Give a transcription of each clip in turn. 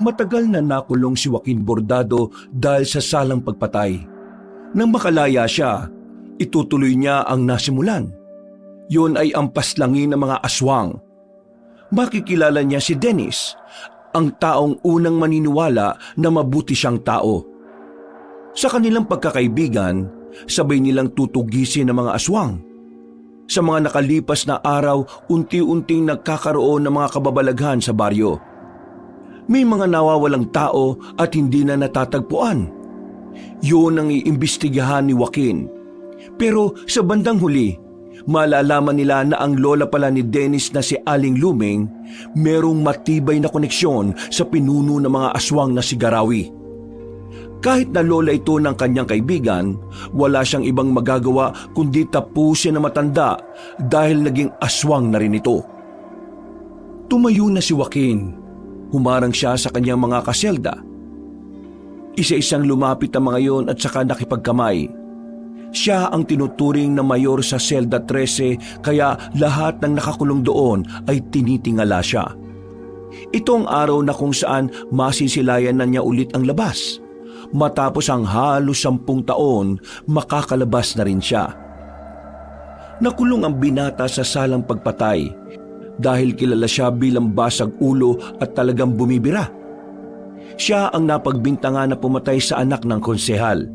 Matagal na nakulong si Joaquin Bordado dahil sa salang pagpatay. Nang makalaya siya, itutuloy niya ang nasimulan. Yun ay ang paslangin ng mga aswang. Makikilala niya si Dennis, ang taong unang maniniwala na mabuti siyang tao. Sa kanilang pagkakaibigan, sabay nilang tutugisin ng mga aswang. Sa mga nakalipas na araw, unti-unting nagkakaroon ng mga kababalaghan sa baryo. May mga nawawalang tao at hindi na natatagpuan. Yun ang iimbestigahan ni Joaquin. Pero sa bandang huli, malalaman nila na ang lola pala ni Dennis na si Aling Luming merong matibay na koneksyon sa pinuno ng mga aswang na si Garawi. Kahit na lola ito ng kanyang kaibigan, wala siyang ibang magagawa kundi tapusin na matanda dahil naging aswang na rin ito. Tumayo na si Joaquin. Humarang siya sa kanyang mga kaselda. Isa-isang lumapit ang mga yon at saka nakipagkamay. Siya ang tinuturing na mayor sa selda 13 kaya lahat ng nakakulong doon ay tinitingala siya. Ito ang araw na kung saan masisilayan na niya ulit ang labas. Matapos ang halos 10 taon, makakalabas na rin siya. Nakulong ang binata sa salang pagpatay dahil kilala siya bilang basag ulo at talagang bumibira. Siya ang napagbintangan na pumatay sa anak ng konsehal.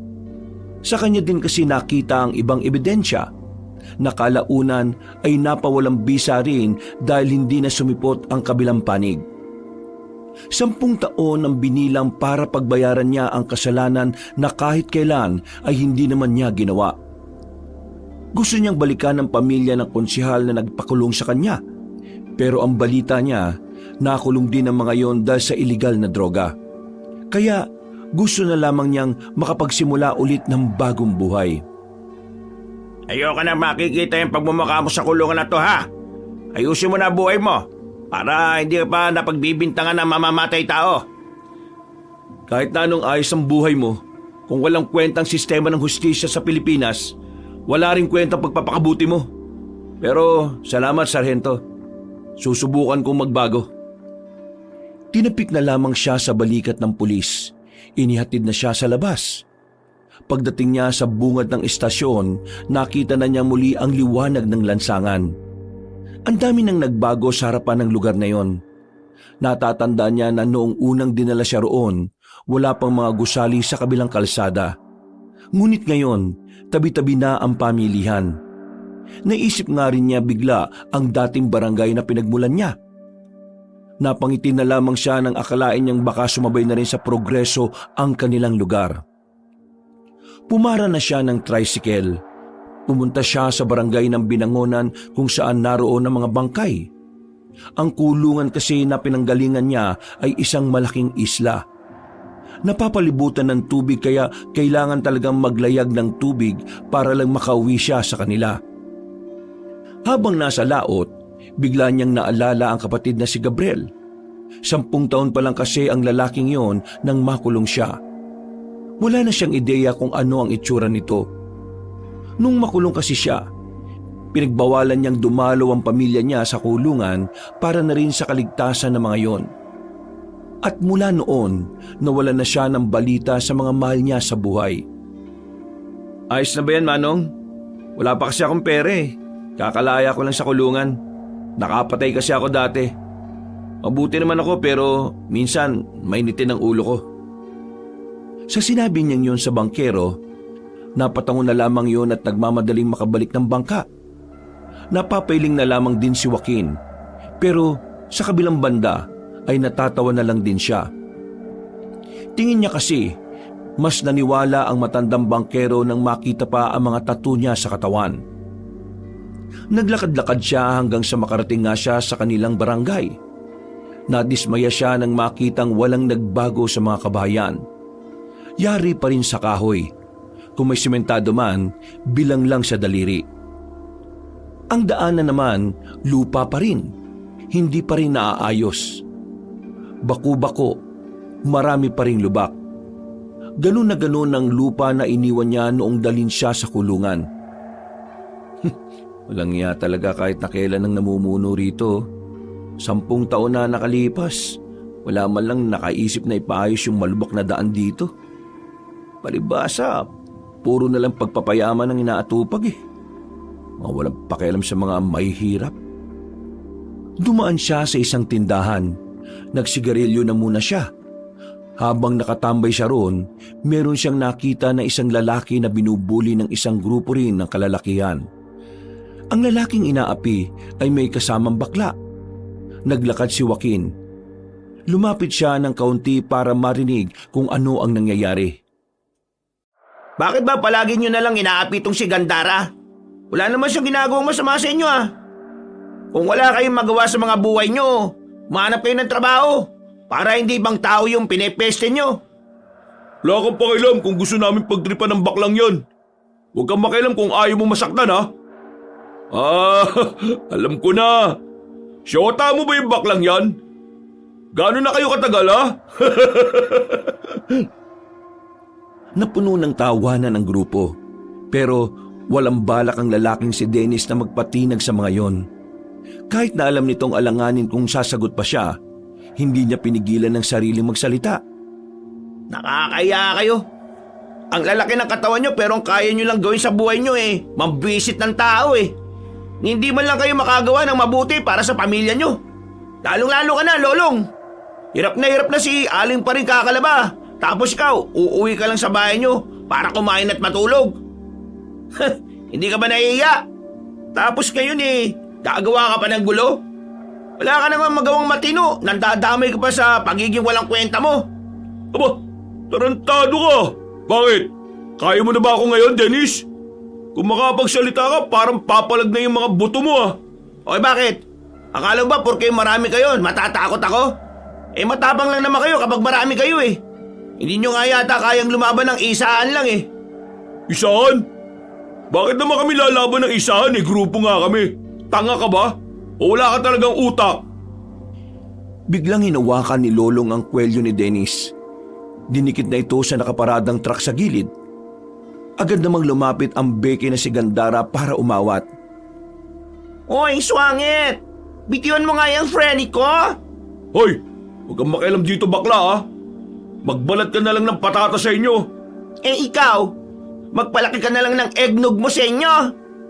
Sa kanya din kasi nakita ang ibang ebidensya. Nakalaunan ay napawalang bisa rin dahil hindi na sumipot ang kabilang panig. 10 taon ang binilang para pagbayaran niya ang kasalanan na kahit kailan ay hindi naman niya ginawa. Gusto niyang balikan ang pamilya ng konsehal na nagpakulong sa kanya. Pero ang balita niya, nakulong din ang mga yon dahil sa iligal na droga. Kaya gusto na lamang niyang makapagsimula ulit ng bagong buhay. Ayoko na makikita yung pagmumukha mo sa kulungan na to, ha? Ayusin mo na buhay mo para hindi ka pa napagbibintangan ng mamamatay tao. Kahit na anong ayos ang buhay mo, kung walang kwentang sistema ng hustisya sa Pilipinas, wala rin kwentang pagpapakabuti mo. Pero salamat, Sargento. Susubukan kong magbago. Tinapik na lamang siya sa balikat ng pulis. Inihatid na siya sa labas. Pagdating niya sa bungad ng istasyon, nakita na niya muli ang liwanag ng lansangan. Ang dami nang nagbago sa harapan ng lugar na yon. Natatandaan niya na noong unang dinala siya roon, wala pang mga gusali sa kabilang kalsada. Ngunit ngayon, tabi-tabi na ang pamilihan. Naisip nga rin niya bigla ang dating barangay na pinagmulan niya. Napangiti na lamang siya nang akalain niyang baka sumabay na rin sa progreso ang kanilang lugar. Pumara na siya ng tricycle. Pumunta siya sa barangay ng Binangonan kung saan naroon ang mga bangkay. Ang kulungan kasi na pinanggalingan niya ay isang malaking isla. Napapalibutan ng tubig kaya kailangan talagang maglayag ng tubig para lang makauwi siya sa kanila. Habang nasa laot, bigla niyang naalala ang kapatid na si Gabriel. 10 taon pa lang kasi ang lalaking yon nang makulong siya. Wala na siyang ideya kung ano ang itsura nito. Nung makulong kasi siya, pinagbawalan niyang dumalo ang pamilya niya sa kulungan para na rin sa kaligtasan ng mga yon. At mula noon, nawala na siya ng balita sa mga mahal niya sa buhay. Ayos na ba yan, Manong? Wala pa kasi akong pera eh. Kakalaya ko lang sa kulungan. Nakapatay kasi ako dati. Mabuti naman ako pero minsan mainitin ang ulo ko. Sa sinabi niyang yon sa bangkero, napatango na lamang yon at nagmamadaling makabalik ng bangka. Napapailing na lamang din si Joaquin. Pero sa kabilang banda ay natatawa na lang din siya. Tingin niya kasi mas naniwala ang matandang bangkero nang makita pa ang mga tattoo niya sa katawan. Naglakad-lakad siya hanggang sa makarating nga siya sa kanilang barangay. Nadismaya siya nang makitang walang nagbago sa mga kabahayan. Yari pa rin sa kahoy. Kung may simentado man, bilang lang sa daliri. Ang daanan naman, lupa pa rin. Hindi pa rin naaayos. Baku-bako, marami pa ring lubak. Ganun na ganun ang lupa na iniwan niya noong dalhin siya sa kulungan. Walang iya talaga kahit na kailan ang namumuno rito. 10 taon na nakalipas, Wala man lang nakaisip na ipaayos yung malubak na daan dito. Palibasa, puro na lang pagpapayaman ang inaatupag eh. Mga walang pakialam sa mga mahihirap. Dumaan siya sa isang tindahan. Nagsigarilyo na muna siya. Habang nakatambay siya roon, meron siyang nakita na isang lalaki na binubuli ng isang grupo rin ng kalalakihan. Ang lalaking inaapi ay may kasamang bakla. Naglakad si Joaquin. Lumapit siya ng kaunti para marinig kung ano ang nangyayari. Bakit ba palagi nyo na lang inaapi itong si Gandara? Wala naman siyang ginagawang masama sa inyo ah. Kung wala kayong magawa sa mga buhay nyo, mahanap kayo ng trabaho para hindi ibang tao yung pinepeste nyo. Wala kang pakialam kung gusto namin pagtripan ng baklang yan. Huwag kang makialam kung ayaw mo masaktan ha. Alam ko na. Siyota mo ba yung baklang yan? Gano'n na kayo katagal ha? Napuno ng tawanan ang grupo. Pero walang balak ang lalaking si Dennis na magpatinag sa mga yon. Kahit na alam nitong alanganin kung sasagot pa siya, hindi niya pinigilan ng sarili magsalita. Nakakaya kayo. Ang lalaki ng katawan nyo pero ang kaya nyo lang gawin sa buhay nyo eh, mambisit ng tao eh. Hindi man lang kayo makagawa ng mabuti para sa pamilya nyo. Lalong-lalo ka na, Lolong. Hirap na si Aling pa rin kakalaba. Tapos ikaw, uuwi ka lang sa bahay nyo para kumain at matulog. Hindi ka ba nahihiya? Tapos ngayon eh, gagawa ka pa ng gulo? Wala ka naman magawang matino, nandadamay ka pa sa pagiging walang kwenta mo. Aba, tarantado ka. Bakit? Kaya mo na ba ako ngayon, Dennis? Kung makapagsalita ka, parang papalag na yung mga buto mo ah. Okay, bakit? Akala ba porke marami kayo, matatakot ako? Eh matapang lang naman kayo kapag marami kayo eh. Hindi nyo nga yata kayang lumaban ng isaan lang eh. Isahan? Bakit naman kami lalaban ng isahan eh? Grupo nga kami. Tanga ka ba? O wala ka talagang utak? Biglang hinawakan ni Lolong ang kwelyo ni Dennis. Dinikit na ito sa nakaparadang truck sa gilid. Agad namang lumapit ang beke na si Gandara para umawat. Hoy, swangit! Bitiwan mo nga yung friend ko! Hoy! Huwag kang makialam dito bakla ha! Magbalat ka na lang ng patata sa inyo! Eh ikaw, magpalaki ka na lang ng eggnog mo sa inyo!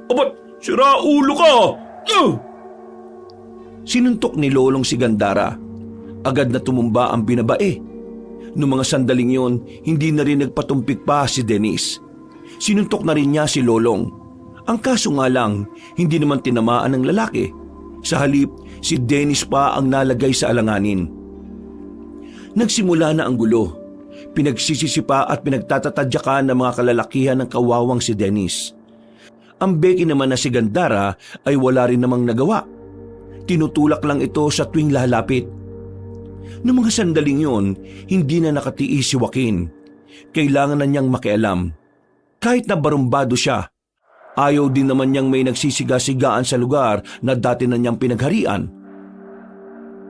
Abat, sira ulo ka! Sinuntok ni Lolong si Gandara. Agad na tumumba ang binabae. Noong mga sandaling yon, hindi na rin nagpatumpik pa si Dennis. Sinuntok na rin niya si Lolong. Ang kaso nga lang, hindi naman tinamaan ng lalaki. Sa halip, si Dennis pa ang nalagay sa alanganin. Nagsimula na ang gulo. Pinagsisisipa at pinagtatatadyakan ng mga kalalakihan ng kawawang si Dennis. Ang beki naman na si Gandara ay wala rin namang nagawa. Tinutulak lang ito sa tuwing lalapit. Noong mga sandaling yon, hindi na nakatiis si Joaquin. Kailangan na niyang makialam. Kahit na barumbado siya, ayaw din naman niyang may nagsisiga-sigaan sa lugar na dati na niyang pinagharian.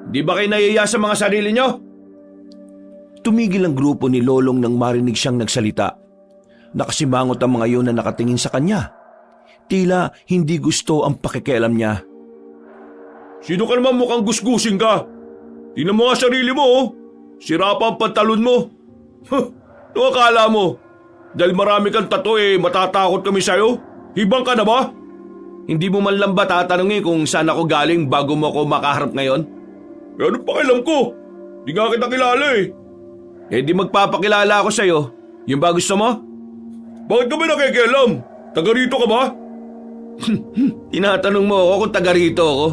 Di ba kayo nahiya sa mga sarili niyo? Tumigil ang grupo ni Lolong nang marinig siyang nagsalita. Nakasimangot ang mga yon na nakatingin sa kanya. Tila hindi gusto ang pakikialam niya. Sino ka naman mukhang gusgusin ka? Tingnan mo nga sarili mo oh. Sira pa ang pantalon mo. Ano akala mo? Dahil marami kang tato matatakot kami sa'yo? Hibang ka na ba? Hindi mo man lang ba tatanungin kung saan ako galing bago mo ako makaharap ngayon? Ano pakialam ko? Di nga kita kilala di magpapakilala ako sa'yo. Yung ba gusto mo? Bakit ka ba nakikialam? Taga rito ka ba? Tinatanong mo ako kung taga rito ako.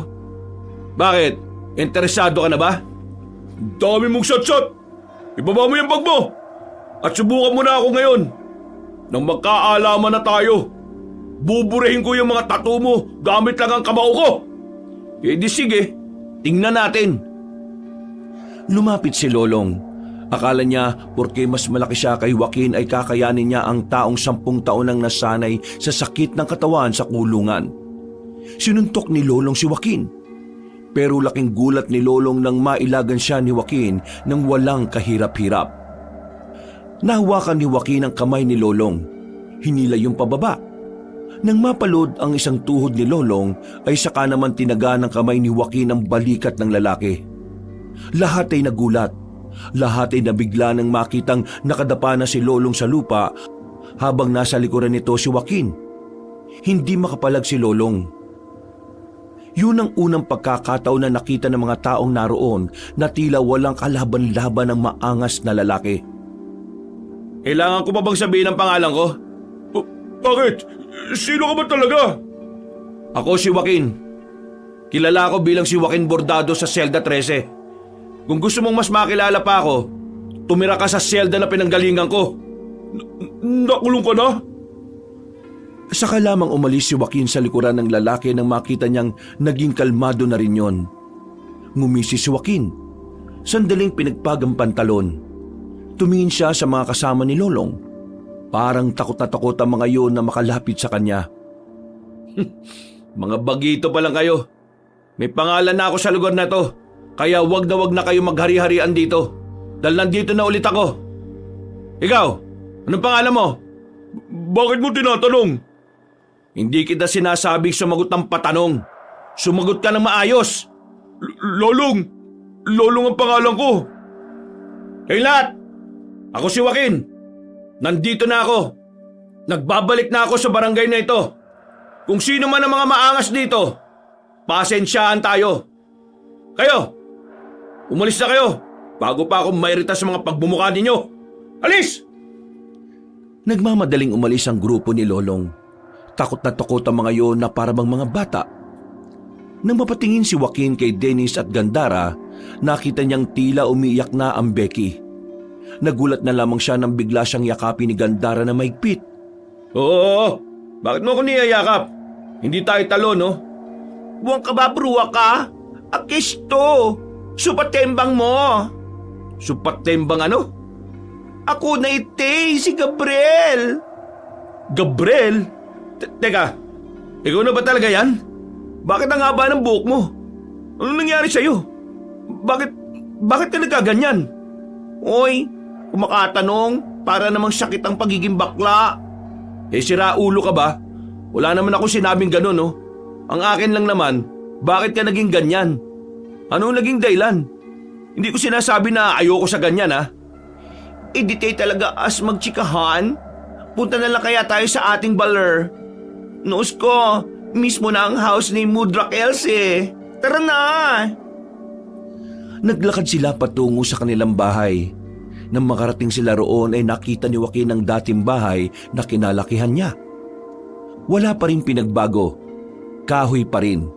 Bakit? Interesado ka na ba? Dami mong shot-shot. Ibaba mo yung bag mo. At subukan mo na ako ngayon. Nang magkaalaman na tayo. Buburahin ko yung mga tattoo mo gamit lang ang kamao ko. Di sige, tingnan natin. Lumapit si Lolong. Akala niya porke mas malaki siya kay Joaquin ay kakayanin niya ang taong 10 taon nang nasanay sa sakit ng katawan sa kulungan. Sinuntok ni Lolong si Joaquin. Pero laking gulat ni Lolong nang mailagan siya ni Joaquin nang walang kahirap-hirap. Nahawakan ni Joaquin ang kamay ni Lolong. Hinila yung pababa. Nang mapalod ang isang tuhod ni Lolong ay saka naman tinaga ng kamay ni Joaquin ang balikat ng lalaki. Lahat ay nagulat. Lahat ay nabigla nang makitang nakadapa na si Lolong sa lupa habang nasa likuran nito si Joaquin. Hindi makapalag si Lolong. Yun ang unang pagkakataon na nakita ng mga taong naroon na tila walang kalaban-laban ng maangas na lalaki. Kailangan ko pa bang sabihin ang pangalan ko? Bakit? Sino ka ba talaga? Ako si Joaquin. Kilala ako bilang si Joaquin Bordado sa Selda 13. Kung gusto mong mas makilala pa ako, tumira ka sa selda na pinanggalingan ko. Nakulong ka na? Saka lamang umalis si Joaquin sa likuran ng lalaki nang makita niyang naging kalmado na rin yon. Ngumisi si Joaquin. Sandaling pinagpag ang pantalon. Tumingin siya sa mga kasama ni Lolong. Parang takot na takot ang mga yun na makalapit sa kanya. Mga bagito pa lang kayo. May pangalan na ako sa lugar na to. Kaya wag na kayo maghari-harian dito. Dahil nandito na ulit ako. Ikaw, anong pangalan mo? Bakit mo tinatanong? Hindi kita sinasabing sumagot ng patanong. Sumagot ka ng maayos. Lolong ang pangalan ko. Hey lahat, ako si Joaquin. Nandito na ako. Nagbabalik na ako sa barangay na ito. Kung sino man ang mga maangas dito, pasensyaan tayo. Kayo, umalis na kayo bago pa ako mairita sa mga pagbumuka ninyo. Alis! Nagmamadaling umalis ang grupo ni Lolong. Takot na takot ang mga yon na parabang mga bata. Nang mapatingin si Joaquin kay Dennis at Gandara, nakita niyang tila umiiyak na ang Becky. Nagulat na lamang siya nang bigla siyang yakapin ni Gandara na mahigpit. Oo, bakit mo ako niyayakap? Hindi tayo talo, no? Buwang ka ba, bruwa ka? Akisto! Supatembang mo! Supatembang ano? Ako na ite, si Gabriel! Gabriel? Teka, ikaw na ba talaga yan? Bakit ang haba ng buhok mo? Ano nangyari sa'yo? Bakit ka nagkaganyan? Oy, kumakatanong para namang sakit ang pagiging bakla. Sira ulo ka ba? Wala naman ako sinabing ganun, no? Ang akin lang naman, bakit ka naging ganyan? Ano naging dahilan? Hindi ko sinasabi na ayoko sa ganyan, ha? Di tayo talaga as magtsikahan. Punta na lang kaya tayo sa ating baler. Noos ko, mismo na ang house ni Mudrak Else. Tara na! Naglakad sila patungo sa kanilang bahay. Nang makarating sila roon ay nakita ni Joaquin ang dating bahay na kinalakihan niya. Wala pa rin pinagbago. Kahoy pa rin.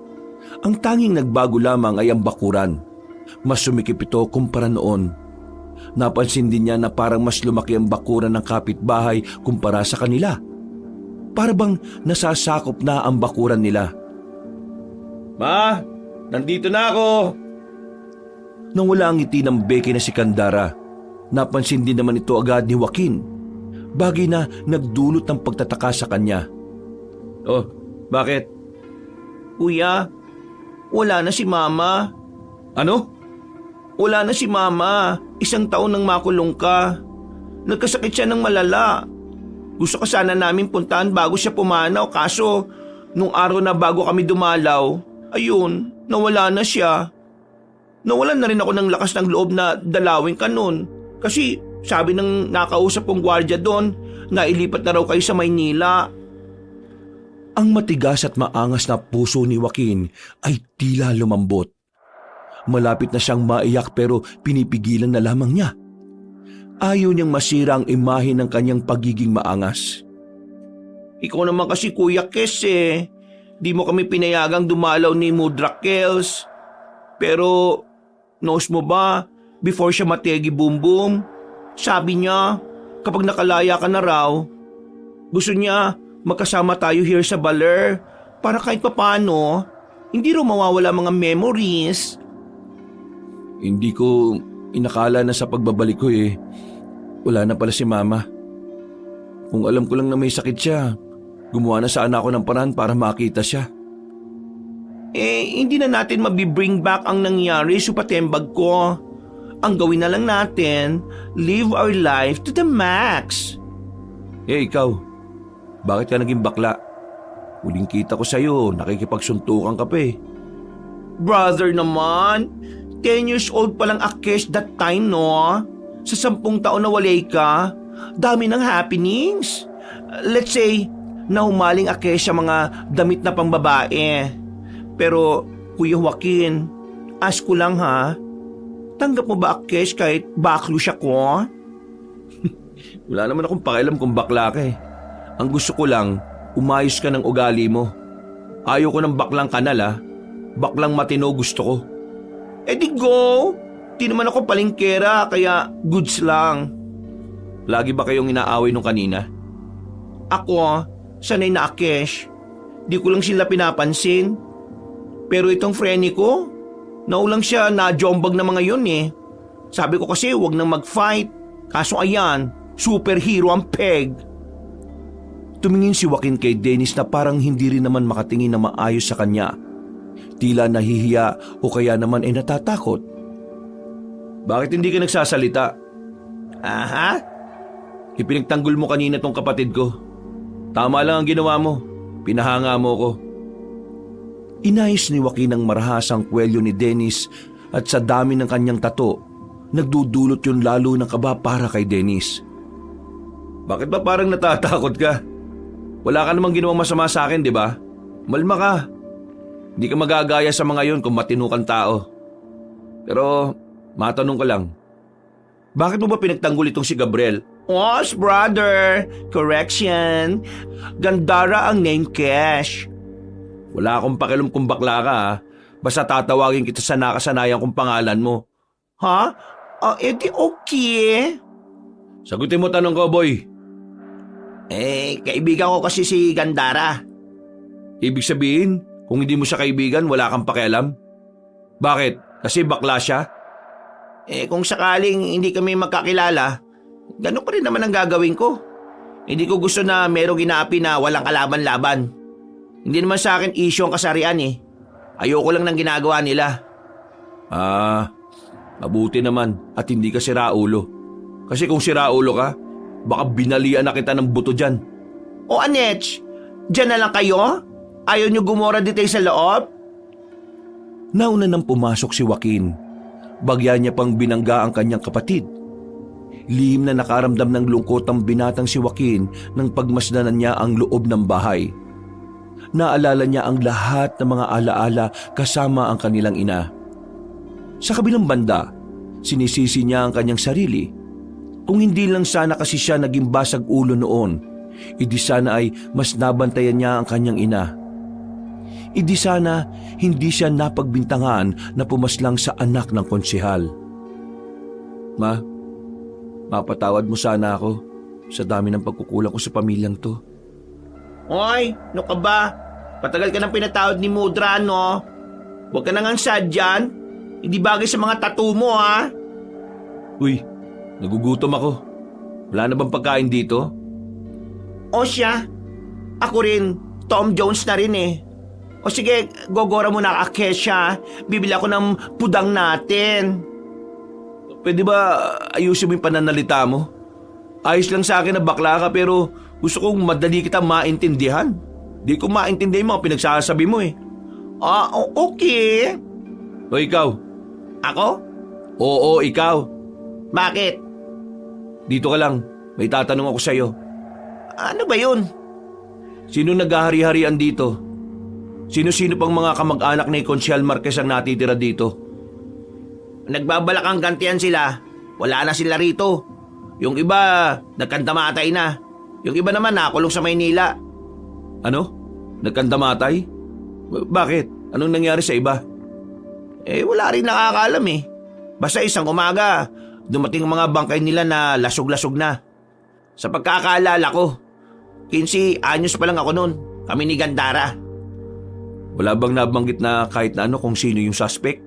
Ang tanging nagbago lamang ay ang bakuran. Mas sumikip ito kumpara noon. Napansin din niya na parang mas lumaki ang bakuran ng kapitbahay kumpara sa kanila. Para bang nasasakop na ang bakuran nila. Ma, nandito na ako. Nang wala ang ngiti ng Becky na si Gandara, napansin din naman ito agad ni Joaquin. Bagay na nagdulot ng pagtataka sa kanya. Oh, bakit? Kuya, wala na si Mama. Ano? Wala na si Mama. 1 taon nang makulong ka. Nagkasakit siya ng malala. Gusto ka sana namin puntahan bago siya pumanaw kaso nung araw na bago kami dumalaw, ayun, nawala na siya. Nawalan na rin ako ng lakas ng loob na dalawin ka nun. Kasi sabi ng nakausap kong gwardiya doon, nailipat na raw kayo sa Maynila. Ang matigas at maangas na puso ni Joaquin ay tila lumambot. Malapit na siyang maiyak pero pinipigilan na lamang niya. Ayaw niyang masira ang imahe ng kanyang pagiging maangas. Ikaw naman kasi Kuya Kes eh. Di mo kami pinayagang dumalaw ni Mudrak Kels. Pero, knows mo ba, before siya mategi boom boom, sabi niya, kapag nakalaya ka na raw, gusto niya magkasama tayo here sa baler para kahit papano, hindi raw mawawala mga memories. Hindi ko inakala na sa pagbabalik ko wala na pala si Mama. Kung alam ko lang na may sakit siya, gumawa na sana ako ng paraan para makita siya. Hindi na natin mabibring back ang nangyari sa patembag ko. Ang gawin na lang natin, live our life to the max. Ikaw, bakit ka naging bakla? Huling kita ko sa'yo, nakikipagsuntukan ka pa eh. Brother naman, 10 years old pa lang Akesh that time, no? Sa 10 taon na walay ka, dami ng happenings. Let's say, nahumaling Akesh sa mga damit na pangbabae. Pero, Kuya Joaquin, ask ko lang ha, tanggap mo ba Akesh kahit baklo siya ko? Wala naman akong pakialam kung bakla ka eh. Ang gusto ko lang, umayos ka ng ugali mo. Ayaw ko ng baklang kanal ah. Baklang matino gusto ko. Eh di go! Di naman ako palingkera, kaya goods lang. Lagi ba kayong inaaway nung kanina? Ako, sanay na Akesh. Di ko lang sila pinapansin. Pero itong friend ko, naulang siya na jombag na mga yun eh. Sabi ko kasi wag nang mag-fight. Kaso ayan, superhero ang peg. Tumingin si Joaquin kay Dennis na parang hindi rin naman makatingin na maayos sa kanya. Tila nahihiya o kaya naman ay natatakot. Bakit hindi ka nagsasalita? Aha? Ipinagtanggol mo kanina tong kapatid ko. Tama lang ang ginawa mo. Pinahanga mo ko. Inayos ni Joaquin ang marahasang kwelyo ni Dennis at sa dami ng kanyang tato, nagdudulot yun lalo ng kaba para kay Dennis. Bakit ba parang natatakot ka? Wala ka namang ginawang masama sa akin, di ba? Malma ka. Hindi ka magagaya sa mga yun kung matino kang tao. Pero, matanong ko lang. Bakit mo ba pinagtanggol itong si Gabriel? Os, brother. Correction. Gandara ang name Cash. Wala akong pakialam kung bakla ka ha. Basta tatawagin kita sa nakasanayan kong pangalan mo. Ha? Edi okay. Sagutin mo tanong ko, boy. Kaibigan ko kasi si Gandara. Ibig sabihin, kung hindi mo siya kaibigan, wala kang pakialam? Bakit? Kasi bakla siya? Kung sakaling hindi kami magkakilala, ganun pa rin naman ang gagawin ko. Hindi ko gusto na merong inaapi na walang kalaban-laban. Hindi naman sa akin issue ang kasarian eh. Ayoko lang ng ginagawa nila. Mabuti naman at hindi ka siraulo. Kasi kung siraulo ka, baka binalian na kita ng buto dyan. O Anech, dyan na lang kayo? Ayaw nyo gumora dito sa loob? Nauna nang pumasok si Joaquin. Bagya niya pang binangga ang kanyang kapatid. Lihim na nakaramdam ng lungkot ang binatang si Joaquin nang pagmasdanan niya ang loob ng bahay. Naalala niya ang lahat ng mga alaala kasama ang kanilang ina. Sa kabilang banda, sinisisi niya ang kanyang sarili. Kung hindi lang sana kasi siya naging basag ulo noon, idi sana ay mas nabantayan niya ang kanyang ina. Idi sana hindi siya napagbintangan na pumaslang sa anak ng konsehal. Ma, mapatawad mo sana ako sa dami ng pagkukulang ko sa pamilyang to. Hoy, no ka ba? Patagal ka nang pinatawad ni Mudra, no? Huwag ka nang sad dyan. Hindi bagay sa mga tattoo mo, ha? Uy, nagugutom ako. Wala na bang pagkain dito? O siya, ako rin, Tom Jones na rin eh. O sige, gogora mo na Akesha. Bibili ako ng pudang natin. Pwede ba ayusin mo yung pananalita mo? Ayos lang sa akin na bakla ka pero gusto kong madali kita maintindihan. Di ko maintindihan yung mga pinagsasabi mo eh. Okay. O ikaw? Ako? Oo, ikaw. Bakit? Dito ka lang. May tatanong ako sa'yo. Ano ba yun? Sino naghahari-harian dito? Sino-sino pang mga kamag-anak ni Consial Marquez ang natitira dito? Nagbabalak ang gantihan sila. Wala na sila rito. Yung iba, nagkandamatay na. Yung iba naman nakulong sa Maynila. Ano? Nagkandamatay? Bakit? Anong nangyari sa iba? Wala rin nakakaalam eh. Basta isang umaga, dumating ang mga bangkay nila na lasog-lasog na. Sa pagkakaalala ko, 15 anyos pa lang ako noon. Kami ni Gandara. Wala bang nabanggit na kahit na ano kung sino yung suspect?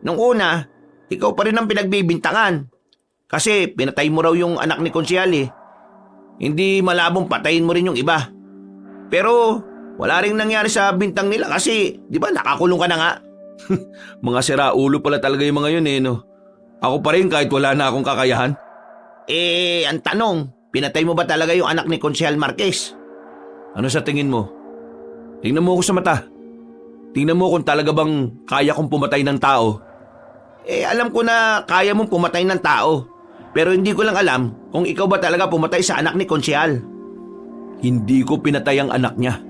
Nung una, ikaw pa rin ang pinagbibintangan. Kasi pinatay mo raw yung anak ni Konsyal eh. Hindi malabong patayin mo rin yung iba. Pero wala rin nangyari sa bintang nila kasi di ba nakakulong ka na nga. Mga siraulo pala talaga yung mga yun eh no. Ako pa rin kahit wala na akong kakayahan. Ang tanong, pinatay mo ba talaga yung anak ni Consial Marquez? Ano sa tingin mo? Tingnan mo ako sa mata. Tingnan mo kung talaga bang kaya kong pumatay ng tao. Alam ko na kaya mong pumatay ng tao. Pero hindi ko lang alam kung ikaw ba talaga pumatay sa anak ni Konsyal. Hindi ko pinatay ang anak niya.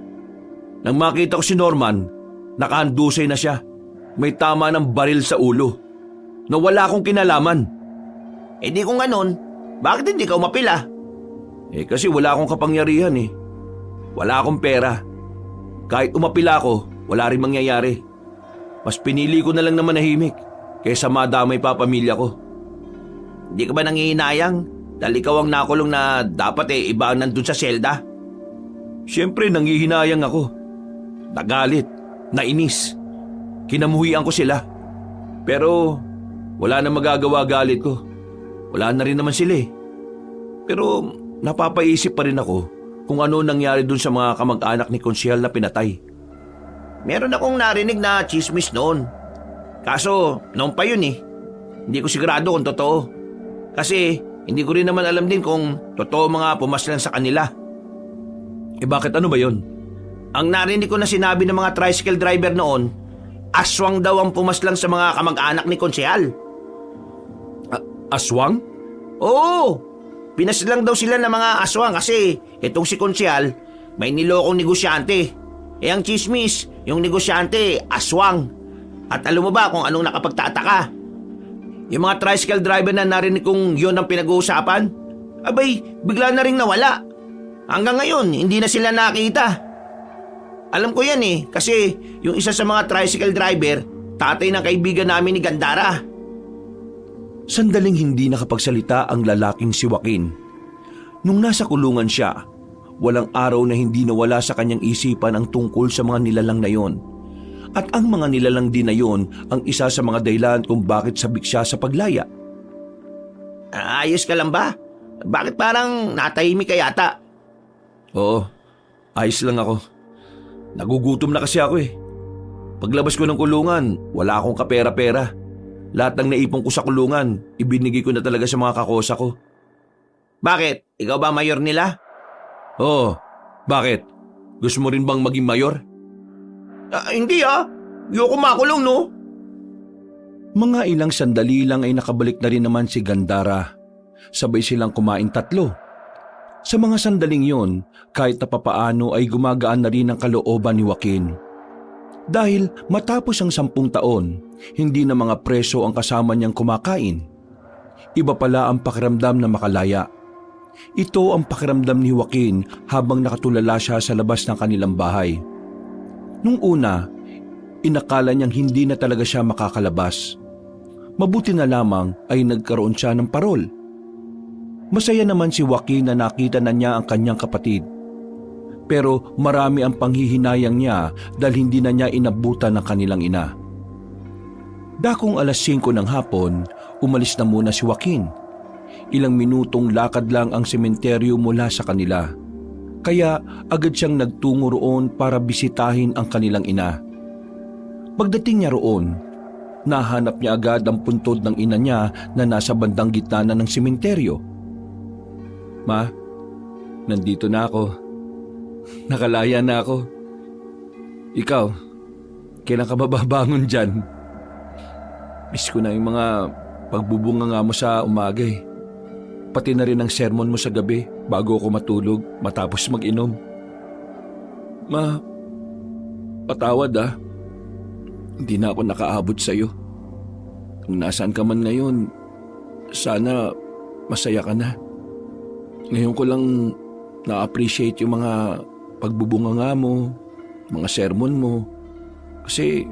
Nang makita ko si Norman, nakahandusay na siya. May tama ng baril sa ulo. Na wala akong kinalaman. Di kung ganon, bakit hindi ka umapila? Kasi wala akong kapangyarihan eh. Wala akong pera. Kahit umapila ako, wala rin mangyayari. Mas pinili ko na lang na manahimik kaysa madamay pa pamilya ko. Hindi ka ba nangihinayang dahil ikaw ang nakulong na dapat iba ang nandun sa selda? Siyempre nanghihinayang ako. Nagalit, nainis. Kinamuhian ko sila. Pero wala na magagawa galit ko. Wala na rin naman sila eh. Pero napapaisip pa rin ako kung ano nangyari dun sa mga kamag-anak ni Konsyal na pinatay. Meron akong narinig na chismis noon. Kaso noon pa yun eh. Hindi ko sigurado kung totoo. Kasi hindi ko rin naman alam din kung totoo mga pumaslan sa kanila. Bakit ano ba yun? Ang narinig ko na sinabi ng mga tricycle driver noon, aswang daw ang pumaslang sa mga kamag-anak ni Konsyal. Aswang? Oo, pinaslang daw sila ng mga aswang kasi itong si Konsyal may nilokong negosyante. Ang chismis, yung negosyante, aswang. At alam mo ba kung anong nakapagtataka? Yung mga tricycle driver na narinig kong yun ang pinag-uusapan, abay, bigla na ring nawala. Hanggang ngayon, hindi na sila nakita. Alam ko yan kasi yung isa sa mga tricycle driver, tatay ng kaibigan namin ni Gandara. Sandaling hindi nakapagsalita ang lalaking si Joaquin. Nung nasa kulungan siya, walang araw na hindi nawala sa kanyang isipan ang tungkol sa mga nilalang na yon. At ang mga nilalang din na yon ang isa sa mga dahilan kung bakit sabik siya sa paglaya. Ayos ka lang ba? Bakit parang natahimik ka yata? Oo, ayos lang ako. Nagugutom na kasi ako eh. Paglabas ko ng kulungan, wala akong kapera-pera. Lahat ng naipon ko sa kulungan, ibinigay ko na talaga sa mga kakosa ko. Bakit? Ikaw ba mayor nila? Oo, bakit? Gusto mo rin bang maging mayor? Hindi Ayoko makulong no. Mga ilang sandali lang ay nakabalik na rin naman si Gandara. Sabay silang kumain tatlo. Sa mga sandaling yon, kahit na papaano ay gumagaan na rin ang kalooban ni Joaquin. Dahil matapos ang 10 taon, hindi na mga preso ang kasama niyang kumakain. Iba pala ang pakiramdam na makalaya. Ito ang pakiramdam ni Joaquin habang nakatulala siya sa labas ng kanilang bahay. Nung una, inakala niyang hindi na talaga siya makakalabas. Mabuti na lamang ay nagkaroon siya ng parol. Masaya naman si Joaquin na nakita na niya ang kanyang kapatid. Pero marami ang panghihinayang niya dahil hindi na niya inabutan ng kanilang ina. Dakong 5:00 ng hapon, umalis na muna si Joaquin. Ilang minutong lakad lang ang sementeryo mula sa kanila. Kaya agad siyang nagtungo roon para bisitahin ang kanilang ina. Pagdating niya roon, nahanap niya agad ang puntod ng ina niya na nasa bandang gitna na ng sementeryo. Ma, nandito na ako. Nakalaya na ako. Ikaw, kailan ka babangon dyan? Miss ko na yung mga pagbubunga mo sa umaga eh. Pati na rin ang sermon mo sa gabi bago ako matulog matapos mag-inom. Ma, patawad Hindi na ako nakaabot sa'yo. Kung nasaan ka man ngayon, sana masaya ka na. Ngayon ko lang na-appreciate yung mga pagbubunga mo, mga sermon mo. Kasi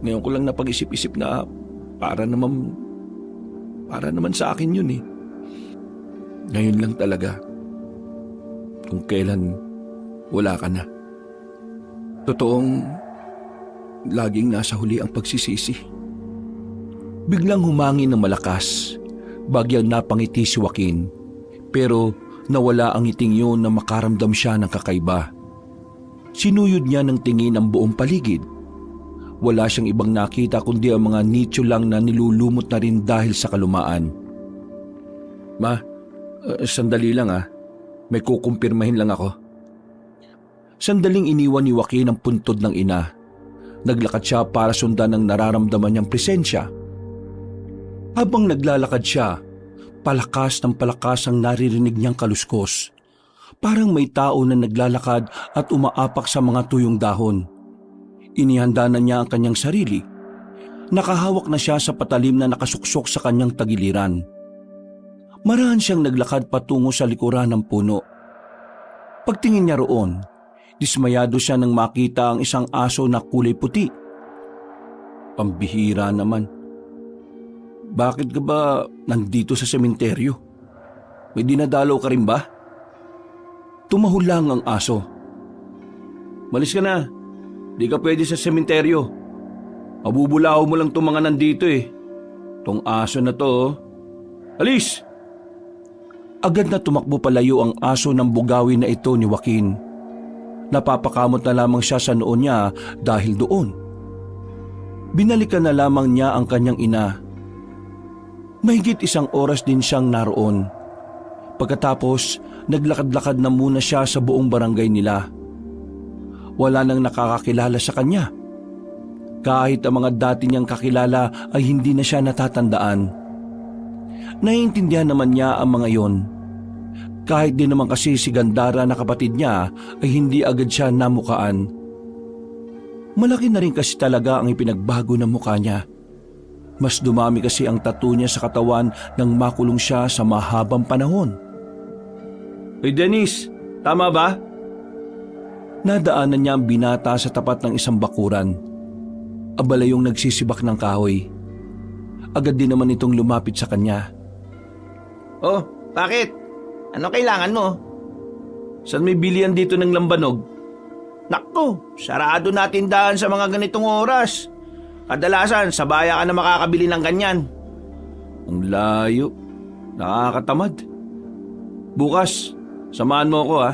ngayon ko lang napag-isip-isip na para naman sa akin yun eh. Ngayon lang talaga. Kung kailan wala ka na. Totoong laging nasa huli ang pagsisisi. Biglang humangin ng malakas. Bagyang napangiti si Joaquin. Pero nawala ang ngiting yun na makaramdam siya ng kakaiba. Sinuyod niya ng tingin ang buong paligid. Wala siyang ibang nakita kundi ang mga nicho lang na nilulumot na rin dahil sa kalumaan. Ma, sandali lang May kukumpirmahin lang ako. Sandaling iniwan ni Joaquin ang puntod ng ina. Naglakad siya para sundan ang nararamdaman niyang presensya. Habang naglalakad siya, palakas ng palakas ang naririnig niyang kaluskos. Parang may tao na naglalakad at umaapak sa mga tuyong dahon. Inihanda na niya ang kanyang sarili. Nakahawak na siya sa patalim na nakasuksok sa kanyang tagiliran. Marahan siyang naglakad patungo sa likuran ng puno. Pagtingin niya roon, dismayado siya nang makita ang isang aso na kulay puti. Pambihira naman. Bakit ka ba nandito sa sementeryo? May dinadalaw ka rin ba? Tumahol lang ang aso. Malis ka na. Di ka pwede sa sementeryo. Mabubulaw mo lang itong mga nandito eh. Tong aso na to, oh. Alis! Agad na tumakbo palayo ang aso ng bugawi na ito ni Joaquin. Napapakamot na lamang siya sa noo niya dahil doon. Binalikan na lamang niya ang kanyang ina. Mahigit 1 oras din siyang naroon. Pagkatapos, naglakad-lakad na muna siya sa buong barangay nila. Wala nang nakakakilala sa kanya. Kahit ang mga dati niyang kakilala ay hindi na siya natatandaan. Naiintindihan naman niya ang mga yon. Kahit din naman kasi si Gandara na kapatid niya ay hindi agad siya namukaan. Malaki na rin kasi talaga ang ipinagbago ng mukha niya. Mas dumami kasi ang tattoo niya sa katawan nang makulong siya sa mahabang panahon. Hey Dennis, tama ba? Nadaanan niya ang binata sa tapat ng isang bakuran. Abala yung nagsisibak ng kahoy. Agad din naman itong lumapit sa kanya. Oh, bakit? Ano kailangan mo? Saan may bilihan dito ng lambanog? Nakto, sarado na tindahan sa mga ganitong oras. Kadalasan, sa baya ka na makakabili ng ganyan. Ang layo. Nakakatamad. Bukas, samahan mo ako ha.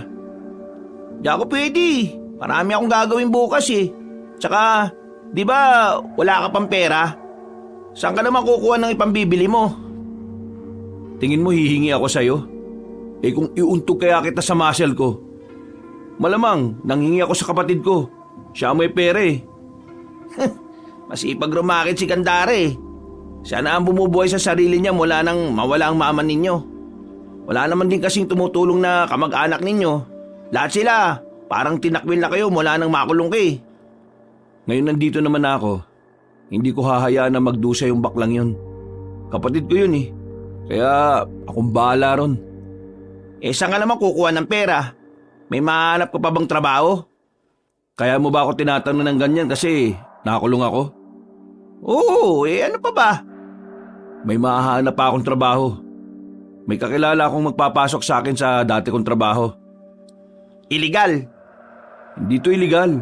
Di ako pwede. Marami akong gagawin bukas eh. Tsaka, di ba wala ka pang pera? Saan ka naman kukuha ng ipambibili mo? Tingin mo hihingi ako sa'yo? Eh kung iuntog kaya kita sa muscle ko. Malamang, nanghingi ako sa kapatid ko. Siya may pera eh. Masipag rumakit si Gandare. Siya na ang bumubuhay sa sarili niya mula nang mawala ang mama ninyo. Wala naman din kasing tumutulong na kamag-anak ninyo. Lahat sila, parang tinakwil na kayo mula nang makulong kayo. Ngayon nandito naman ako. Hindi ko hahayaan na magdusa yung baklang yun. Kapatid ko yun eh. Kaya akong bahala ron. Eh saan ka naman kukuha ng pera? May mahanap ka pa bang trabaho? Kaya mo ba ako tinatanong ng ganyan kasi nakakulong ako? Oo, eh ano pa ba? May mahahanap pa akong trabaho. May kakilala akong magpapasok sa akin sa dati kong trabaho. Illegal? Hindi to illegal.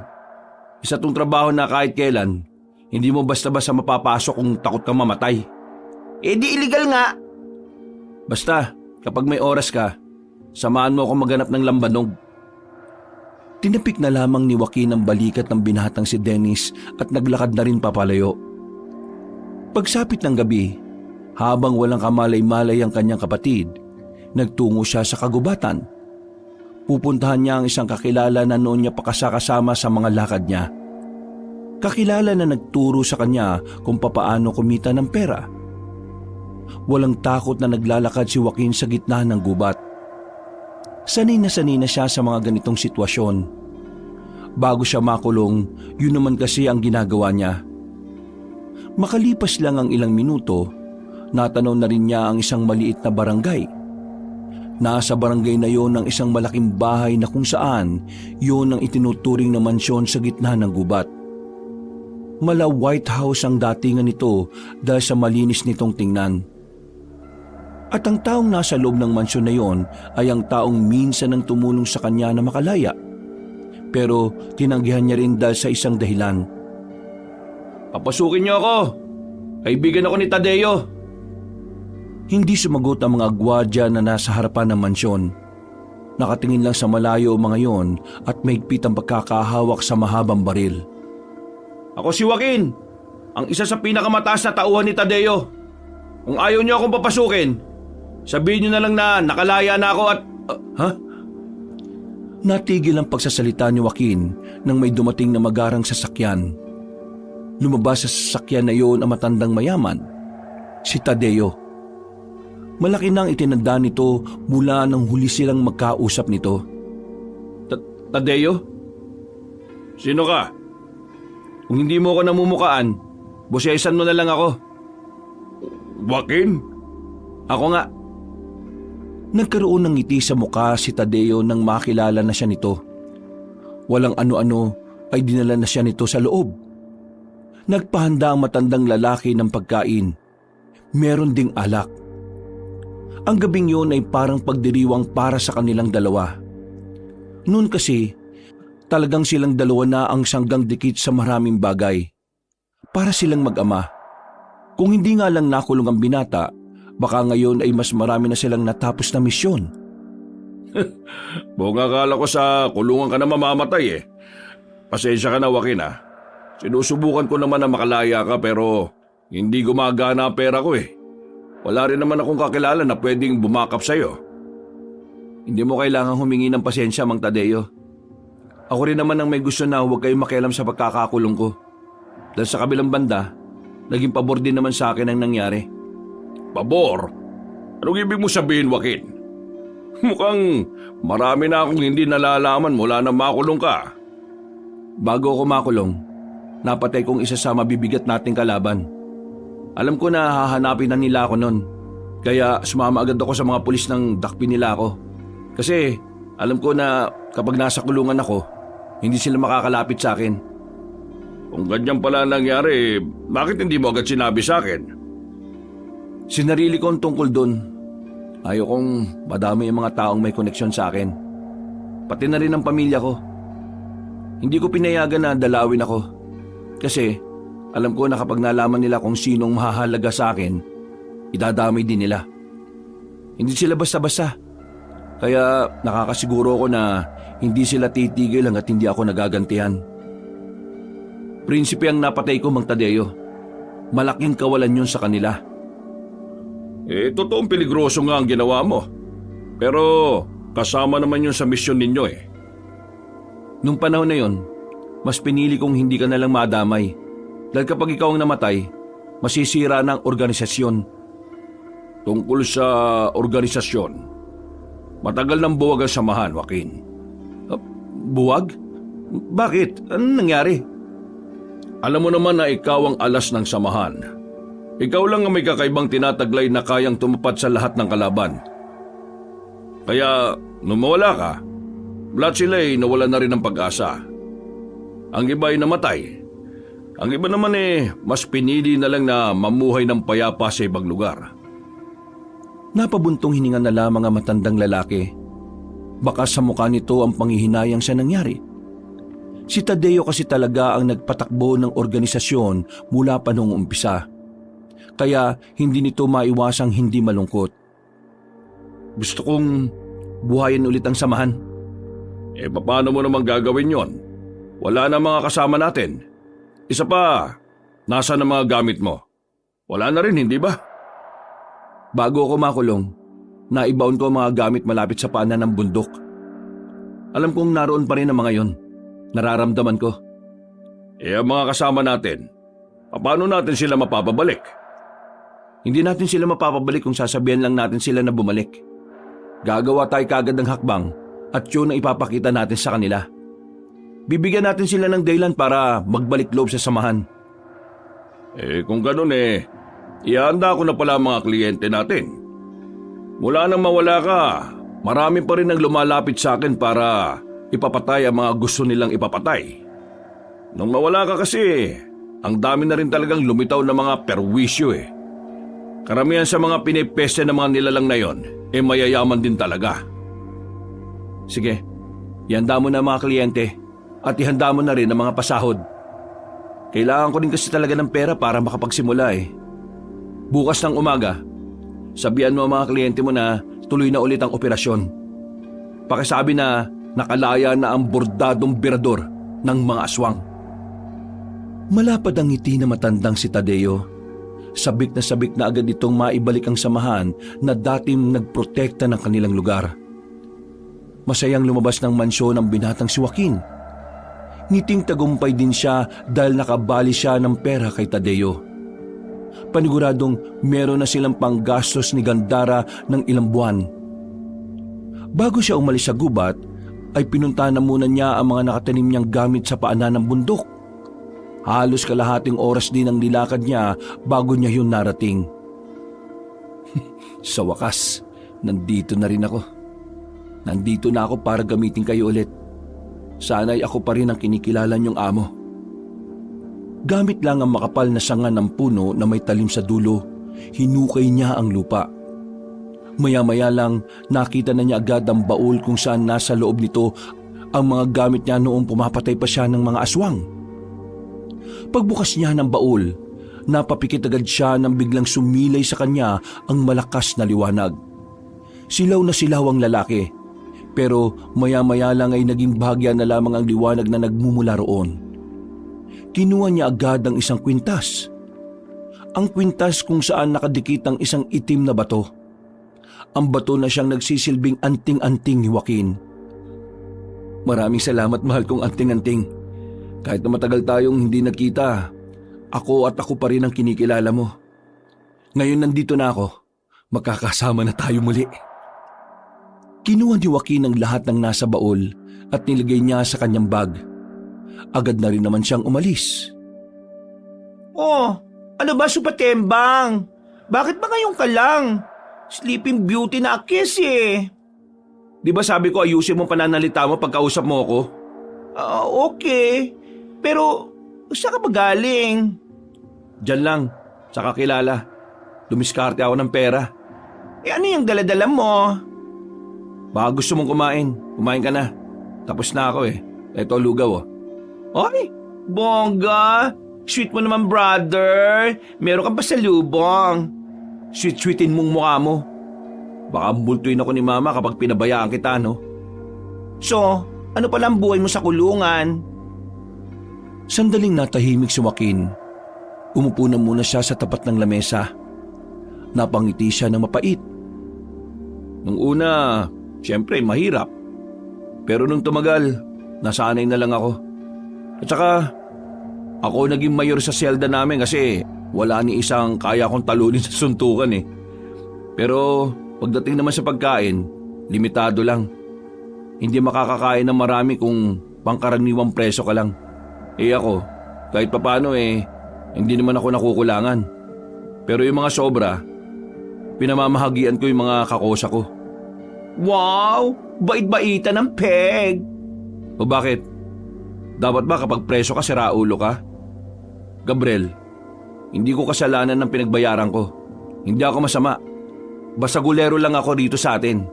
Isa tong trabaho na kahit kailan, hindi mo basta-basta mapapasok kung takot kang mamatay. Eh di illegal nga. Basta, kapag may oras ka, samahan mo akong maghanap ng lambanog. Tinapik na lamang ni Joaquin ang balikat ng binatang si Dennis at naglakad na rin papalayo. Pagsapit ng gabi, habang walang kamalay-malay ang kanyang kapatid, nagtungo siya sa kagubatan. Pupuntahan niya ang isang kakilala na noon niya pakasakasama sa mga lakad niya. Kakilala na nagturo sa kanya kung papaano kumita ng pera. Walang takot na naglalakad si Joaquin sa gitna ng gubat. Sanay na siya sa mga ganitong sitwasyon. Bago siya makulong, yun naman kasi ang ginagawa niya. Makalipas lang ang ilang minuto, natanaw na rin niya ang isang maliit na barangay. Nasa barangay na yon ang isang malaking bahay na kung saan yon ang itinuturing na mansyon sa gitna ng gubat. Mala White House ang datingan nito dahil sa malinis nitong tingnan. At ang taong nasa loob ng mansyon na yon ay ang taong minsan nang tumulong sa kanya na makalaya. Pero tinanggihan niya rin dahil sa isang dahilan. Papasukin niyo ako! Kaibigan ako ni Tadeo! Hindi sumagot ang mga gwardiya na nasa harapan ng mansyon. Nakatingin lang sa malayo ang mga yon at mahigpit ang pagkakahawak sa mahabang baril. Ako si Joaquin, ang isa sa pinakamataas na tauhan ni Tadeo. Kung ayaw niyo akong papasukin, sabihin niyo na lang na nakalaya na ako at... Ha? Natigil ang pagsasalita ni Joaquin nang may dumating na magarang sasakyan. Lumabas sa sasakyan na yon ang matandang mayaman. si Tadeo. Malaki nang itinanda nito mula nang huli silang magkausap nito. Tadeo? Sino ka? Kung hindi mo ako namumukaan, busesan mo na lang ako. Joaquin? Ako nga. Nagkaroon ng ngiti sa mukha si Tadeo nang makilala na siya nito. Walang ano-ano ay dinala na siya nito sa loob. Nagpahanda ang matandang lalaki ng pagkain. Meron ding alak. Ang gabing yun ay parang pagdiriwang para sa kanilang dalawa. Noon kasi, talagang silang dalawa na ang sanggang dikit sa maraming bagay. Para silang mag-ama. Kung hindi nga lang nakulong ang binata, baka ngayon ay mas marami na silang natapos na misyon. Buong akala ko sa kulungan ka na mamamatay eh. Pasensya ka na, Joaquin ah. Sinusubukan ko naman na makalaya ka pero hindi gumagana ang pera ko eh. Wala rin naman akong kakilala na pwedeng bumakap sa'yo. Hindi mo kailangang humingi ng pasensya, Mang Tadeo. Ako rin naman ang may gusto na huwag kayong makialam sa pagkakakulong ko. Dahil sa kabilang banda, naging pabor din naman sa akin ang nangyari. Pabor? Anong ibig mo sabihin, Joaquin? Mukhang marami na akong hindi nalalaman mula na makulong ka. Bago ako makulong, napatay kong isa sa mabibigat nating kalaban. Alam ko na hahanapin na nila ako noon. Kaya sumama agad ako sa mga pulis ng dakpin nila ako. Kasi alam ko na kapag nasa kulungan ako, hindi sila makakalapit sa akin. Kung ganyan pala nangyari, bakit hindi mo agad sinabi sa akin? Sinarili ko ang tungkol doon. Ayaw kong madami ang mga taong may koneksyon sa akin. Pati na rin ang pamilya ko. Hindi ko pinayagan na dalawin ako. Kasi alam ko na kapag nalaman nila kung sinong mahahalaga sa akin, idadamay din nila. Hindi sila basta-basta. Kaya nakakasiguro ko na hindi sila titigil hanggat hindi ako nagagantihan. Prinsipe ang napatay ko, Mang Tadeo. Malaking kawalan yun sa kanila. Totoong peligroso nga ang ginawa mo. Pero kasama naman yun sa misyon ninyo eh. Nung panahon na yun, mas pinili kong hindi ka nalang madamay. Dahil kapag ikaw ang namatay, masisira na ang organisasyon. Tungkol sa organisasyon, matagal nang buwag ang samahan, Joaquin. Buwag? Bakit? Anong nangyari? Alam mo naman na ikaw ang alas ng samahan. Ikaw lang ang may kakaibang tinataglay na kayang tumupad sa lahat ng kalaban. Kaya, nung mawala ka, lahat sila ay nawala na rin ng pag-asa. Ang iba ay namatay. Ang iba naman mas pinili na lang na mamuhay ng payapa sa ibang lugar. Napabuntong hininga na lamang ang matandang lalaki. Baka sa mukha nito ang panghihinayang sa nangyari. Si Tadeo kasi talaga ang nagpatakbo ng organisasyon mula pa noong umpisa. Kaya hindi nito maiwasang hindi malungkot. Gusto kong buhayin ulit ang samahan. Paano mo naman gagawin yon? Wala na mga kasama natin. Isa pa, nasa na mga gamit mo? Wala na rin, hindi ba? Bago ako makulong, naibaon ko ang mga gamit malapit sa paanan ng bundok. Alam kong naroon pa rin ang mga yon. Nararamdaman ko. Ang mga kasama natin, paano natin sila mapapabalik? Hindi natin sila mapapabalik kung sasabihan lang natin sila na bumalik. Gagawa tayo kagad ng hakbang at yun ang ipapakita natin sa kanila. Bibigyan natin sila ng dahilan para magbalik loob sa samahan. Kung ganun ihanda ko na pala ang mga kliyente natin. Mula nang mawala ka, marami pa rin ang lumalapit sa akin para ipapatay ang mga gusto nilang ipapatay. Nung mawala ka kasi, ang dami na rin talagang lumitaw na mga perwisyo Karamihan sa mga pinipeste ng mga nilalang na yon, mayayaman din talaga. Sige, ihanda mo na mga kliyente at ihanda mo na rin ang mga pasahod. Kailangan ko rin kasi talaga ng pera para makapagsimula Bukas ng umaga, sabihan mo ang mga kliyente mo na tuloy na ulit ang operasyon. Pakisabi na nakalaya na ang bordadong birador ng mga aswang. Malapad ang ngiti na matandang si Tadeo. Sabik na agad itong maibalik ang samahan na dating nagprotekta ng kanilang lugar. Masayang lumabas ng mansyon ang binatang si Joaquin. Ngiting tagumpay din siya dahil nakabali siya ng pera kay Tadeo. paniguradong meron na silang panggastos ni Gandara ng ilang buwan. Bago siya umalis sa gubat, ay pinunta na muna niya ang mga nakatanim niyang gamit sa paanan ng bundok. Halos kalahating oras din ang nilakad niya bago niya yun narating. Sa wakas, nandito na rin ako. Nandito na ako para gamitin kayo ulit. Sana'y ako pa rin ang kinikilala niyong amo. Gamit lang ang makapal na sanga ng puno na may talim sa dulo, hinukay niya ang lupa. Maya-maya lang nakita na niya agad ang baul kung saan nasa loob nito ang mga gamit niya noong pumapatay pa siya ng mga aswang. Pagbukas niya ng baul, napapikit agad siya nang biglang sumilay sa kanya ang malakas na liwanag. Silaw na silaw ang lalaki, pero maya-maya lang ay naging bahagya na lamang ang liwanag na nagmumula roon. Kinuha niya agad ang isang kwintas. Ang kwintas kung saan nakadikit ang isang itim na bato. Ang bato na siyang nagsisilbing anting-anting ni Joaquin. Maraming salamat, mahal kong anting-anting. Kahit na matagal tayong hindi nagkita, ako pa rin ang kinikilala mo. Ngayon nandito na ako, magkakasama na tayo muli. Kinuha ni Joaquin ang lahat ng nasa baul at nilagay niya sa kanyang bag. Agad na rin naman siyang umalis. Oh, ano ba supatembang? Bakit ba ngayon ka lang? Sleeping Beauty na akis eh. Di ba sabi ko ayusin mo pananalita mo pagkausap mo ako? Okay. Pero, saan ka ba galing? Diyan lang, sa kakilala. Dumiskarte ako ng pera. Ano yung daladala mo? Baka gusto mong kumain ka na. Tapos na ako eh. Ito lugaw oh. Ay, bongga. Sweet mo naman, brother. Meron kang pasalubong. Sweet-sweetin mong mukha mo. Baka bultuin ako ni mama kapag pinabayaan kita, no? So, ano pala ang buhay mo sa kulungan? Sandaling natahimik si Joaquin. Umupo na muna siya sa tapat ng lamesa. Napangiti siya ng mapait. Nung una, siyempre mahirap. Pero nung tumagal, nasanay na lang ako. At saka, ako naging mayor sa selda namin kasi wala ni isang kaya kong talunin sa suntukan eh. Pero pagdating naman sa pagkain, limitado lang. Hindi makakakain ng marami kung pangkaraniwang preso ka lang. Eh ako, kahit papano hindi naman ako nakukulangan. Pero yung mga sobra, pinamamahagian ko yung mga kakosa ko. Wow! Bait-baita ng peg! O bakit? Dapat ba kapag preso ka, siraulo ka? Gabriel, hindi ko kasalanan ng pinagbayaran ko. Hindi ako masama. Basta gulero lang ako dito sa atin.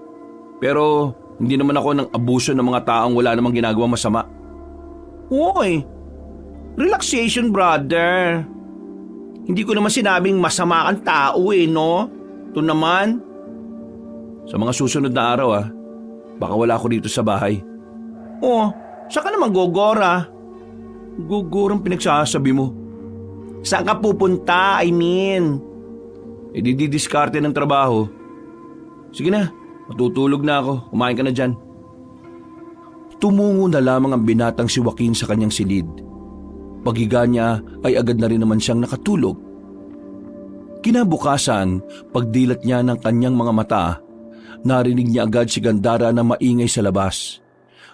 Pero hindi naman ako ng abuso ng mga taong wala namang ginagawang masama. Uy! Relaxation, brother. Hindi ko naman sinabing masama kang tao no? Ito naman. Sa mga susunod na araw baka wala ako dito sa bahay. Oh, saan ka naman gogora? Gugurang pinagsasabi mo. Saan ka pupunta, I mean? Didiskarte ng trabaho. Sige na, matutulog na ako. Kumain ka na dyan. Tumungo na lamang ang binatang si Joaquin sa kanyang silid. Paghiga niya ay agad na rin naman siyang nakatulog. Kinabukasan, pagdilat niya ng kanyang mga mata, narinig niya agad si Gandara na maingay sa labas.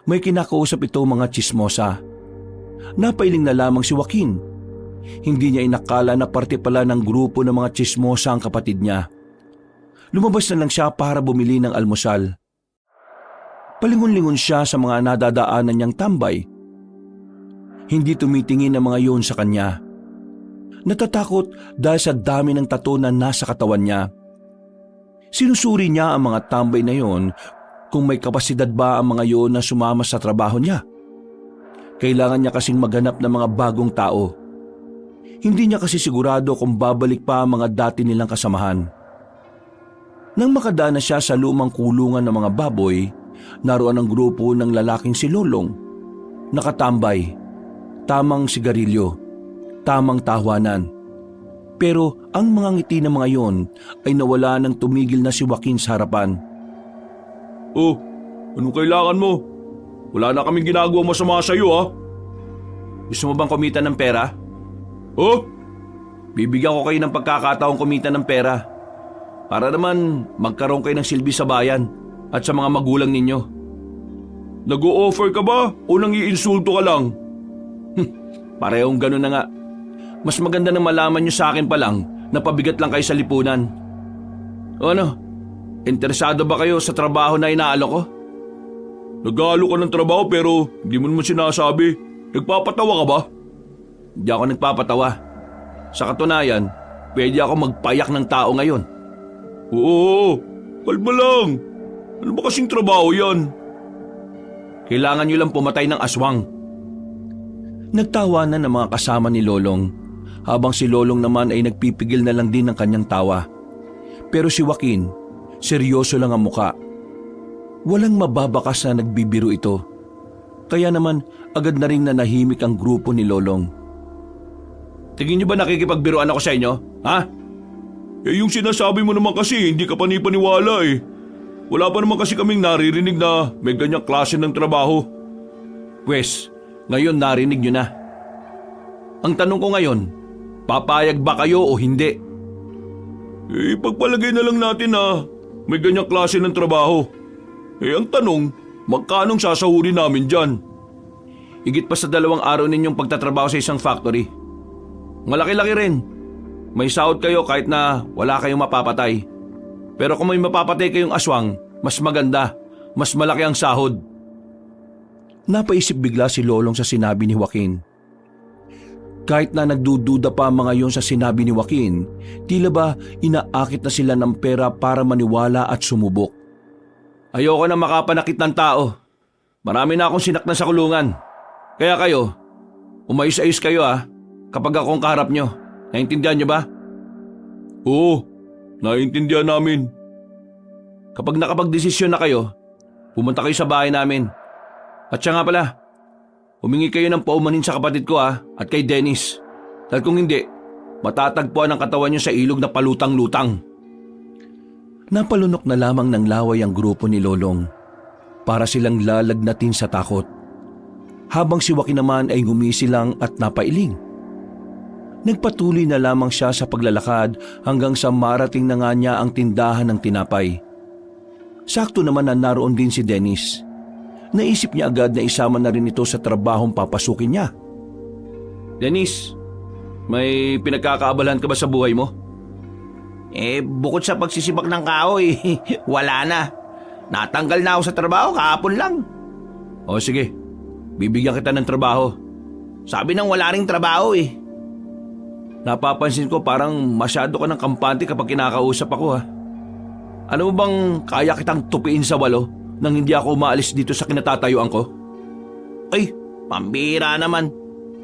May kinakausap ito mga tsismosa. Napailing na lamang si Joaquin. Hindi niya inakala na parte pala ng grupo ng mga tsismosa ang kapatid niya. Lumabas na lang siya para bumili ng almusal. Palingon-lingon siya sa mga nadadaanan niyang tambay. Hindi tumitingin ang mga yon sa kanya. Natatakot dahil sa dami ng tato na nasa katawan niya. Sinusuri niya ang mga tambay na yon kung may kapasidad ba ang mga yon na sumama sa trabaho niya. Kailangan niya kasing maghanap ng mga bagong tao. Hindi niya kasi sigurado kung babalik pa ang mga dati nilang kasamahan. Nang makadaan na siya sa lumang kulungan ng mga baboy, naroon ang grupo ng lalaking si Lolong. Nakatambay, tamang sigarilyo, tamang tawanan. Pero ang mga ngiti ng mga yon ay nawala nang tumigil na si Joaquin sa harapan. Oh, anong kailangan mo? Wala na kaming ginagawang masama sa iyo Gusto mo bang kumita ng pera? Oh, bibigyan ko kayo ng pagkakataong kumita ng pera para naman magkaroon kayo ng silbi sa bayan at sa mga magulang ninyo. Nag-o-offer ka ba o nang-iinsulto ka lang? Parehong ganun na nga. Mas maganda na malaman nyo sa akin pa lang na pabigat lang kayo sa lipunan. O ano, interesado ba kayo sa trabaho na inaalok ko? Nag-aalok ka ng trabaho pero hindi mo naman sinasabi. Nagpapatawa ka ba? Hindi ako nagpapatawa. Sa katunayan, pwede ako magpayak ng tao ngayon. Oo, kalma lang. Ano ba kasing trabaho yan? Kailangan nyo lang pumatay ng aswang. Nagtawanan ng mga kasama ni Lolong, habang si Lolong naman ay nagpipigil na lang din ng kanyang tawa. Pero si Joaquin, seryoso lang ang muka. Walang mababakas na nagbibiro ito. Kaya naman agad na rin nanahimik ang grupo ni Lolong. Tingin nyo ba nakikipagbiruan ako sa inyo? Ha? Eh yung sinasabi mo naman kasi hindi ka panipaniwala eh. Wala pa naman kasi kaming naririnig na may ganyang klase ng trabaho. Pwes, ngayon narinig nyo na. Ang tanong ko ngayon, papayag ba kayo o hindi? Eh pagpalagay na lang natin na may ganyang klase ng trabaho. Eh ang tanong, magkanong sasahurin namin dyan? Higit pa sa 2 araw ninyong pagtatrabaho sa isang factory. Malaki-laki rin. May sahod kayo kahit na wala kayong mapapatay. Pero kung may mapapatay kayong aswang, mas maganda, mas malaki ang sahod. Napaisip bigla si Lolong sa sinabi ni Joaquin. Kahit na nagdududa pa mga yon sa sinabi ni Joaquin, tila ba inaakit na sila ng pera para maniwala at sumubok. Ayoko na makapanakit ng tao. Marami na akong sinaktan sa kulungan. Kaya kayo, umayos-ayos kayo kapag akong kaharap nyo. Naintindihan nyo ba? Oo, naintindihan namin. Kapag nakapagdesisyon na kayo, pumunta kayo sa bahay namin. At siya nga pala, humingi kayo ng paumanin sa kapatid ko at kay Dennis. Dahil kung hindi, matatagpuan ang katawan nyo sa ilog na palutang-lutang. Napalunok na lamang ng laway ang grupo ni Lolong para silang lalagnatin sa takot. Habang si Joaquin naman ay gumisilang at napailing. Nagpatuloy na lamang siya sa paglalakad hanggang sa marating na nga niya ang tindahan ng tinapay. Sakto naman na naroon din si Dennis. Naisip niya agad na isama na rin ito sa trabahong papasukin niya. Dennis, may pinagkakaabalahan ka ba sa buhay mo? Eh bukod sa pagsisibak ng kahoy, wala na. Natanggal na ako sa trabaho kahapon lang. O sige, bibigyan kita ng trabaho. Sabi nang wala ring trabaho eh. Napapansin ko parang masyado ka ng kampante kapag kinakausap ako Ano mo bang kaya kitang tupiin sa walo nang hindi ako umaalis dito sa kinatatayuan ko? Ay, pambira naman.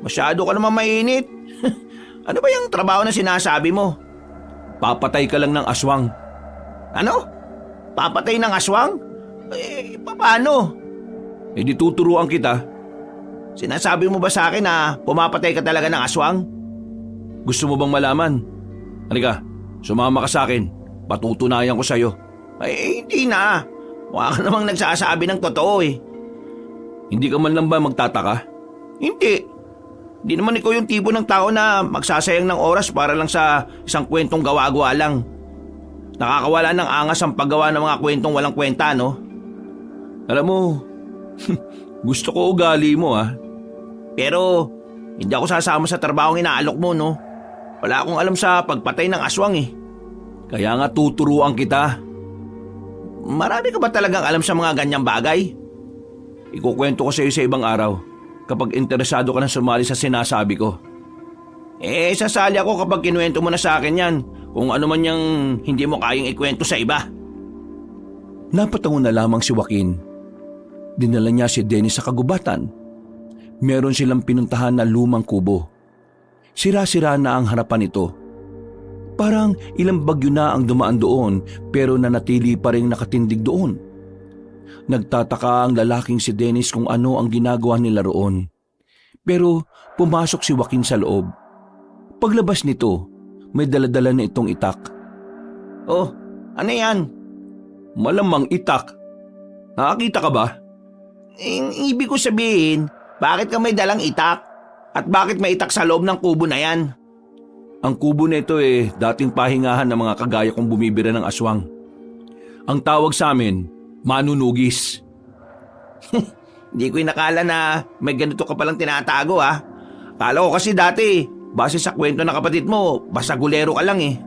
Masyado ka naman mainit. Ano ba yung trabaho na sinasabi mo? Papatay ka lang ng aswang. Ano? Papatay ng aswang? Eh, paano? Eh di tuturuan kita. Sinasabi mo ba sa akin na pumapatay ka talaga ng aswang? Gusto mo bang malaman? Halika, sumama ka sa akin. Patutunayan ko sa'yo. Ay, hindi na. Mukha ka namang nagsasabi ng totoo eh. Hindi ka man lang ba magtataka? Hindi. Hindi naman ikaw yung tipo ng tao na magsasayang ng oras para lang sa isang kwentong gawa-gawa lang. Nakakawala ng angas ang paggawa ng mga kwentong walang kwenta, no? Alam mo, gusto ko ugali mo Pero hindi ako sasama sa trabahong inaalok mo, no? Wala akong alam sa pagpatay ng aswang eh. Kaya nga tuturuan kita. Marami ka ba talagang alam sa mga ganyang bagay? Ikukwento ko sa iyo sa ibang araw kapag interesado ka na sumali sa sinasabi ko. Eh, sasali ako kapag kinuwento mo na sa akin yan. Kung ano man yung hindi mo kayang ikwento sa iba. Napatango na lamang si Joaquin. Dinala niya si Dennis sa kagubatan. Meron silang pinuntahan na lumang kubo. Sira-sira na ang harapan nito. Parang ilang bagyo na ang dumaan doon pero nanatili pa rin nakatindig doon. Nagtataka ang lalaking si Dennis kung ano ang ginagawa nila roon. Pero pumasok si Joaquin sa loob. Paglabas nito, may daladala na itong itak. Oh, ano yan? Malamang itak. Nakakita ka ba? Ibig ko sabihin, bakit ka may dalang itak? At bakit may itak sa loob ng kubo na yan? Ang kubo nito dating pahingahan ng mga kagaya kong bumibira ng aswang. Ang tawag sa amin, manunugis. Hindi ko inakala na may ganito ka palang tinatago ha. Kala ko kasi dati, base sa kwento ng kapatid mo, basagulero ka lang eh.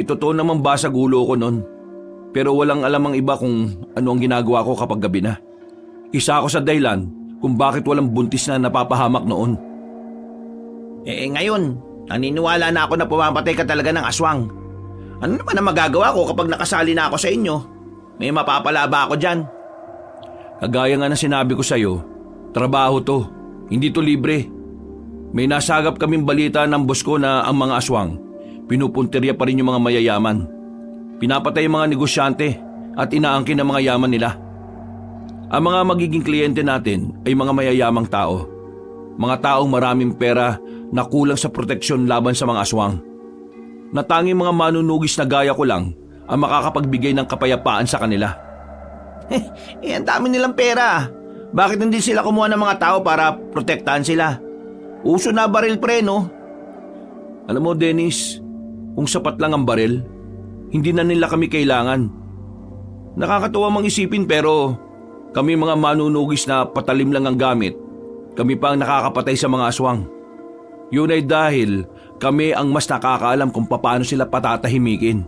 Totoo naman basag ulo ko nun. Pero walang alam ang iba kung ano ang ginagawa ko kapag gabi na. Isa ako sa dahilan kung bakit walang buntis na napapahamak noon. Ngayon, naniniwala na ako na pumamatay ka talaga ng aswang. Ano naman ang magagawa ko kapag nakasali na ako sa inyo? May mapapala ba ako dyan? Kagaya nga na sinabi ko sa'yo, trabaho to, hindi to libre. May nasagap kaming balita ng boss ko na ang mga aswang, pinupuntirya pa rin yung mga mayayaman. Pinapatay yung mga negosyante at inaangkin ang mga yaman nila. Ang mga magiging kliyente natin ay mga mayayamang tao. Mga taong maraming pera na kulang sa proteksyon laban sa mga aswang. Na tanging mga manunugis na gaya ko lang ang makakapagbigay ng kapayapaan sa kanila. Ang dami nilang pera. Bakit hindi sila kumuha ng mga tao para protektahan sila? Uso na baril pre, no? Alam mo, Dennis, kung sapat lang ang baril, hindi na nila kami kailangan. Nakakatuwa mang isipin pero kami mga manunugis na patalim lang ang gamit, kami pa ang nakakapatay sa mga aswang. Yun ay dahil kami ang mas nakakaalam kung paano sila patatahimikin.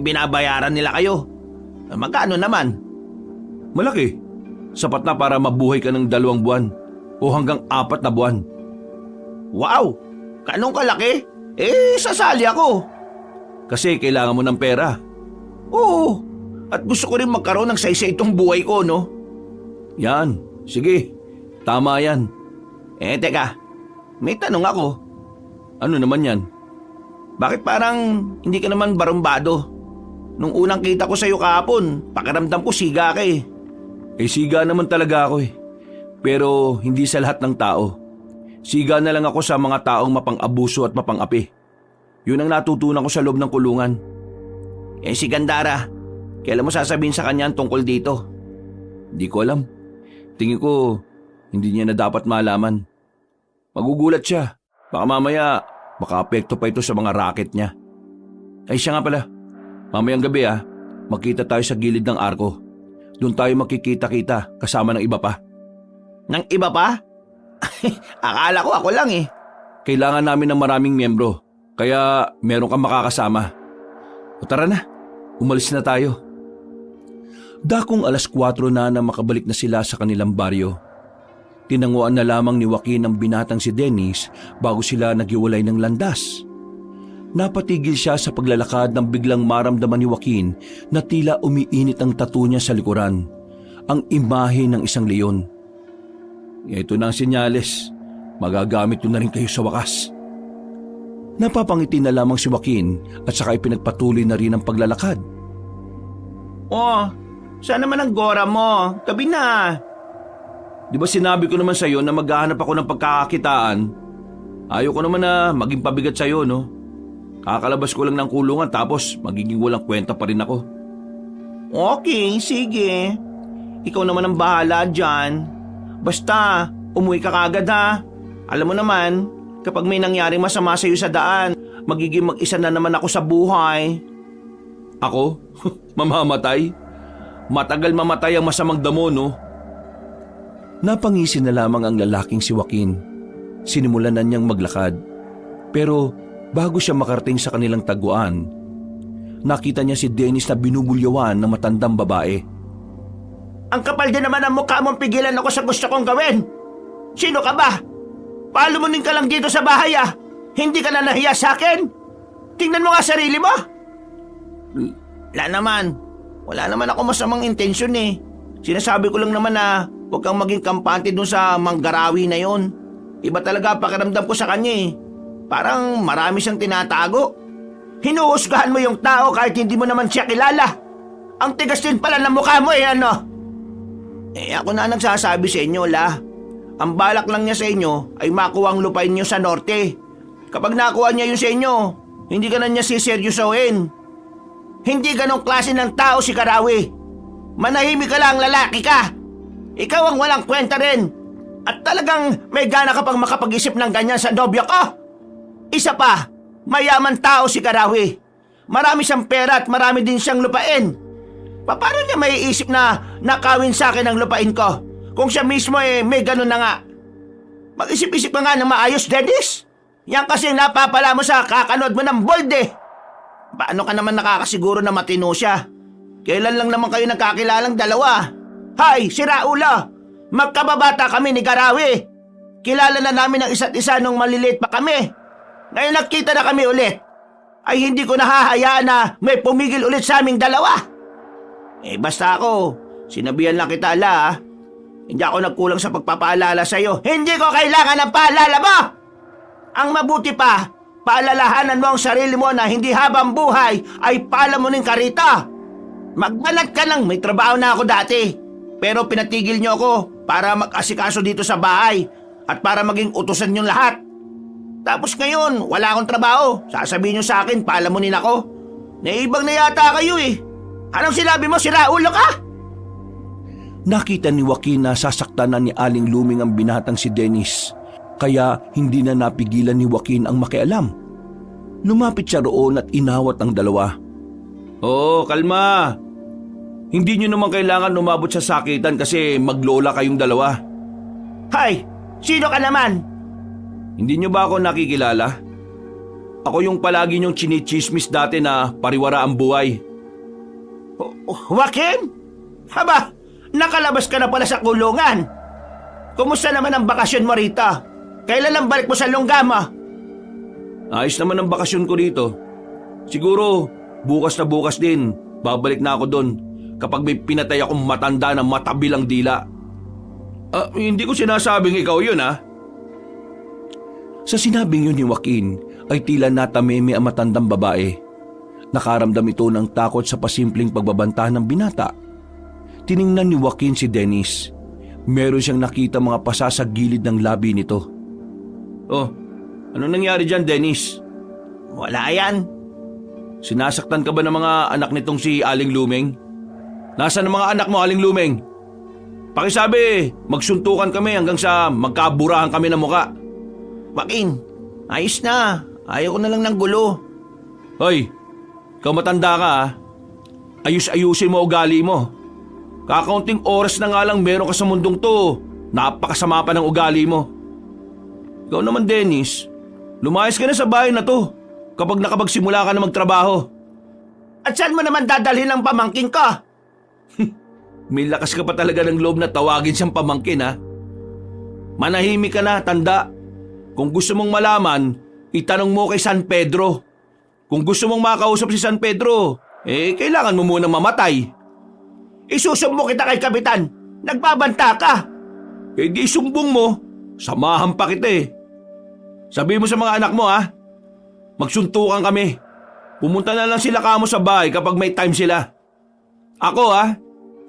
Binabayaran nila kayo. Magkano naman? Malaki. Sapat na para mabuhay ka ng 2 buwan o hanggang 4 na buwan. Wow! Kanong kalaki? Sasali ako. Kasi kailangan mo ng pera. Oo. At gusto ko rin magkaroon ng saysay itong buhay ko, no? Yan. Sige. Tama yan. Teka. May tanong ako. Ano naman yan? Bakit parang hindi ka naman barumbado? Nung unang kita ko sa'yo kahapon, pakiramdam ko siga ka eh. Siga naman talaga ako eh. Pero hindi sa lahat ng tao. Siga na lang ako sa mga taong mapang-abuso at mapang-api. Yun ang natutunan ko sa loob ng kulungan. Si Gandara, kailan mo sasabihin sa kanya tungkol dito? Hindi ko alam. Tingin ko, hindi niya na dapat malaman. Magugulat siya. Baka mamaya, maka-apekto pa ito sa mga racket niya. Siya nga pala. Mamayang gabi magkita tayo sa gilid ng arko. Doon tayo makikita-kita kasama ng iba pa. Ng iba pa? Akala ko ako lang eh. Kailangan namin ng maraming miyembro, kaya meron kang makakasama. O tara na, umalis na tayo. Dakong 4:00 na makabalik na sila sa kanilang baryo. Tinanguan na lamang ni Joaquin ang binatang si Dennis bago sila naghiwalay ng landas. Napatigil siya sa paglalakad nang biglang maramdaman ni Joaquin na tila umiinit ang tattoo niya sa likuran, ang imahe ng isang leon. Ito na ang senyales, magagamit ko na rin kayo sa wakas. Napapangiti na lamang si Joaquin at saka ipinagpatuloy na rin ang paglalakad. Saan naman ang gora mo? Tabi na. Di ba sinabi ko naman sa'yo na maghahanap ako ng pagkakakitaan? Ayaw ko naman na maging pabigat sa'yo, no? Kakalabas ko lang ng kulungan tapos magiging walang kwenta pa rin ako. Okay, sige. Ikaw naman ang bahala dyan. Basta, umuwi ka kagad ha. Alam mo naman, kapag may nangyaring masama sa'yo sa daan, magiging mag-isa na naman ako sa buhay. Ako? Mamamatay? Matagal mamatay ang masamang damo, no? Napangisi na lamang ang lalaking si Joaquin. Sinimulan na niyang maglakad. Pero bago siya makarating sa kanilang taguan, nakita niya si Dennis na binubulyawan ng matandang babae. Ang kapal din naman ang mukha mong pigilan ako sa gusto kong gawin. Sino ka ba? Palumunin ka lang dito sa bahay Hindi ka na nahiya sa akin? Tingnan mo nga sarili mo. Wala naman ako masamang intensyon eh. Sinasabi ko lang naman na huwag kang maging kampante dun sa manggarawi na yon. Iba talaga pakiramdam ko sa kanya eh. Parang marami siyang tinatago. Hinuhusgahan mo yung tao kahit hindi mo naman siya kilala. Ang tigas din pala ng mukha mo ano? Ako na nagsasabi sa inyo, Ang balak lang niya sa inyo ay makuha ang lupain niyo sa norte. Kapag nakuha niya yun sa inyo, hindi ka na niya siseryosohin. Hindi ganong klase ng tao si Karawi. Manahimik ka lang, lalaki ka. Ikaw ang walang kwenta rin. At talagang may gana ka pang makapag-isip ng ganyan sa nobyo ko. Isa pa, mayaman tao si Karawi. Marami siyang pera at marami din siyang lupain. Paano niya maiisip na nakawin sa akin ang lupain ko? Kung siya mismo may ganun na nga. Mag-isip-isip ka nga ng maayos, Dennis. Yan kasi napapala mo sa kakanood mo ng bold eh. Paano ka naman nakakasiguro na matino siya? Kailan lang naman kayo nagkakilalang dalawa? Hay, si Raulo! Magkababata kami ni Karawi. Kilala na namin ang isa't isa nung maliliit pa kami. Ngayon nagkita na kami ulit. Ay hindi ko nahahayaan na may pumigil ulit sa aming dalawa. Basta ako, sinabihan lang kita ala. Hindi ako nagkulang sa pagpapaalala sa'yo. Hindi ko kailangan ng paalala mo! Ang mabuti pa, paalalahanan mo ang sarili mo na hindi habang buhay ay palamunin ka rito. Magbanat ka lang, may trabaho na ako dati. Pero pinatigil niyo ako para mag-asikaso dito sa bahay at para maging utusan niyong lahat. Tapos ngayon, wala akong trabaho. Sasabihin niyo sa akin, palamunin ako. Naibang na yata kayo eh. Anong sinabi mo, si Raulo ka? Nakita ni Joaquin na sasaktan na ni Aling Luming ang binatang si Dennis. Kaya hindi na napigilan ni Joaquin ang makialam. Lumapit siya roon at inawat ang dalawa. Oo, kalma. Hindi nyo naman kailangan umabot sa sakitan kasi maglola kayong dalawa. Hay, sino ka naman? Hindi nyo ba ako nakikilala? Ako yung palagi nyong chinichismis dati na pariwara ang buhay. Joaquin? Haba, nakalabas ka na pala sa kulungan. Kumusta naman ang bakasyon mo rito? Kailan ang balik mo sa Longgama? Ayos naman ang bakasyon ko dito. Siguro, bukas na bukas din, babalik na ako doon kapag may pinatay akong matanda na matabilang dila. Hindi ko sinasabing ikaw yun Sa sinabing yun ni Joaquin ay tila natameme ang matandang babae. Nakaramdam ito ng takot sa pasimpleng pagbabanta ng binata. Tiningnan ni Joaquin si Dennis. Meron siyang nakita mga pasa sa gilid ng labi nito. Oh, ano nangyari dyan, Dennis? Wala yan. Sinasaktan ka ba ng mga anak nitong si Aling Lumeng? Nasaan ang mga anak mo, Aling Lumeng? Pakisabi, magsuntukan kami hanggang sa magkaburahan kami ng muka. Joaquin, ayos na. Ayaw ko na lang ng gulo. Hoy, ikaw matanda ka Ayus-ayusin mo ugali mo. Kakaunting oras na nga lang meron ka sa mundong to. Napakasama pa ng ugali mo. Ikaw naman, Dennis, lumayas ka na sa bahay na to kapag nakapagsimula ka na magtrabaho. At saan mo naman dadalhin ang pamangkin ka? May lakas ka pa talaga ng loob na tawagin siyang pamangkin Manahimik ka na, tanda. Kung gusto mong malaman, itanong mo kay San Pedro. Kung gusto mong makausap si San Pedro, kailangan mo munang mamatay. Isusumbong kita kay Kapitan. Nagbabanta ka. Di sumbong mo. Samahan pa kita Sabi mo sa mga anak mo magsuntukan kami. Pumunta na lang sila kamo sa bahay kapag may time sila. Ako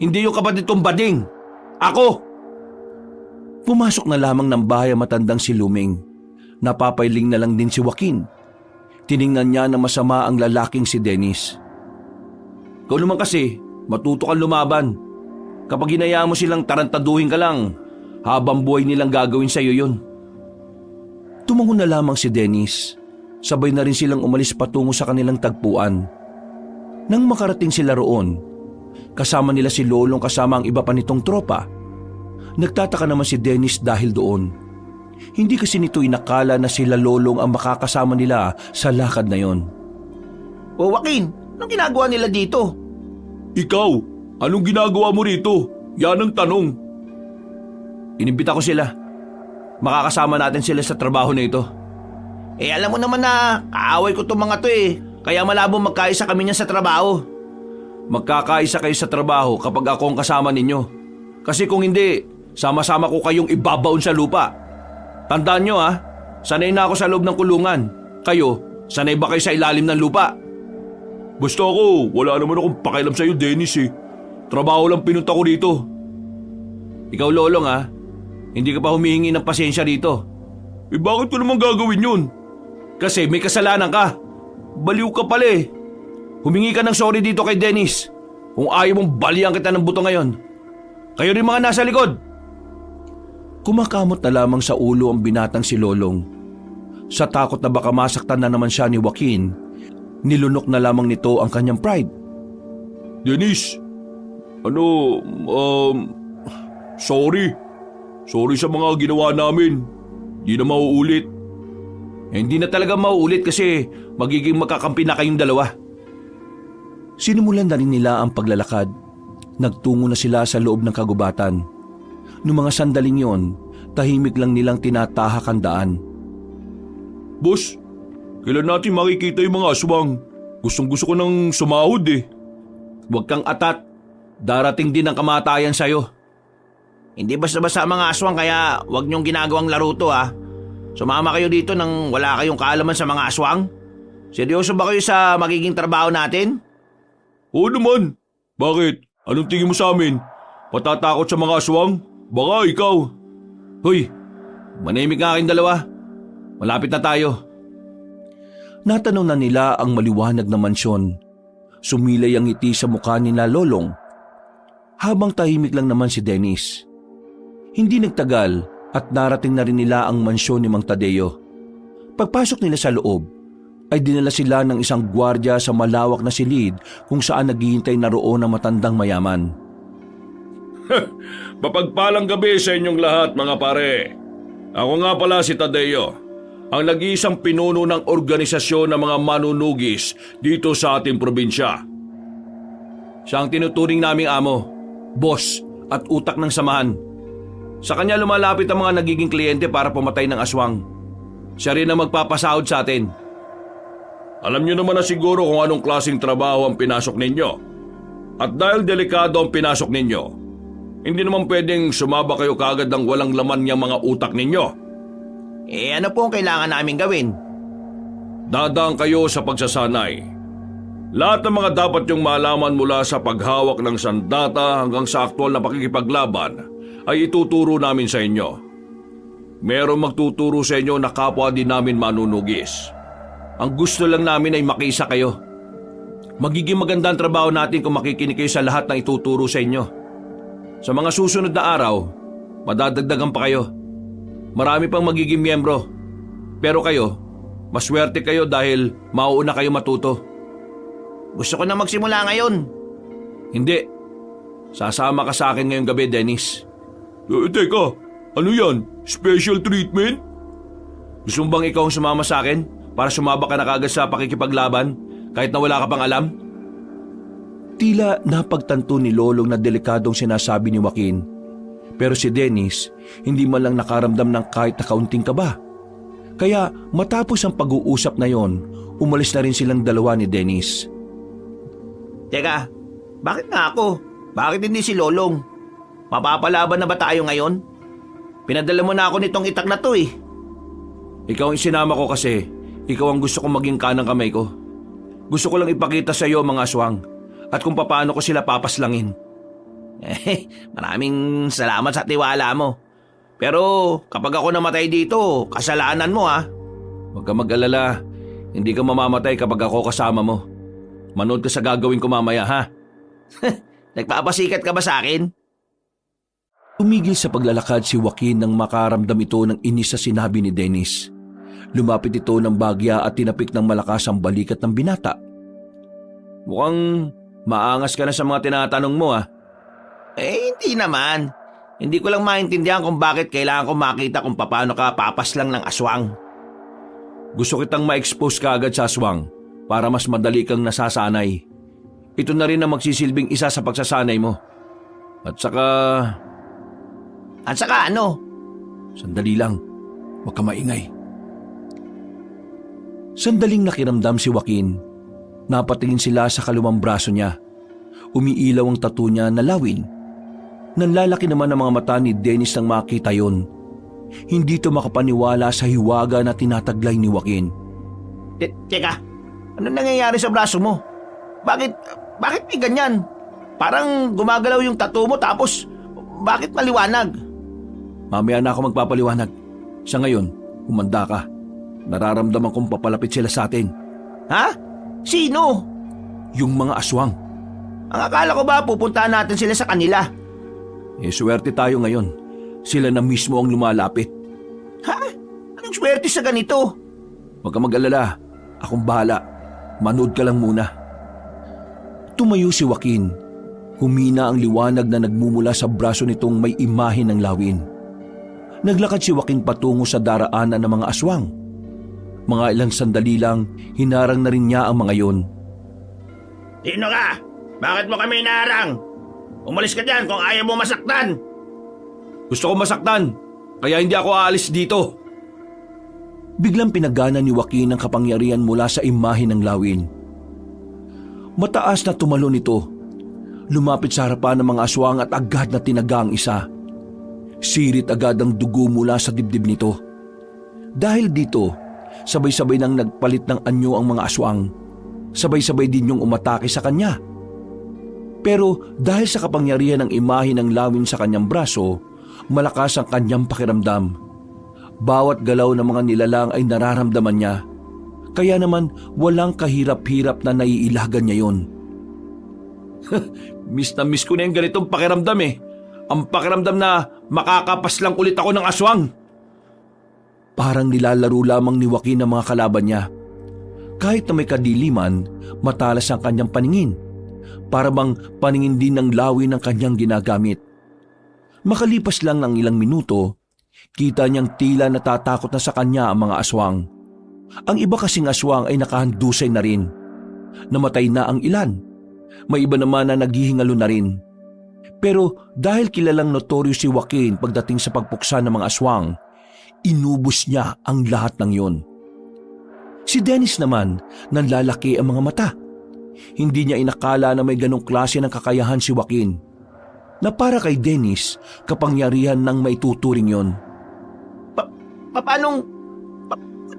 hindi yung kapatid kong bading. Ako. Pumasok na lamang ng bahay ang matandang si Luming. Napapailing na lang din si Joaquin. Tiningnan niya na masama ang lalaking si Dennis. Ikaw naman kasi, matuto kang lumaban. Kapag hinayaan mo silang tarantaduhin ka lang, habang buhay nilang gagawin sa iyo yun. Tumango na lamang si Dennis. Sabay na rin silang umalis patungo sa kanilang tagpuan. Nang makarating sila roon, kasama nila si Lolong kasama ang iba pa nitong tropa. Nagtataka naman si Dennis dahil doon. Hindi kasi nito inakala na sila Lolong ang makakasama nila sa lakad na yon. O Joaquin, anong ginagawa nila dito? Ikaw, anong ginagawa mo rito? Yan ang tanong. Inimbita ko sila. Makakasama natin sila sa trabaho na ito. Alam mo naman na kaaway ko itong mga to Kaya malabo magkaisa kami niya sa trabaho. Magkakaisa kayo sa trabaho kapag ako ang kasama ninyo. Kasi kung hindi, sama-sama ko kayong ibabaon sa lupa. Tandaan nyo sanay na ako sa loob ng kulungan. Kayo, sanay ba kayo sa ilalim ng lupa? Basta ako, wala naman akong pakialam sa'yo, Dennis Trabaho lang pinunta ko dito. Ikaw, Lolong hindi ka pa humihingi ng pasensya dito. Bakit ko naman gagawin yun? Kasi may kasalanan ka. Baliw ka pala Humingi ka ng sorry dito kay Dennis. Kung ayaw mong balian kita ng buto ngayon. Kayo rin mga nasa likod. Kumakamot na lamang sa ulo ang binatang si Lolong. Sa takot na baka masaktan na naman siya ni Joaquin, nilunok na lamang nito ang kanyang pride. Dennis, sorry. Sorry sa mga ginawa namin. Di na mauulit. Hindi na talaga mauulit kasi magiging magkakampi na kayong dalawa. Sinimulan na rin nila ang paglalakad. Nagtungo na sila sa loob ng kagubatan. Noong mga sandaling yon, tahimik lang nilang tinatahak ang daan. Boss, kailan natin makikita yung mga aswang? Gustong-gusto ko nang sumahod eh. Huwag kang atat. Darating din ang kamatayan sa'yo. Hindi basta-basta ang mga aswang kaya wag niyong ginagawang laro to ha. Sumama kayo dito nang wala kayong kaalaman sa mga aswang? Seryoso ba kayo sa magiging trabaho natin? Oo naman. Bakit? Anong tingin mo sa amin? Patatakot sa mga aswang? Baka ikaw. Hoy, manahimik nga kayong dalawa. Malapit na tayo. Natanaw na nila ang maliwanag na mansyon. Sumilay ang ngiti sa mukha ni na Lolong. Habang tahimik lang naman si Dennis. Hindi nagtagal at narating na rin nila ang mansyon ni Mang Tadeo. Pagpasok nila sa loob, ay dinala sila ng isang gwardya sa malawak na silid kung saan naghihintay na roon ang matandang mayaman. Mapagpalang gabi sa inyong lahat mga pare. Ako nga pala si Tadeo, ang nag-iisang pinuno ng organisasyon ng mga manunugis dito sa ating probinsya. Siya ang tinuturing naming amo, boss at utak ng samahan. Sa kanya lumalapit ang mga nagiging kliyente para pumatay ng aswang. Siya rin ang magpapasahod sa atin. Alam niyo naman na siguro kung anong klaseng trabaho ang pinasok ninyo. At dahil delikado ang pinasok ninyo, hindi naman pwedeng sumaba kayo kaagad ng walang laman niyang mga utak ninyo. Ano po ang kailangan namin gawin? Dadaan kayo sa pagsasanay. Lahat ng mga dapat yung malaman mula sa paghawak ng sandata hanggang sa aktwal na pakikipaglaban ay ituturo namin sa inyo. Merong magtuturo sa inyo na kapwa din namin manunugis. Ang gusto lang namin ay makisa kayo. Magiging maganda ang trabaho natin kung makikinig kayo sa lahat ng ituturo sa inyo. Sa mga susunod na araw, madadagdagan pa kayo. Marami pang magiging miyembro. Pero kayo, maswerte kayo dahil mauuna kayo matuto. Gusto ko na magsimula ngayon. Hindi. Sasama ka sa akin ngayong gabi, Dennis. Teka, ano yan? Special treatment? Gusto mo bang ikaw ang sumama sa akin para sumaba ka na kagad sa pakikipaglaban kahit na wala ka pang alam? Tila napagtanto ni Lolong na delikadong sinasabi ni Joaquin. Pero si Dennis hindi man lang nakaramdam ng kahit na kaunting kaba. Kaya matapos ang pag-uusap na yon, umalis na rin silang dalawa ni Dennis. Teka, bakit nga ako? Bakit hindi si Lolong? Mapapalaban na ba tayo ngayon? Pinadala mo na ako nitong itak na to eh. Ikaw ang sinama ko kasi ikaw ang gusto kong maging kanang kamay ko. Gusto ko lang ipakita sa iyo mga aswang at kung paano ko sila papaslangin. Maraming salamat sa tiwala mo. Pero kapag ako namatay dito, kasalanan mo ha. Huwag ka mag-alala. Hindi ka mamamatay kapag ako kasama mo. Manood ka sa gagawin ko mamaya ha. Nagpapasikat ka ba sa akin? Tumigil sa paglalakad si Joaquin nang makaramdam ito ng inis sa sinabi ni Dennis. Lumapit ito ng bagya at tinapik ng malakas ang balikat ng binata. Mukhang maangas ka na sa mga tinatanong mo ah. Hindi naman. Hindi ko lang maintindihan kung bakit kailangan ko makita kung paano ka papaslang ng aswang. Gusto kitang ma-expose ka agad sa aswang para mas madali kang nasasanay. Ito na rin ang magsisilbing isa sa pagsasanay mo. At saka ano? Sandali lang. Huwag ka maingay. Sandaling nakiramdam si Joaquin. Napatingin sila sa kaluwang braso niya. Umiilaw ang tattoo niya na lawin. Nanlalaki naman ang mga mata ni Dennis nang makita yon. Hindi ito makapaniwala sa hiwaga na tinataglay ni Joaquin. Teka, ano nangyayari sa braso mo? Bakit may ganyan? Parang gumagalaw yung tattoo mo tapos bakit maliwanag? Mamaya na ako magpapaliwanag. Sa ngayon, humanda ka. Nararamdaman kong papalapit sila sa atin. Ha? Sino? Yung mga aswang. Ang akala ko ba pupuntahan natin sila sa kanila? Swerte tayo ngayon. Sila na mismo ang lumalapit. Ha? Anong swerte sa ganito? Huwag ka mag-alala. Akong bahala. Manood ka lang muna. Tumayo si Joaquin. Humina ang liwanag na nagmumula sa braso nitong may imahe ng lawin. Naglakad si Joaquin patungo sa daraanan ng mga aswang. Mga ilang sandali lang, hinarang na rin niya ang mga yon. Sino ka? Bakit mo kami inaarang? Umalis ka dyan kung ayaw mo masaktan. Gusto ko masaktan, kaya hindi ako aalis dito. Biglang pinagana ni Joaquin ang kapangyarihan mula sa imahe ng lawin. Mataas na tumalon ito. Lumapit sa harapan ng mga aswang at agad na tinaga ang isa. Sirit agad ang dugo mula sa dibdib nito. Dahil dito, sabay-sabay nang nagpalit ng anyo ang mga aswang. Sabay-sabay din yung umatake sa kanya. Pero dahil sa kapangyarihan ng imahe ng lawin sa kanyang braso, malakas ang kanyang pakiramdam. Bawat galaw ng mga nilalang ay nararamdaman niya. Kaya naman walang kahirap-hirap na naiilagan niya yon. Miss na miss ko na yung ganitong pakiramdam eh. Ang pakiramdam na makakapas lang ulit ako ng aswang. Parang nilalaro lamang ni Joaquin ang mga kalaban niya. Kahit na may kadiliman, matalas ang kanyang paningin. Para bang paningin din ng lawin ang kanyang ginagamit. Makalipas lang ng ilang minuto, kita niyang tila natatakot na sa kanya ang mga aswang. Ang iba kasing aswang ay nakahandusay na rin. Namatay na ang ilan. May iba naman na naghihingalo na rin. Pero dahil kilalang notoryo si Joaquin pagdating sa pagpuksa ng mga aswang, inubos niya ang lahat ng yon. Si Dennis naman, nanlalaki ang mga mata. Hindi niya inakala na may ganong klase ng kakayahan si Joaquin. Na para kay Dennis, kapangyarihan ng maituturing yon. Paanong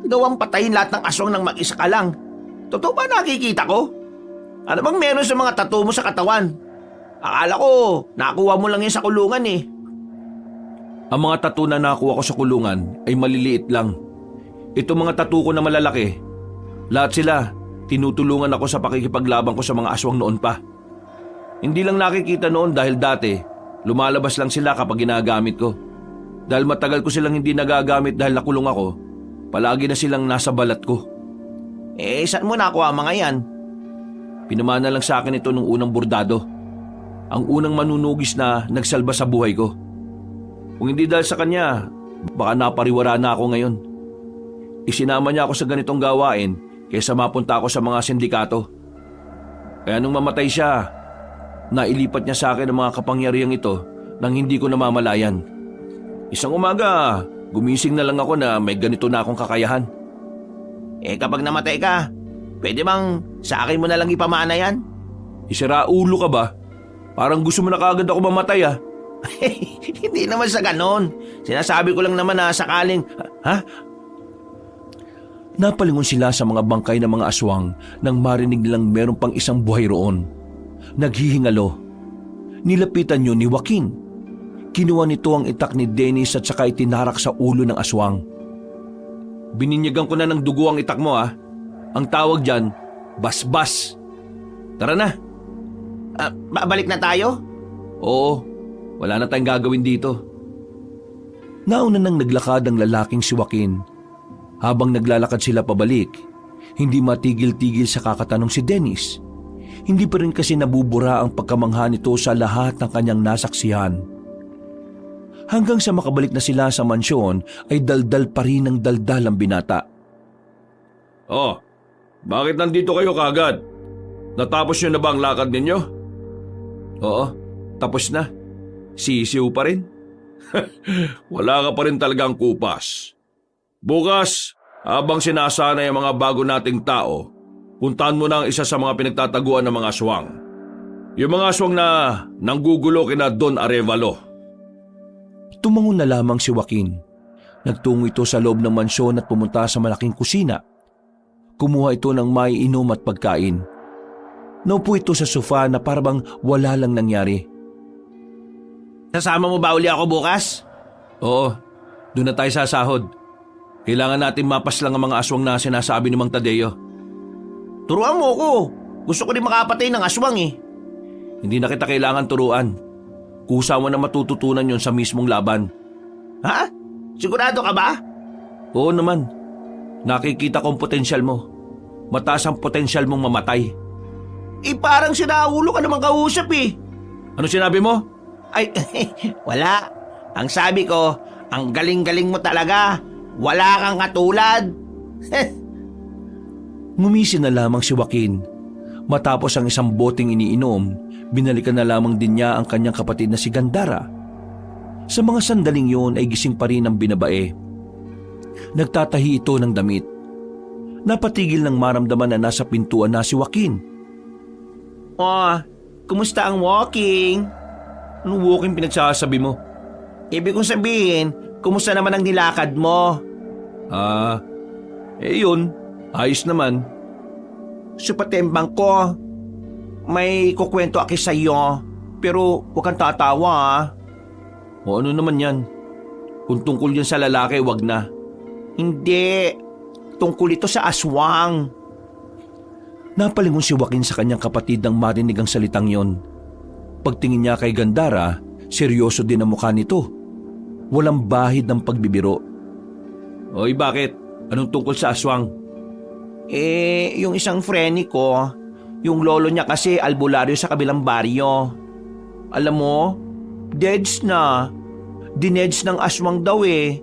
gawang patayin lahat ng aswang ng mag-isa ka lang? Totoo ba nakikita ko? Ano bang meron sa mga tattoo mo sa katawan? Akala ko, nakuha mo lang yan sa kulungan eh. Ang mga tattoo na nakuha ko sa kulungan ay maliliit lang. Itong mga tattoo ko na malalaki, lahat sila tinutulungan ako sa pakikipaglaban ko sa mga aswang noon pa. Hindi lang nakikita noon dahil dati, lumalabas lang sila kapag ginagamit ko. Dahil matagal ko silang hindi nagagamit dahil nakulong ako, palagi na silang nasa balat ko. Saan mo nakuha mga yan? Pinamana lang sa akin ito nung unang bordado. Ang unang manunugis na nagsalba sa buhay ko. Kung hindi dahil sa kanya, baka napariwara na ako ngayon. Isinama niya ako sa ganitong gawain kaysa mapunta ako sa mga sindikato. Kaya nung mamatay siya, nailipat niya sa akin ang mga kapangyarihang ito nang hindi ko namamalayan. Isang umaga, gumising na lang ako na may ganito na akong kakayahan. Kapag namatay ka, pwede bang sa akin mo na lang ipamana yan? Isira ulo ka ba? Parang gusto mo na kaagad ako mamatay ah. Hindi naman sa ganon. Sinasabi ko lang naman na sakaling... Ha? Napalingon sila sa mga bangkay ng mga aswang nang marinig nilang meron pang isang buhay roon. Naghihingalo. Nilapitan yun ni Joaquin. Kinuha nito ang itak ni Dennis at saka itinarak sa ulo ng aswang. Bininyagan ko na ng dugo ang itak mo ah. Ang tawag dyan, basbas. Tara na. Balik na tayo? Oo, wala na tayong gagawin dito. Nauna nang naglakad ang lalaking si Joaquin. Habang naglalakad sila pabalik, hindi matigil-tigil sa kakatanong si Dennis. Hindi pa rin kasi nabubura ang pagkamangha nito sa lahat ng kanyang nasaksihan. Hanggang sa makabalik na sila sa mansyon ay daldal pa rin ng daldal ang binata. Oh, bakit nandito kayo kagad? Natapos nyo na ba ang lakad ninyo? Oo, tapos na. Sisiw pa rin. Wala ka pa rin talagang kupas. Bukas, habang sinasanay ang mga bago nating tao, puntahan mo na ang isa sa mga pinagtataguan ng mga aswang. Yung mga aswang na nanggugulo kina Don Arevalo. Tumangon na lamang si Joaquin. Nagtungo ito sa loob ng mansyon at pumunta sa malaking kusina. Kumuha ito ng maiinom at pagkain. Naupo ito sa sofa na parang wala lang nangyari. Sasama mo ba uli ako bukas? Oo, doon na tayo sasahod. Kailangan natin mapas lang ang mga aswang na sinasabi ni Mang Tadeo. Turuan mo ko. Gusto ko din makapatay ng aswang eh. Hindi na kita kailangan turuan. Kusa mo na matututunan yon sa mismong laban. Ha? Sigurado ka ba? Oo naman. Nakikita ko ang potensyal mo. Mataas ang potensyal mong mamatay. Parang sinaulo ka naman kausap eh. Ano sinabi mo? Ay, wala. Ang sabi ko, ang galing-galing mo talaga. Wala kang katulad. Ngumisi na lamang si Joaquin. Matapos ang isang boteng iniinom, binalikan na lamang din niya ang kanyang kapatid na si Gandara. Sa mga sandaling yun ay gising pa rin ang binabae. Nagtatahi ito ng damit. Napatigil ng maramdaman na nasa pintuan na si Joaquin. Oh, kumusta ang walking? Anong walking pinagsasabi mo? Ibig kong sabihin, kumusta naman ang nilakad mo? Yun. Ayos naman. Supatembang ko, may kukwento aki sa'yo, pero huwag kang tatawa ah. O ano naman yan? Kung tungkol yan sa lalaki, wag na. Hindi, tungkol ito sa aswang. Napalingon si Joaquin sa kanyang kapatid nang marinig ang salitang yon. Pagtingin niya kay Gandara, seryoso din ang mukha nito. Walang bahid ng pagbibiro. Oy, bakit? Anong tungkol sa aswang? Yung isang friend ko, yung lolo niya kasi albularyo sa kabilang baryo. Alam mo, deads na. Dineds ng aswang daw eh.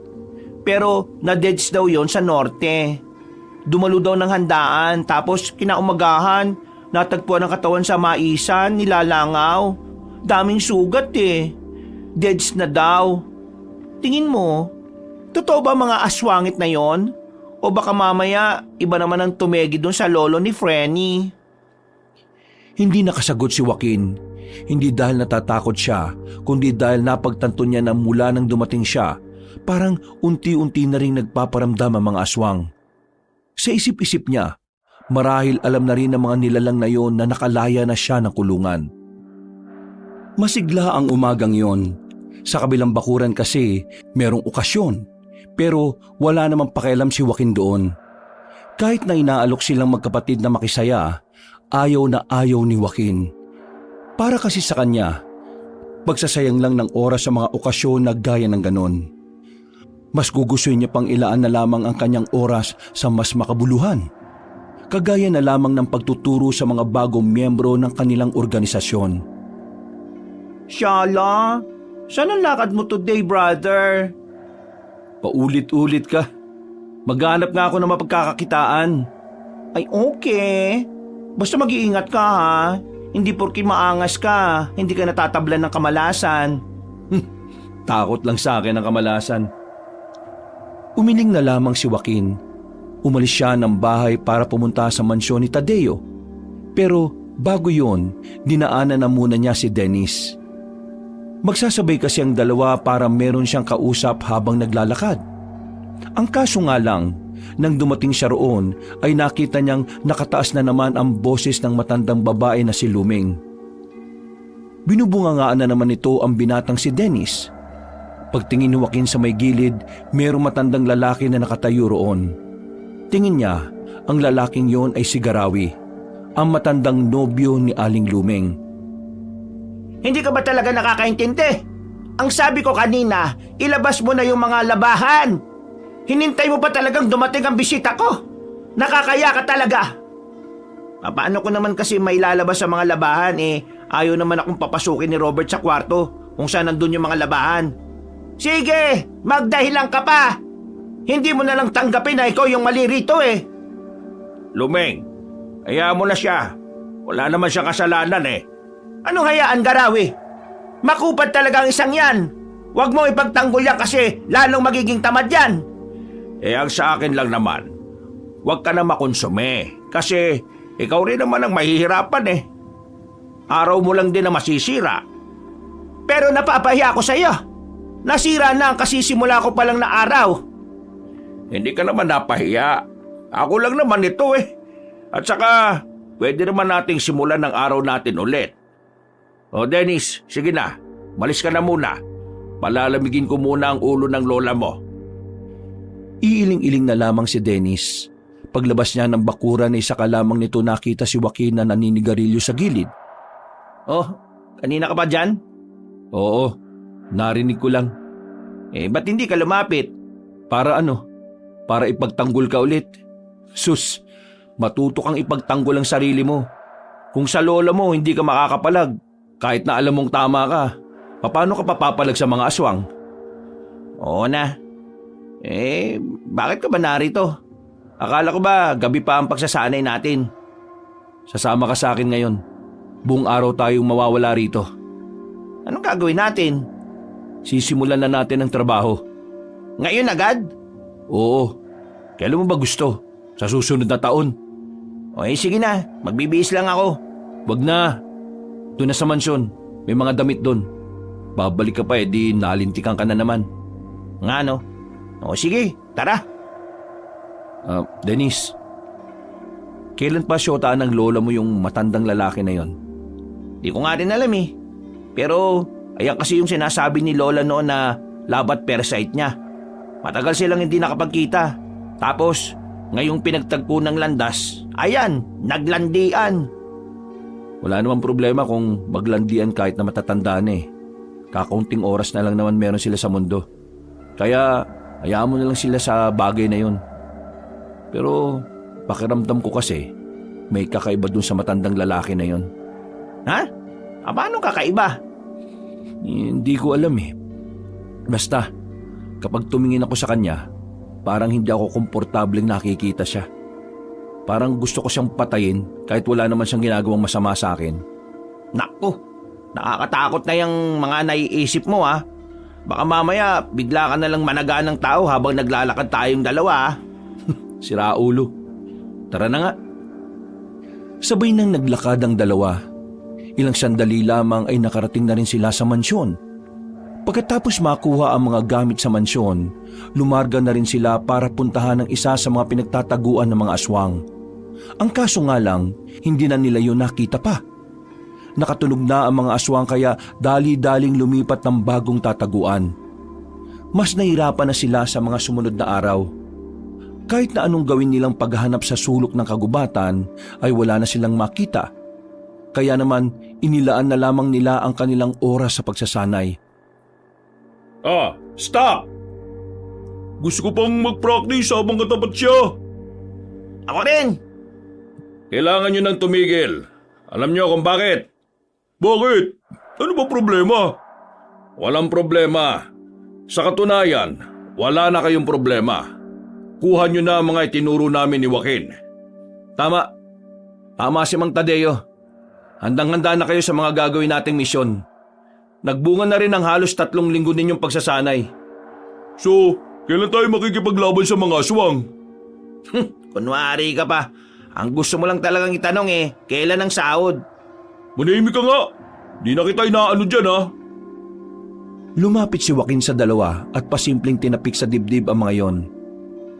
Pero na-deads daw yon sa norte. Dumalo daw ng handaan tapos kinaumagahan, natagpuan ang katawan sa maisan, nilalangaw. Daming sugat eh. Deads na daw. Tingin mo, totoo ba mga aswangit na yon? O baka mamaya iba naman ang tumegi doon sa lolo ni Frenny? Hindi nakasagot si Joaquin. Hindi dahil natatakot siya, kundi dahil napagtanto niya na mula nang dumating siya, parang unti-unti na rin nagpaparamdam ang mga aswang. Sa isip-isip niya, marahil alam na rin ng mga nilalang na yon na nakalaya na siya ng kulungan. Masigla ang umagang yon. Sa kabilang bakuran kasi, merong okasyon. Pero wala namang pakialam si Joaquin doon. Kahit na inaalok silang magkapatid na makisaya, ayaw na ayaw ni Joaquin. Para kasi sa kanya, pagsasayang lang ng oras sa mga okasyon na gaya ng ganon. Mas gugustuhin niya pang ilaan na lamang ang kanyang oras sa mas makabuluhan. Kagaya na lamang ng pagtuturo sa mga bagong miyembro ng kanilang organisasyon. Shala, saan ang lakad mo today, brother? Paulit-ulit ka. Maghanap nga ako ng mapagkakakitaan. Ay okay. Basta mag-iingat ka ha. Hindi porke maangas ka, hindi ka natatablan ng kamalasan. Takot lang sa akin ang kamalasan. Umiling na lamang si Joaquin. Umalis siya ng bahay para pumunta sa mansyon ni Tadeo. Pero bago yon, dinaanan na muna niya si Dennis. Magsasabay kasi ang dalawa para meron siyang kausap habang naglalakad. Ang kaso nga lang, nang dumating siya roon ay nakita niyang nakataas na naman ang boses ng matandang babae na si Luming. Binubungangaan na naman ito ang binatang si Dennis. Pagtingin ni Joaquin sa may gilid, mayroong matandang lalaki na nakatayo roon. Tingin niya, ang lalaking yon ay si Garawi, ang matandang nobyo ni Aling Luming. Hindi ka ba talaga nakakaintindi? Ang sabi ko kanina, ilabas mo na yung mga labahan. Hinintay mo pa talagang dumating ang bisita ko. Nakakaya ka talaga. Paano ko naman kasi may lalabas sa mga labahan ayaw naman akong papasukin ni Robert sa kwarto kung saan nandun yung mga labahan. Sige, magdahilan ka pa. Hindi mo na lang tanggapin na ikaw yung mali rito eh. Lumeng, hayaan mo na siya. Wala naman siyang kasalanan eh. Anong hayaan, Garawi? Makupad talaga ang isang yan. Huwag mo ipagtanggol yan kasi lalong magiging tamad yan. Ang sa akin lang naman, huwag ka na makonsume kasi ikaw rin naman ang mahihirapan eh. Araw mo lang din na masisira. Pero napapahiya ako sa iyo. Nasira na ang kasisimula ko palang na araw. Hindi ka naman napahiya. Ako lang naman ito eh. At saka, pwede naman nating simulan ng araw natin ulit. O Dennis, sige na. Malis ka na muna. Palalamigin ko muna ang ulo ng lola mo. Iiling-iling na lamang si Dennis. Paglabas niya ng bakuran ay saka lamang nito nakita si Joaquin na naninigarilyo sa gilid. Oh, kanina ka ba dyan? Oo, narinig ko lang. Ba't hindi ka lumapit? Para ano? para ipagtanggol ka ulit. Sus, matuto kang ipagtanggol ang sarili mo. Kung sa lola mo hindi ka makakapalag, kahit na alam mong tama ka, paano ka papapalag sa mga aswang? Oo na. Bakit ka ba narito? Akala ko ba gabi pa ang pagsasanay natin? Sasama ka sa akin ngayon. Buong araw tayong mawawala rito. Anong gagawin natin? Sisimulan na natin ang trabaho. Ngayon agad? Oo. Kailan mo ba gusto? Sa susunod na taon? Sige na, magbibihis lang ako. Wag na. Doon na sa mansyon. May mga damit doon. Babalik ka pa di nalintikan ka na naman. Nga no? Sige, tara. Denise, kailan pa syotaan ng lola mo yung matandang lalaki na yon? Di ko nga rin alam eh. Pero ayan kasi yung sinasabi ni lola noon na labat parasite niya. Matagal silang hindi nakapagkita. Tapos, ngayong pinagtagpo ng landas, ayan, naglandian. Wala namang problema kung maglandian kahit na matatanda na eh. Kakaunting oras na lang naman meron sila sa mundo. Kaya, hayaan mo na lang sila sa bagay na yun. Pero, pakiramdam ko kasi, may kakaiba dun sa matandang lalaki na yun. Ha? Paano kakaiba? Hindi ko alam eh. Basta, kapag tumingin ako sa kanya, parang hindi ako komportableng nakikita siya. Parang gusto ko siyang patayin kahit wala naman siyang ginagawang masama sa akin. Naku, nakakatakot na yung mga naiisip mo ha. Baka mamaya bigla ka na lang managa ng tao habang naglalakad tayong dalawa ha. Sira ulo. Tara na nga. Sabay nang naglakad ang dalawa. Ilang sandali lamang ay nakarating na rin sila sa mansyon. Pagkatapos makuha ang mga gamit sa mansyon, lumarga na rin sila para puntahan ang isa sa mga pinagtataguan ng mga aswang. Ang kaso nga lang, hindi na nila yun nakita pa. Nakatunog na ang mga aswang kaya dali-daling lumipat ng bagong tataguan. Mas nahirapan na sila sa mga sumunod na araw. Kahit na anong gawin nilang paghahanap sa sulok ng kagubatan ay wala na silang makita. Kaya naman inilaan na lamang nila ang kanilang oras sa pagsasanay. Stop! Gusto ko pang mag-practice habang katapat siya. Ako rin! Kailangan nyo nang tumigil. Alam nyo kung bakit? Bakit? Ano ba problema? Walang problema. Sa katunayan, wala na kayong problema. Kuha nyo na ang mga itinuro namin ni Joaquin. Tama. Tama si Mang Tadeo. Handang-handa na kayo sa mga gagawin nating misyon. Nagbunga na rin ang halos 3 linggo ninyong pagsasanay. So, kailan tayo makikipaglaban sa mga aswang? Kunwari ka pa. Ang gusto mo lang talagang itanong kailan ang sahod? Manahimik ka nga. Di na kita inaano dyan ha. Lumapit si Joaquin sa dalawa at pasimpleng tinapik sa dibdib ang mga yon.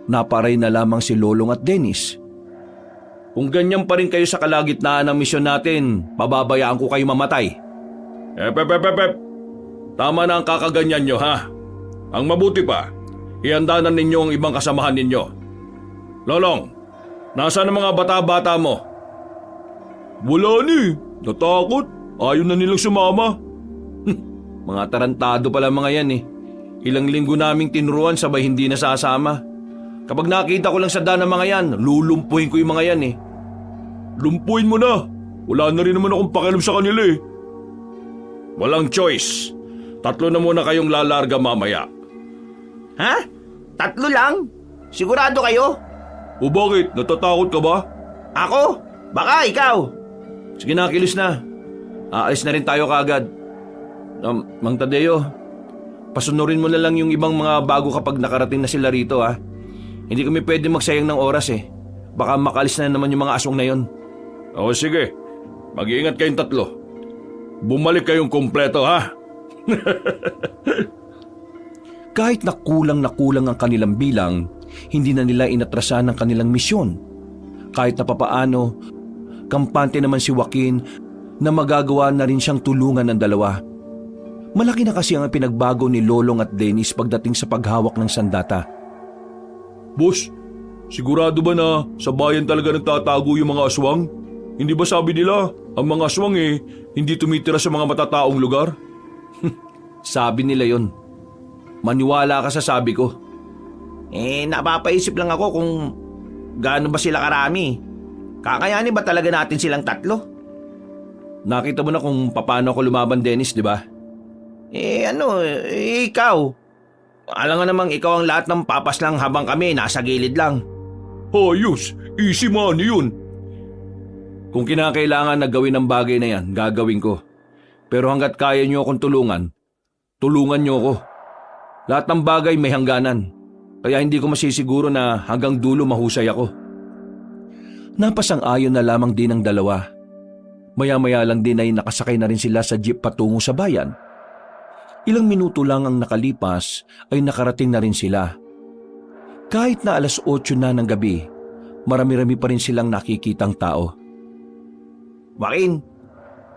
Naparay na lamang si Lolong at Dennis. Kung ganyan pa rin kayo sa kalagitnaan ng misyon natin, pababayaan ko kayo mamatay. Tama na ang kakaganyan nyo ha. Ang mabuti pa, ihanda na ninyo ang ibang kasamahan ninyo. Lolong, nasaan ang mga bata-bata mo? Wala ni, natakot. Ayaw na nilang sumama. Mga tarantado pala mga yan eh. Ilang linggo naming tinuruan sabay hindi nasasama. Kapag nakita ko lang sa daan ng mga yan, lulumpuhin ko yung mga yan eh. Lumpuin mo na. Wala na rin naman akong pakialam sa kanila eh. Walang choice. 3 na muna kayong lalarga mamaya. Ha? 3 lang? Sigurado kayo? O bakit? Natatakot ka ba? Ako? Baka ikaw. Sige na, kilos na. Aalis na rin tayo kaagad. Mang Tadeo, pasunurin mo na lang yung ibang mga bago kapag nakarating na sila rito ha. Hindi kami pwede magsayang ng oras eh. Baka makalis na naman yung mga aswang na yon. O sige, mag-iingat kayong 3. Bumalik kayong kumpleto ha. Kahit na kulang ang kanilang bilang, hindi na nila inatrasan ang kanilang misyon. Kahit na papaano, kampante naman si Joaquin na magagawa na rin siyang tulungan ng dalawa. Malaki na kasi ang pinagbago ni Lolong at Dennis pagdating sa paghawak ng sandata. Boss, sigurado ba na sa bayan talaga nagtatago yung mga aswang? Hindi ba sabi nila, ang mga aswang hindi tumitira sa mga matataong lugar? Sabi nila yon. Maniwala ka sa sabi ko. Napapaisip lang ako kung gaano ba sila karami. Kakayanin ba talaga natin silang 3? Nakita mo na kung paano ako lumaban, Dennis, di ba? Ikaw. Alam nga namang ikaw ang lahat ng papas lang habang kami nasa gilid lang. Ayos, easy money yun. Kung kinakailangan na gawin ang bagay na yan, gagawin ko. Pero hanggat kaya niyo akong tulungan, tulungan niyo ako. Lahat ng bagay may hangganan. Kaya hindi ko masisiguro na hanggang dulo mahusay ako. Napasang-ayon na lamang din ang dalawa. Maya-maya lang din ay nakasakay na rin sila sa jeep patungo sa bayan. Ilang minuto lang ang nakalipas ay nakarating na rin sila. Kahit na 8:00 na ng gabi, marami-rami pa rin silang nakikitang tao. Joaquin,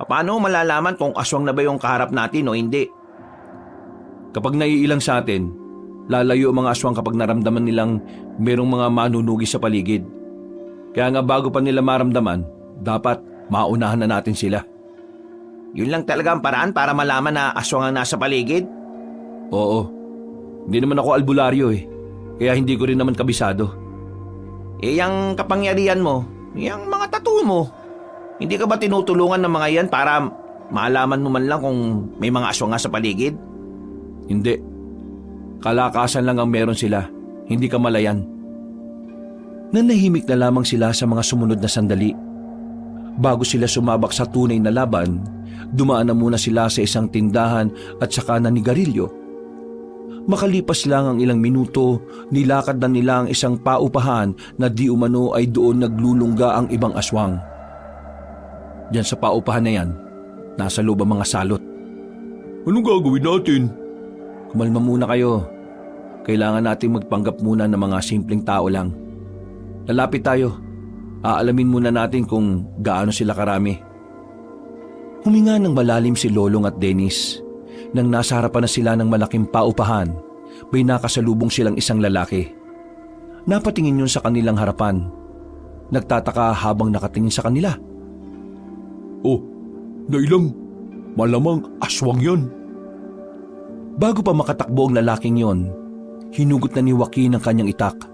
paano malalaman kung aswang na ba yung kaharap natin o hindi? Kapag naiilang sa atin, lalayo ang mga aswang kapag naramdaman nilang merong mga manunugi sa paligid. Kaya nga bago pa nila maramdaman, dapat maunahan na natin sila. Yun lang talaga ang paraan para malaman na aswang ang nasa paligid? Oo. Hindi naman ako albularyo kaya hindi ko rin naman kabisado. Yung kapangyarihan mo, yung mga tattoo mo, hindi ka ba tinutulungan ng mga yan para malaman mo man lang kung may mga aswang nga sa paligid? Hindi. Kalakasan lang ang meron sila, hindi kamalayan. Nanahimik na lamang sila sa mga sumunod na sandali. Bago sila sumabak sa tunay na laban, dumaan na muna sila sa isang tindahan at saka nanigarilyo. Makalipas lang ang ilang minuto, nilakad na nila ang isang paupahan na di umano ay doon naglulungga ang ibang aswang. Diyan sa paupahan na yan, nasa loob ang mga salot. Anong gagawin natin? Kumalma muna kayo. Kailangan natin magpanggap muna ng mga simpleng tao lang. Lalapit tayo. Aalamin muna natin kung gaano sila karami. Huminga ng malalim si Lolong at Dennis. Nang nasa harapan na sila ng malaking paupahan, may nakasalubong silang isang lalaki. Napatingin yun sa kanilang harapan. Nagtataka habang nakatingin sa kanila. Oh, nailang. Malamang aswang yan. Bago pa makatakbo ang lalaking yon, hinugot na ni Joaquin ang kanyang itak.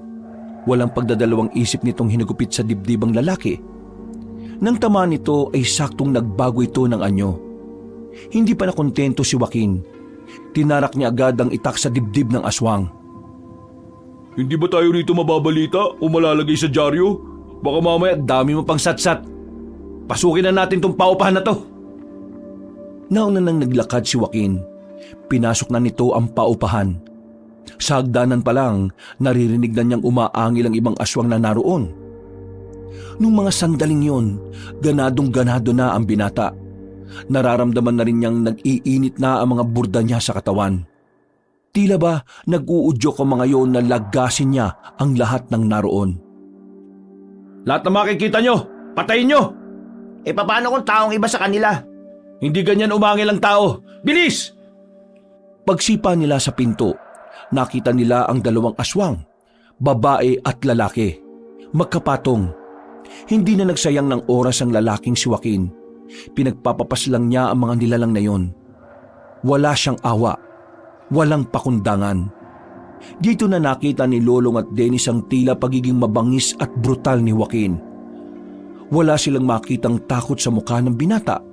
Walang pagdadalawang isip nitong hinugupit sa dibdib ang lalaki. Nang tamaan nito ay saktong nagbago ito ng anyo. Hindi pa nakontento si Joaquin. Tinarak niya agad ang itak sa dibdib ng aswang. Hindi ba tayo rito mababalita o malalagay sa dyaryo? Baka mamaya dami mo pang satsat. Pasukin na natin tong paupahan na to. Nauna nang naglakad si Joaquin. Pinasok na nito ang paupahan. Sa hagdanan pa lang, naririnig na niyang umaangil ang ibang aswang na naroon. Nung mga sandaling yon, ganadong-ganado na ang binata. Nararamdaman na rin niyang nag-iinit na ang mga burda niya sa katawan. Tila ba nag-uudyok ang mga yon na lagasin niya ang lahat ng naroon. Lahat na makikita nyo, patayin nyo! Paano kung taong iba sa kanila? Hindi ganyan umangil ang tao. Bilis! Pagsipa nila sa pinto, nakita nila ang dalawang aswang, babae at lalaki. Magkapatong. Hindi na nagsayang ng oras ang lalaking si Joaquin. Pinagpapapas lang niya ang mga nilalang na yon. Wala siyang awa. Walang pakundangan. Dito na nakita ni Lolong at Dennis ang tila pagiging mabangis at brutal ni Joaquin. Wala silang makitang takot sa mukha ng binata.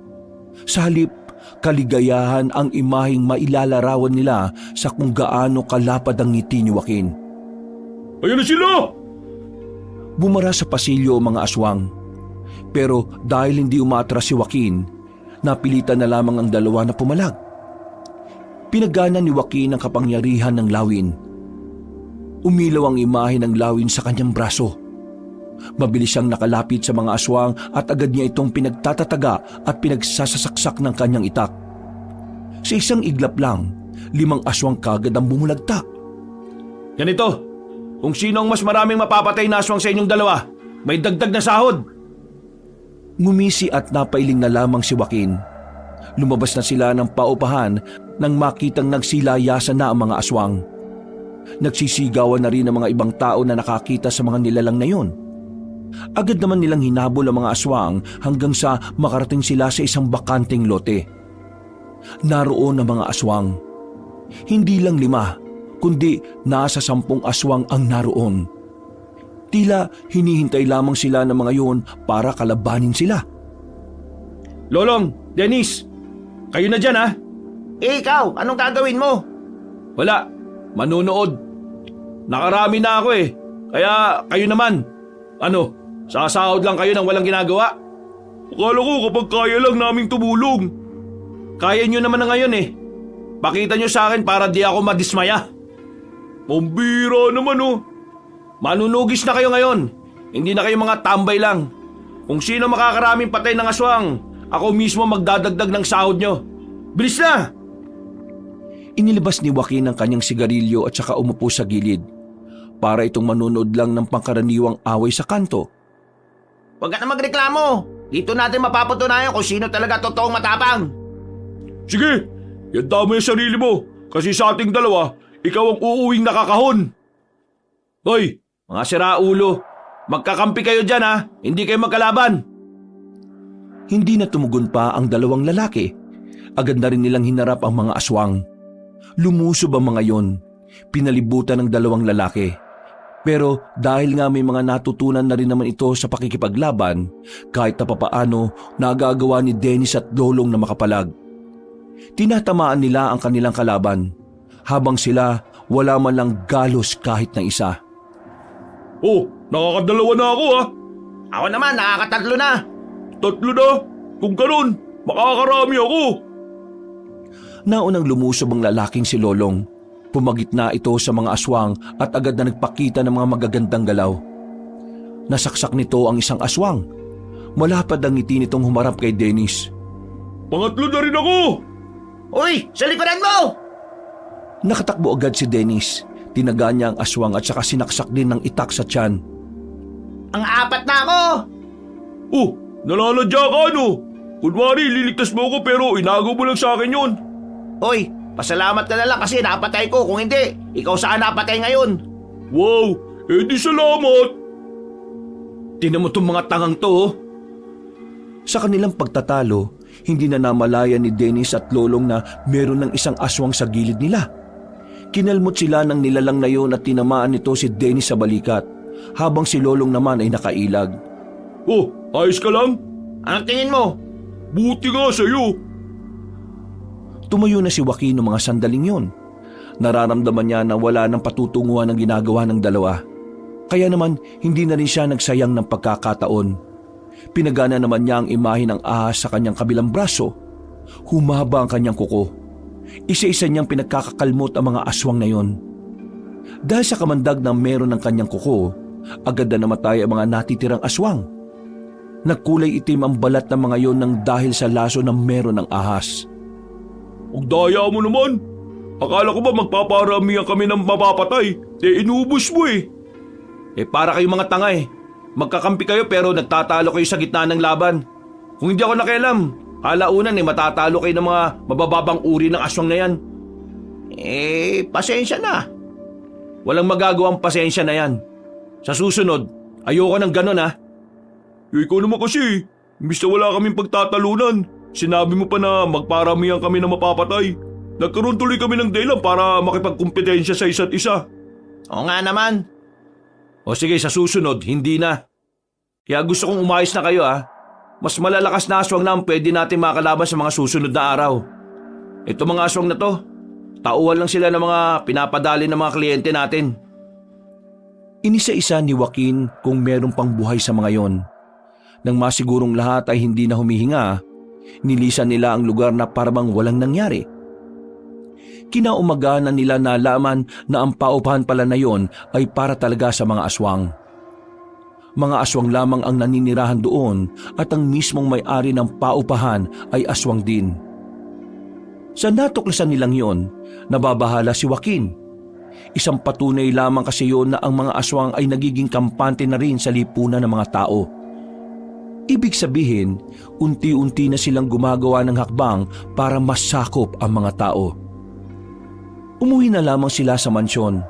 Sa halip, kaligayahan ang imaheng mailalarawan nila sa kung gaano kalapad ang ngiti ni Joaquin. Ayan na sila! Bumara sa pasilyo ang mga aswang. Pero dahil hindi umatras si Joaquin, napilitan na lamang ang dalawa na pumalag. Pinagana ni Joaquin ang kapangyarihan ng lawin. Umilaw ang imahe ng lawin sa kanyang braso. Mabilis siyang nakalapit sa mga aswang at agad niya itong pinagtatataga at pinagsasasaksak ng kanyang itak. Sa isang iglap lang, 5 aswang kagad ang bumulagta. Ganito, kung sino ang mas maraming mapapatay na aswang sa inyong dalawa, may dagdag na sahod. Ngumisi at napailing na lamang si Joaquin. Lumabas na sila ng paupahan nang makitang nagsilayasan na ang mga aswang. Nagsisigawan na rin ang mga ibang tao na nakakita sa mga nilalang na yon. Agad naman nilang hinabol ang mga aswang hanggang sa makarating sila sa isang bakanting lote. Naroon ang mga aswang. Hindi lang 5, kundi nasa 10 aswang ang naroon. Tila hinihintay lamang sila ng mga yun para kalabanin sila. Lolong, Dennis, kayo na dyan ha? Eh ikaw, anong gagawin mo? Wala, manunood. Nakarami na ako eh. Kaya kayo naman. Ano, sasahod lang kayo ng walang ginagawa? Akala ko kapag kaya lang naming tumulong. Kaya nyo naman na ngayon eh. Pakita nyo sa akin para di ako madismaya. Pambira naman oh. Manunugis na kayo ngayon. Hindi na kayo mga tambay lang. Kung sino makakaraming patay ng aswang, ako mismo magdadagdag ng sahod nyo. Bilis na! Inilabas ni Joaquin ang kanyang sigarilyo at saka umupo sa gilid para itong manonood lang ng pangkaraniwang away sa kanto. Huwag ka na magreklamo. Dito natin mapapatunayan kung sino talaga totoong matapang. Sige, yanda mo yung sarili mo. Kasi sa ating dalawa, ikaw ang uuwing nakakahon. Hoy, mga siraulo, magkakampi kayo dyan ha. Hindi kayo magkalaban. Hindi na tumugon pa ang dalawang lalaki. Agad na rin nilang hinarap ang mga aswang. Lumusob ang mga yon. Pinalibutan ng dalawang lalaki. Pero dahil nga may mga natutunan na rin naman ito sa pakikipaglaban, kahit na papaano nagagawa ni Dennis at Lolong na makapalag. Tinatamaan nila ang kanilang kalaban, habang sila wala man lang galos kahit na isa. Oh, nakakadalawa na ako ha. Ako naman, nakakatatlo na. Tatlo na. Kung ganun, makakarami ako. Naunang lumusob ang lalaking si Lolong. Pumagitna ito sa mga aswang at agad na nagpakita ng mga magagandang galaw. Nasaksak nito ang isang aswang. Malapad ang ngiti nitong humarap kay Dennis. Pangatlo na rin ako! Uy, sa likuran mo! Nakatakbo agad si Dennis. Tinaga niya ang aswang at saka sinaksak din ng itak sa tiyan. Ang apat na ako! Oh, nalalagya ka ano? Kunwari, liligtas mo ako pero inago mo lang sa akin yun. Uy, pasalamat ka na lang kasi napatay ko. Kung hindi, ikaw saan napatay ngayon? Wow, di salamat. Tingnan mo tong mga tangang to oh. Sa kanilang pagtatalo, hindi na namalayan ni Dennis at Lolong na meron ng isang aswang sa gilid nila. Kinalmot sila ng nilalang na yon at tinamaan nito si Dennis sa balikat, habang si Lolong naman ay nakailag. Oh, ayos ka lang? Anong tingin mo? Buti nga sa'yo. Tumayo na si Joaquin noong mga sandaling yon. Nararamdaman niya na wala ng patutunguhan ang ginagawa ng dalawa. Kaya naman hindi na rin siya nagsayang ng pagkakataon. Pinagana naman niya ang imahe ng ahas sa kanyang kabilang braso. Humaba ang kanyang kuko. Isa-isa niyang pinagkakakalmot ang mga aswang na yon. Dahil sa kamandag na meron ng kanyang kuko, agad na namatay ang mga natitirang aswang. Nagkulay itim ang balat ng mga yon nang dahil sa laso na meron ng ahas. Ang daya mo naman. Akala ko ba magpaparamihan kami ng mapapatay? Inubos mo eh. Para kayong mga tanga eh. Magkakampi kayo pero nagtatalo kayo sa gitna ng laban. Kung hindi ako nakialam, halaunan matatalo kayo ng mga mabababang uri ng aswang na yan. Pasensya na. Walang magagawang pasensya na yan. Sa susunod, ayoko ng ganun ha. Ikaw naman kasi, imbis na wala kaming pagtatalunan, sinabi mo pa na magparamihan kami ng mapapatay. Nagkaroon tuloy kami ng dahilan para makipagkumpetensya sa isa't isa. Oo nga naman. O sige, sa susunod, hindi na. Kaya gusto kong umayos na kayo ha. Mas malalakas na aswang na ang pwede natin makalaban sa mga susunod na araw. Ito mga aswang na to, tauhan lang sila ng mga pinapadali ng mga kliyente natin. Inisa-isa ni Joaquin kung meron pang buhay sa mga yon. Nang masigurong lahat ay hindi na humihinga, nilisan nila ang lugar na parang walang nangyari. Kinaumaga na nila nalaman na ang paupahan pala na yon ay para talaga sa mga aswang. Mga aswang lamang ang naninirahan doon at ang mismong may-ari ng paupahan ay aswang din. Sa natuklasan nilang yon, nababahala si Joaquin. Isang patunay lamang kasi yon na ang mga aswang ay nagiging kampante na rin sa lipunan ng mga tao. Ibig sabihin, unti-unti na silang gumagawa ng hakbang para masakop ang mga tao. Umuwi na lamang sila sa mansyon.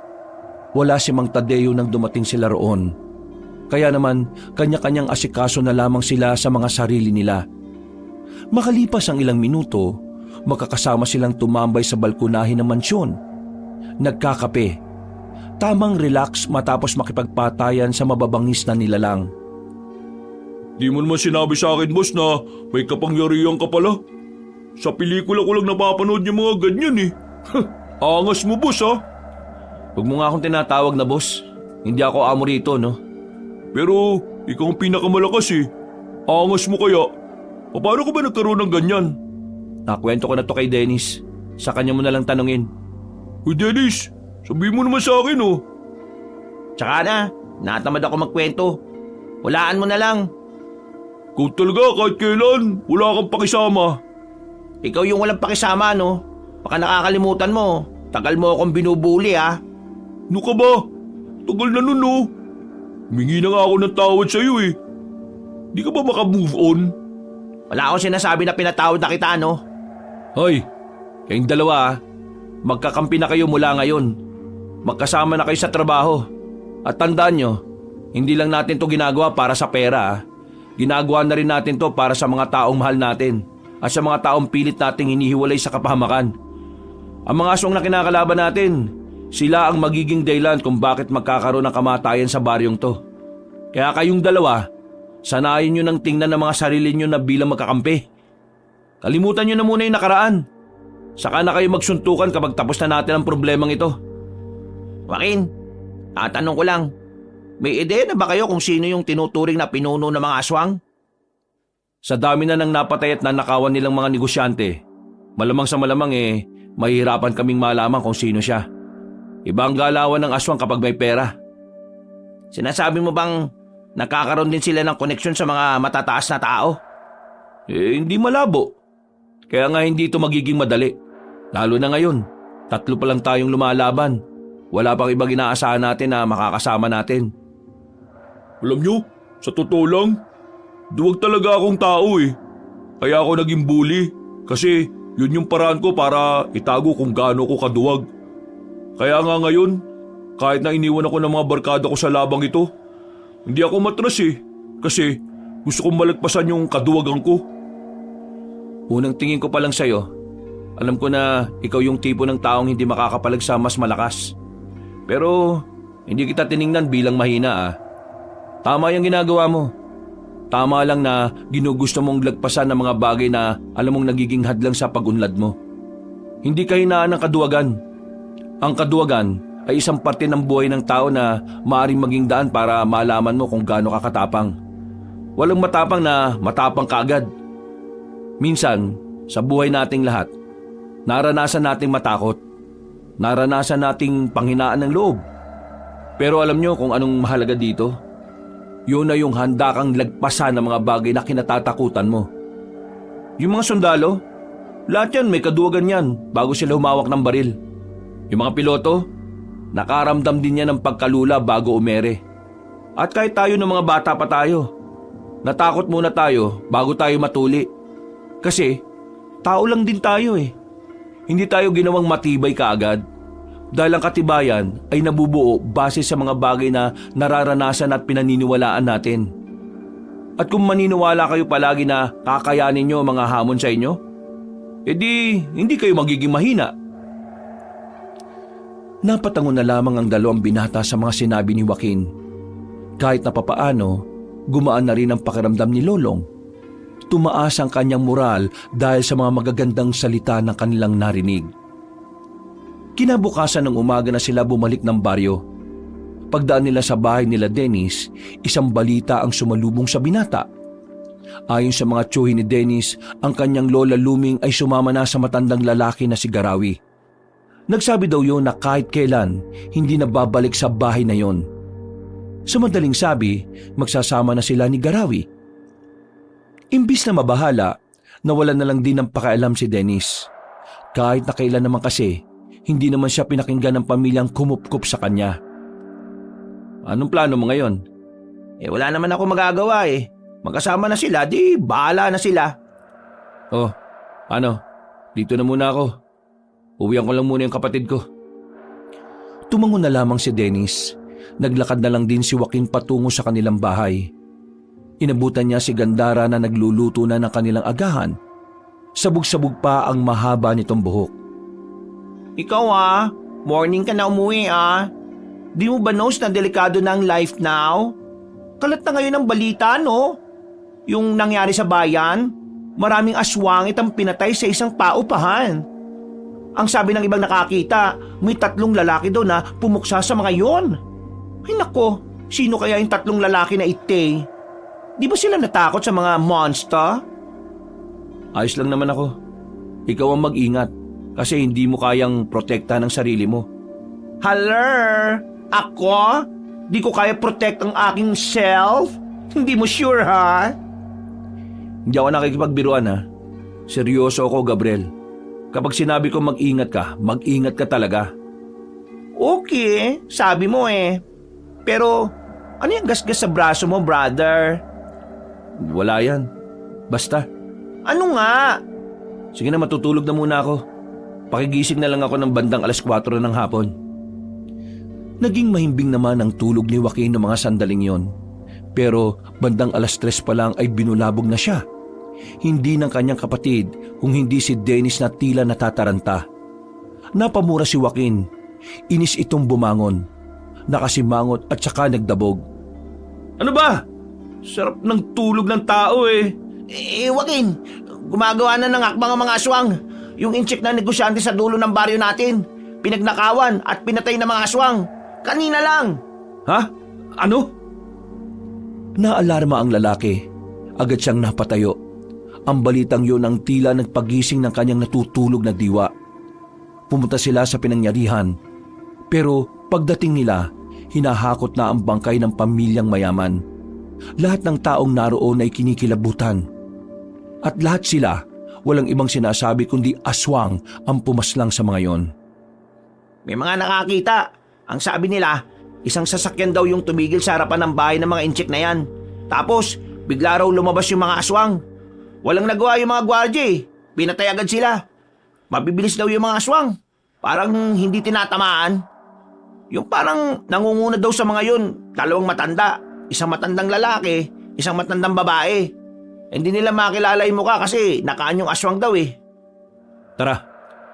Wala si Mang Tadeo nang dumating sila roon. Kaya naman, kanya-kanyang asikaso na lamang sila sa mga sarili nila. Makalipas ang ilang minuto, makakasama silang tumambay sa balkonahe ng mansyon. nagkakape. Tamang relax matapos makipagpatayan sa mababangis na nilalang. Di mo naman sinabi sa akin, boss, na may kapangyarihan ka pala. Sa pelikula ko lang napapanood yung mga ganyan eh. Angas mo, boss, ha? Huwag mo nga akong tinatawag na boss. Hindi ako amo rito, no? Pero ikaw ang pinakamalakas eh. Angas mo kaya. Paano ka ba nagkaroon ng ganyan? Nakwento ko na to kay Dennis. Sa kanya mo na lang tanungin. Uy, Dennis, sabihin mo naman sa akin, oh. Tsaka na, natamad ako magkwento. Walaan mo na lang. Ikaw talaga kahit kailan, wala kang pakisama. Ikaw yung walang pakisama, no? Baka nakakalimutan mo. Tagal mo akong binubuli, ha? Ano ka ba? Tagal na nun, oh. Humingi na nga ako ng tawad sa'yo eh. Di ka ba maka-move on? Wala akong sinasabi na pinatawad na kita, no? Hoy, kayong dalawa magkakampi na kayo mula ngayon. Magkasama na kayo sa trabaho. At tandaan nyo, hindi lang natin to ginagawa para sa pera, ah. Ginagawa na rin natin to para sa mga taong mahal natin at sa mga taong pilit nating hinihiwalay sa kapahamakan. Ang mga aswang na kinakalaban natin, sila ang magiging dahilan kung bakit magkakaroon ng kamatayan sa baryong to. Kaya kayong dalawa, sanayin nyo nang tingnan ng mga sarili nyo na bilang magkakampi. Kalimutan nyo na muna yung nakaraan. Saka na kayo magsuntukan kapag tapos na natin ang problemang ito. Joaquin, tatanong ko lang. May ideya na ba kayo kung sino yung tinuturing na pinuno ng mga aswang? Sa dami na ng napatay at nanakawan nilang mga negosyante, malamang sa malamang mahihirapan kaming malaman kung sino siya. Iba ang galawan ng aswang kapag may pera. Sinasabi mo bang nakakaroon din sila ng koneksyon sa mga matataas na tao? Hindi malabo. Kaya nga hindi ito magiging madali. Lalo na ngayon, 3 pa lang tayong lumalaban. Wala pang ibang inaasahan natin na makakasama natin. Alam nyo, sa totoo lang, duwag talaga akong tao eh. Kaya ako naging bully kasi yun yung paraan ko para itago kung gaano ko kaduwag. Kaya nga ngayon, kahit na iniwan ako ng mga barkada ko sa labang ito, hindi ako matras eh. Kasi gusto kong malagpasan yung kaduwagan ko. Unang tingin ko pa lang sa'yo, alam ko na ikaw yung tipo ng taong hindi makakapalag sa mas malakas. Pero hindi kita tiningnan bilang mahina, ah. Tama yung ginagawa mo. Tama lang na ginugusto mong lagpasan ng mga bagay na alam mong nagiging hadlang sa pag-unlad mo. Hindi ka hinaan ng kaduwagan. Ang kaduwagan ay isang parte ng buhay ng tao na maaaring maging daan para malaman mo kung gaano ka katapang. Walang matapang na matapang kaagad. Minsan, sa buhay nating lahat, naranasan nating matakot. Naranasan nating panghinaan ng loob. Pero alam nyo kung anong mahalaga dito? Yun na yung handa kang lagpasan ng mga bagay na kinatatakutan mo. Yung mga sundalo, lahat yan may kaduwagan yan bago sila humawak ng baril. Yung mga piloto, nakaramdam din yan ng pagkalula bago umere. At kahit tayo ng mga bata pa tayo, natakot muna tayo bago tayo matuli. Kasi, tao lang din tayo eh. Hindi tayo ginawang matibay kaagad. Dahil ang katibayan ay nabubuo base sa mga bagay na nararanasan at pinaniniwalaan natin. At kung maniniwala kayo palagi na kakayanin nyo mga hamon sa inyo, edi hindi kayo magiging mahina. Napatango na lamang ang 2 binata sa mga sinabi ni Joaquin. Kahit na papaano, gumaan na rin ang pakiramdam ni Lolong. Tumaas ang kanyang moral dahil sa mga magagandang salita ng kanilang narinig. Kinabukasan ng umaga na sila bumalik ng baryo. Pagdaan nila sa bahay nila Dennis, isang balita ang sumalubong sa binata. Ayon sa mga tiyuhin ni Dennis, ang kanyang lola Luming ay sumama na sa matandang lalaki na si Garawi. Nagsabi daw yun na kahit kailan, hindi na babalik sa bahay na yon. Sa madaling sabi, magsasama na sila ni Garawi. Imbis na mabahala, nawalan na lang din ng pakialam si Dennis. Kahit na kailan naman kasi, hindi naman siya pinakinggan ng pamilyang kumupkup sa kanya. Anong plano mo ngayon? Wala naman ako magagawa eh. Magkasama na sila, di bahala na sila. Oh, ano? Dito na muna ako. Uwihan ko lang muna yung kapatid ko. Tumango na lamang si Dennis. Naglakad na lang din si Joaquin patungo sa kanilang bahay. Inabutan niya si Gandara na nagluluto na ng kanilang agahan. Sabog-sabog pa ang mahaba nitong buhok. Ikaw Morning ka na umuwi Di mo ba knows na delikado na ang life now? Kalat na ngayon ang balita, no? Yung nangyari sa bayan, maraming aswangit ang pinatay sa isang paupahan. Ang sabi ng ibang nakakita, may 3 lalaki daw na pumuksa sa mga yon. Ay nako, sino kaya yung 3 lalaki na ite? Di ba sila natakot sa mga monster? Ayos lang naman ako. Ikaw ang mag-ingat kasi hindi mo kayang protekta ng sarili mo. Haller, ako? Di ko kaya protect ang aking self? Hindi mo sure ha? Hindi ako nakikipagbiruan ha. Seryoso ako, Gabriel. Kapag sinabi ko mag-ingat ka talaga. Okay, sabi mo Pero ano yung gasgas sa braso mo, brother? Wala yan. Basta. Ano nga? Sige na, matutulog na muna ako. Pakigising na lang ako ng bandang 4:00 ng hapon. Naging mahimbing naman ang tulog ni Joaquin ng mga sandaling yon. Pero bandang 3:00 pa lang ay binulabog na siya. Hindi ng kanyang kapatid kung hindi si Dennis na tila natataranta. Napamura si Joaquin. Inis itong bumangon. Nakasimangot at saka nagdabog. Ano ba? Sarap ng tulog ng tao Joaquin, gumagawa na ng akbang ang mga aswang. Yung incheck na negosyante sa dulo ng baryo natin. Pinagnakawan at pinatay ng mga aswang. Kanina lang. Ha? Ano? Naalarma ang lalaki. Agad siyang napatayo. Ang balitang yun ang tila nagpagising ng kanyang natutulog na diwa. Pumunta sila sa pinangyarihan. Pero pagdating nila, hinahakot na ang bangkay ng pamilyang mayaman. Lahat ng taong naroon ay kinikilabutan. At lahat sila, walang ibang sinasabi kundi aswang ang pumaslang sa mga yon. May mga nakakita. Ang sabi nila, isang sasakyan daw yung tumigil sa harapan ng bahay ng mga incheck na yan. Tapos, bigla raw lumabas yung mga aswang. Walang nagawa yung mga gwardya Pinatay agad sila. Mabibilis daw yung mga aswang. Parang hindi tinatamaan. Yung parang nangunguna daw sa mga yun, 2 matanda. Isang matandang lalaki, isang matandang babae. Hindi nila makilala yung mukha kasi nakaan yung aswang daw Tara,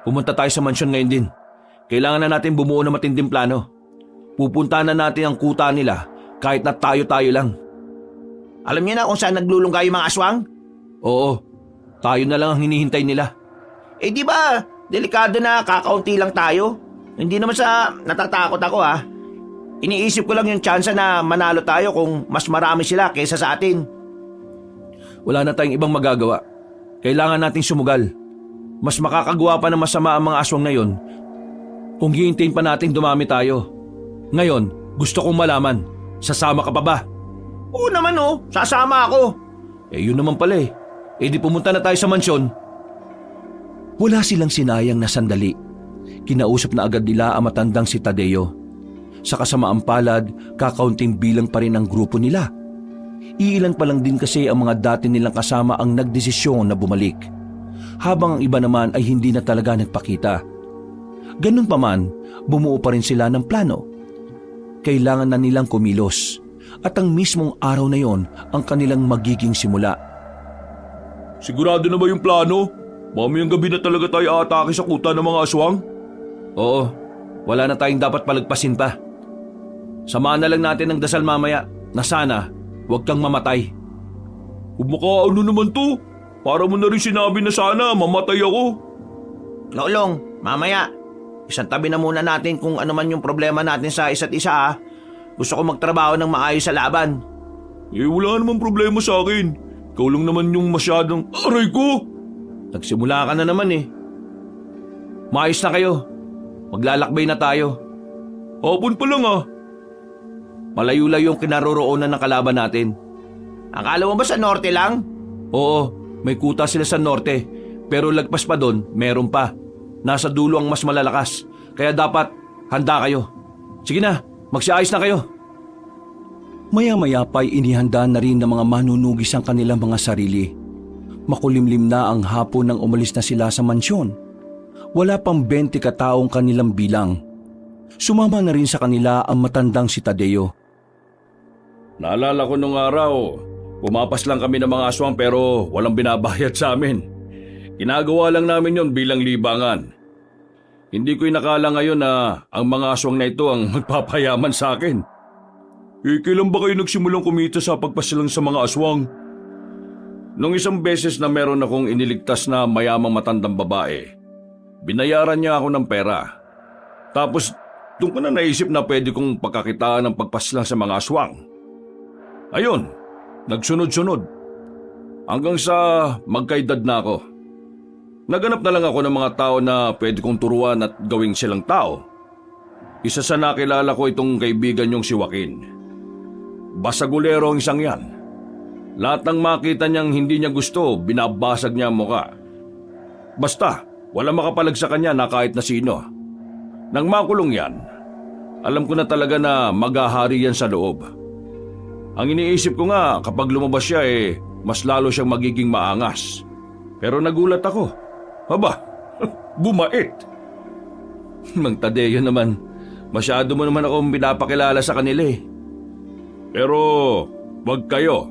pumunta tayo sa mansyon ngayon din. Kailangan na natin bumuo ng matinding plano. Pupuntahan na natin ang kuta nila kahit na tayo-tayo lang. Alam niyo na kung saan naglulungga yung mga aswang? Oo, tayo na lang ang hinihintay nila. Di ba, delikado na kakaunti lang tayo? Hindi naman sa natatakot ako Iniisip ko lang yung tsansa na manalo tayo kung mas marami sila kaysa sa atin. Wala na tayong ibang magagawa. Kailangan nating sumugal. Mas makakagawa pa ng masama ang mga aswang na yon kung hihintayin pa nating dumami tayo. Ngayon, gusto kong malaman, sasama ka pa ba? Oo naman sasama ako. Yun naman pala di pumunta na tayo sa mansyon. Wala silang sinayang na sandali. Kinausap na agad nila ang matandang si Tadeo. Sa kasamaang palad, kakaunting bilang pa rin ang grupo nila. Iilan pa lang din kasi ang mga dati nilang kasama ang nagdesisyon na bumalik. Habang ang iba naman ay hindi na talaga nagpakita. Ganun pa man, bumuo pa rin sila ng plano. Kailangan na nilang kumilos. At ang mismong araw na yon ang kanilang magiging simula. Sigurado na ba yung plano? Mamayang gabi na talaga tayo aatake sa kuta ng mga aswang? Oo, wala na tayong dapat palagpasin pa. Samahan na lang natin ng dasal mamaya na sana huwag kang mamatay. Kumakaano naman to? Para mo na rin sinabi na sana mamatay ako. Lolong, mamaya. Isang tabi na muna natin kung ano man yung problema natin sa isa't isa Gusto ko magtrabaho ng maayos sa laban. Wala namang problema sa akin. Ikaw lang naman yung masyadong aray ko. Nagsimula ka na naman Maayos na kayo. Maglalakbay na tayo. Hapon pa lang Malayo-layo yung kinaroroonan ng kalaban natin. Akala mo ba sa norte lang? Oo, may kuta sila sa norte. Pero lagpas pa doon, meron pa. Nasa dulo ang mas malalakas. Kaya dapat handa kayo. Sige na, magsiayos na kayo. Maya-maya pa'y inihanda na rin ng mga manunugis ang kanilang mga sarili. Makulimlim na ang hapon nang umalis na sila sa mansyon. Wala pang 20 kataong kanilang bilang. Sumama na rin sa kanila ang matandang si Tadeo. Naalala ko nung araw, pumapas lang kami ng mga aswang pero walang binabayad sa amin. Ginagawa lang namin yon bilang libangan. Hindi ko inakala ngayon na ang mga aswang na ito ang magpapayaman sa akin. Kailan ba kayo nagsimulang kumita sa pagpasilang sa mga aswang? Nung isang beses na meron akong iniligtas na mayamang matandang babae, binayaran niya ako ng pera. Tapos doon ko na naisip na pwede kong pagkakitaan ng pagpasilang sa mga aswang. Ayun, nagsunod-sunod. Hanggang sa magkaedad na ako. Naganap na lang ako ng mga tao na pwede kong turuan at gawing silang tao. Isa sa nakilala ko itong kaibigan yung si Joaquin. Basagulero ang isang yan. Lahat ng makita niyang hindi niya gusto, binabasag niya ang muka. Basta, wala makapalag sa kanya na kahit na sino. Nang makulong yan, alam ko na talaga na maghahari yan sa loob. Ang iniisip ko nga kapag lumabas siya mas lalo siyang magiging maangas. Pero nagulat ako. Aba, bumait. Mang Tadeo naman, masyado mo naman akong pinapakilala sa kanila eh. Pero, wag kayo.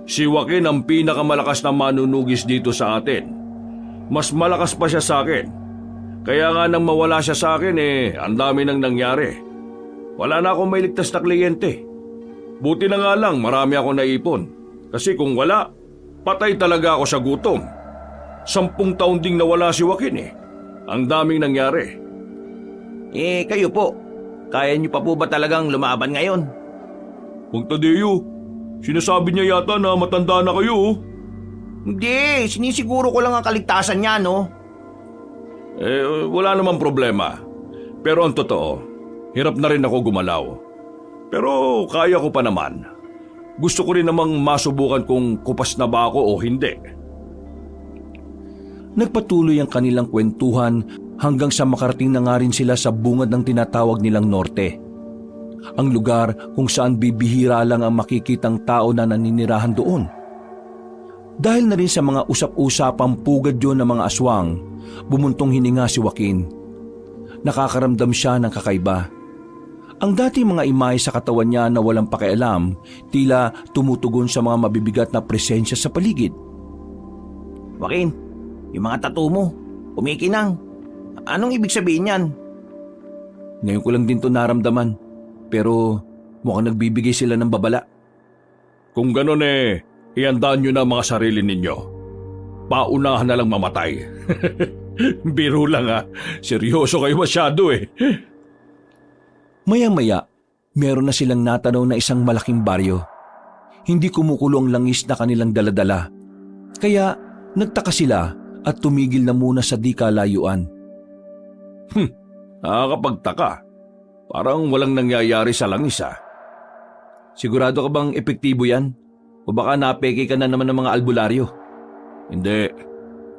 Si Joaquin ang pinakamalakas na manunugis dito sa atin. Mas malakas pa siya sa akin. Kaya nga nang mawala siya sa akin ang dami nang nangyari. Wala na akong mailigtas na kliyente. Buti na nga lang marami akong naipon. Kasi kung wala, patay talaga ako sa gutom. 10 taon ding nawala si Joaquin Ang daming nangyari. Kayo po, kaya niyo pa po ba talagang lumaban ngayon? Mang Tadeo, sinasabi niya yata na matanda na kayo. Hindi, sinisiguro ko lang ang kaligtasan niya, no? Wala namang problema. Pero ang totoo, hirap na rin ako gumalaw. Pero kaya ko pa naman. Gusto ko rin namang masubukan kung kupas na ba ako o hindi. Nagpatuloy ang kanilang kwentuhan hanggang sa makarating na nga rin sila sa bungad ng tinatawag nilang Norte. Ang lugar kung saan bibihira lang ang makikitang tao na naninirahan doon. Dahil na rin sa mga usap-usapang pugad yun ng mga aswang, bumuntong hininga si Joaquin. Nakakaramdam siya ng kakaiba. Ang dati mga imahe sa katawan niya na walang pakialam, tila tumutugon sa mga mabibigat na presensya sa paligid. Joaquin, yung mga tattoo mo, umikinang. Anong ibig sabihin yan? Ngayon ko lang din to naramdaman, pero mukhang nagbibigay sila ng babala. Kung ganon iandaan nyo na mga sarili ninyo. Paunahan na lang mamatay. Biro lang seryoso kayo masyado Maya-maya, meron na silang natanaw na isang malaking baryo. Hindi kumukulo ang langis na kanilang daladala. Kaya nagtaka sila at tumigil na muna sa di kalayuan. Nakakapagtaka. Parang walang nangyayari sa langis Sigurado ka bang epektibo yan? O baka napeke ka na naman ng mga albularyo? Hindi.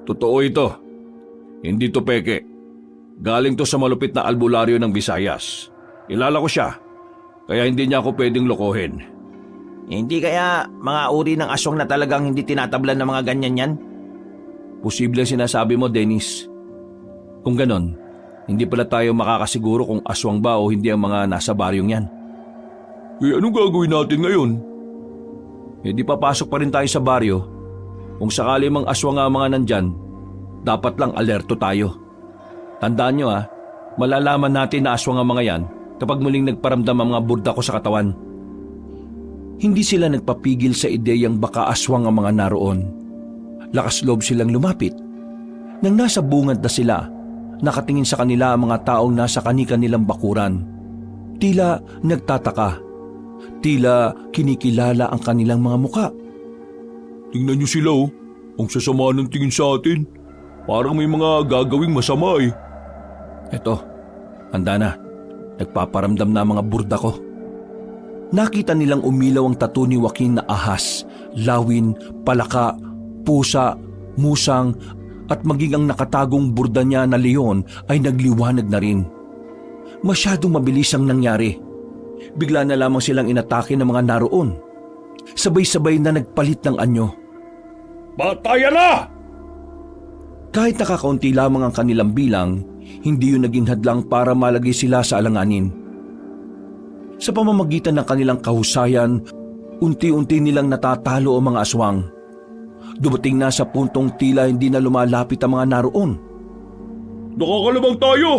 Totoo ito. Hindi to peke. Galing to sa malupit na albularyo ng Visayas. Kilala ko siya. Kaya hindi niya ako pwedeng lokohin. Hindi kaya mga uri ng aswang na talagang hindi tinatablan ng mga ganyan yan? Posible ang sinasabi mo, Dennis. Kung ganon, hindi pala tayo makakasiguro kung aswang ba o hindi ang mga nasa baryong yan. Anong gagawin natin ngayon? Di papasok pa rin tayo sa baryo. Kung sakali mang aswang nga mga nandyan, dapat lang alerto tayo. Tandaan nyo malalaman natin na aswang ang mga yan kapag muling nagparamdam ang mga burda ko sa katawan. Hindi sila nagpapigil sa ideyang baka aswang ang mga naroon. Lakas loob silang lumapit. Nang nasa bungad na sila, nakatingin sa kanila ang mga taong nasa kani-kanilang bakuran. Tila nagtataka. Tila kinikilala ang kanilang mga muka. Tingnan niyo sila Ang sasama ng tingin sa atin. Parang may mga gagawing masama Eto, handa na. Nagpaparamdam na ang mga burda ko. Nakita nilang umilaw ang tattoo ni Joaquin na ahas, lawin, palaka, pusa, musang at maging ang nakatagong burda niya na leon ay nagliwanag na rin. Masyadong mabilis ang nangyari. Bigla na lamang silang inatake ng mga naroon. Sabay-sabay na nagpalit ng anyo. Batayan na! Kahit nakakaunti lamang ang kanilang bilang, hindi yun naging hadlang para malagay sila sa alanganin. Sa pamamagitan ng kanilang kahusayan, unti-unti nilang natatalo ang mga aswang. Dumating na sa puntong tila hindi na lumalapit ang mga naroon. Nakakalabang tayo!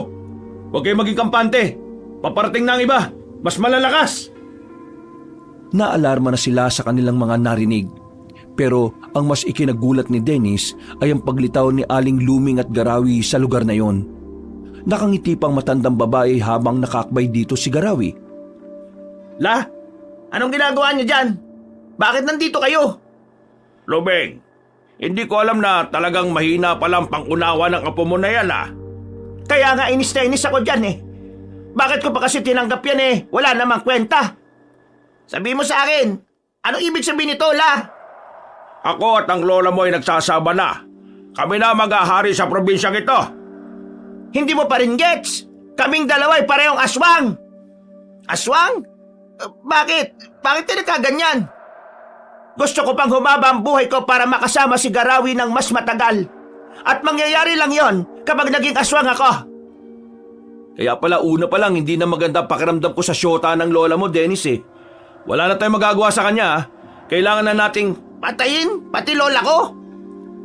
Huwag kayo maging kampante! Paparating na ang iba! Mas malalakas! Naalarma na sila sa kanilang mga narinig. Pero ang mas ikinagulat ni Dennis ay ang paglitaw ni Aling Luming at Garawi sa lugar na yon. Nakangiti pang matandang babae habang nakakbay dito si Garawi. La, anong ginagawa niyo dyan? Bakit nandito kayo? Luming, hindi ko alam na talagang mahina palang pangunawa ng apo mo na yan Kaya nga inis na inis ako dyan Bakit ko pa kasi tinanggap yan Wala namang kwenta. Sabi mo sa akin, anong ibig sabihin nito, La? Ako at ang lola mo ay nagsasama na. Kami na mag-ahari sa probinsyang ito. Hindi mo pa rin gets. Kaming dalawa ay parehong aswang. Aswang? Bakit? Bakit tinagkaganyan? Gusto ko pang humaba ang buhay ko para makasama si Garawi ng mas matagal. At mangyayari lang yon kapag naging aswang ako. Kaya pala una pa lang hindi na maganda pakiramdam ko sa syota ng lola mo, Dennis Wala na tayong magagawa sa kanya Kailangan na nating patayin pati lola ko.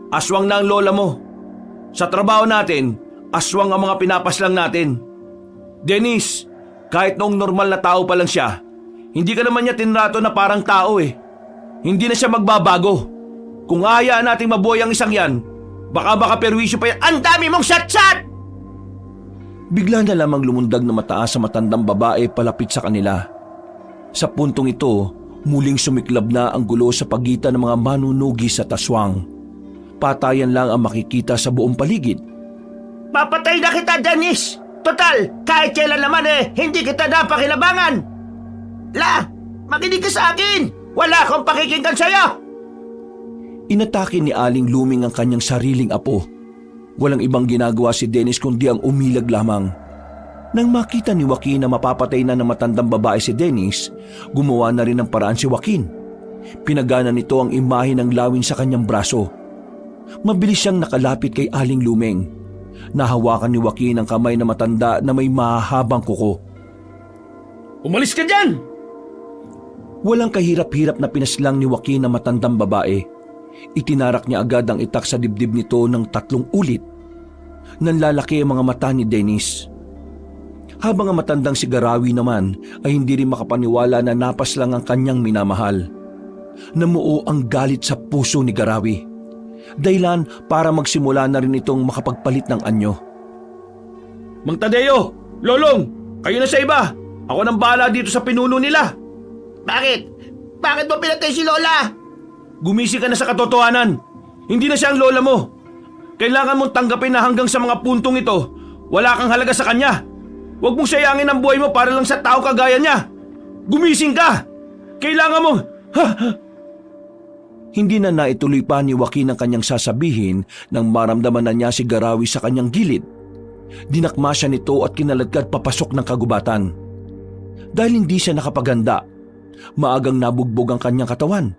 aswang na ang lola mo. Sa trabaho natin, aswang ang mga pinapaslang natin. Dennis, kahit noong normal na tao pa lang siya, hindi ka naman niya tinrato na parang tao Hindi na siya magbabago. Kung ahayaan nating mabuhay ang isang yan, baka perwisyo pa yan. Ang dami mong shot-shot! Bigla na lamang lumundag na mataas sa matandang babae palapit sa kanila. Sa puntong ito, muling sumiklab na ang gulo sa pagitan ng mga manunugis at aswang. Patayan lang ang makikita sa buong paligid. Papatay na kita, Dennis! Total, kahit kailan naman hindi kita napakinabangan! La, makinig ka sa akin! Wala akong pakikinggan sa'yo! Inatake ni Aling Luming ang kanyang sariling apo. Walang ibang ginagawa si Dennis kundi ang umilag lamang. Nang makita ni Joaquin na mapapatay na ng matandang babae si Dennis, gumawa na rin ng paraan si Joaquin. Pinagana nito ang imahe ng lawin sa kanyang braso. Mabilis siyang nakalapit kay Aling Luming. Nahawakan ni Joaquin ang kamay na matanda na may mahahabang kuko. Umalis ka dyan! Walang kahirap-hirap na pinaslang ni Joaquin ang matandang babae. Itinarak niya agad ang itak sa dibdib nito ng 3 ulit. Nanlalaki ang mga mata ni Dennis. Habang ang matandang si Garawi naman ay hindi rin makapaniwala na napas lang ang kanyang minamahal. Namuo ang galit sa puso ni Garawi. Dahilan para magsimula na rin itong makapagpalit ng anyo. Mang Tadeo! Lolong! Kayo na sa iba! Ako nang bahala dito sa pinuno nila! Bakit? Bakit mo pinatay si Lola? Gumisi ka na sa katotohanan! Hindi na siya ang lola mo! Kailangan mong tanggapin na hanggang sa mga puntong ito, wala kang halaga sa kanya! Huwag mong sayangin ang buhay mo para lang sa tao kagaya niya! Gumising ka! Kailangan mong... Hindi na naituloy pa ni Joaquin ang kanyang sasabihin nang maramdaman na niya si Garawi sa kanyang gilid. Dinakma siya nito at kinaladkad papasok ng kagubatan. Dahil hindi siya nakapaganda, maagang nabugbog ang kanyang katawan.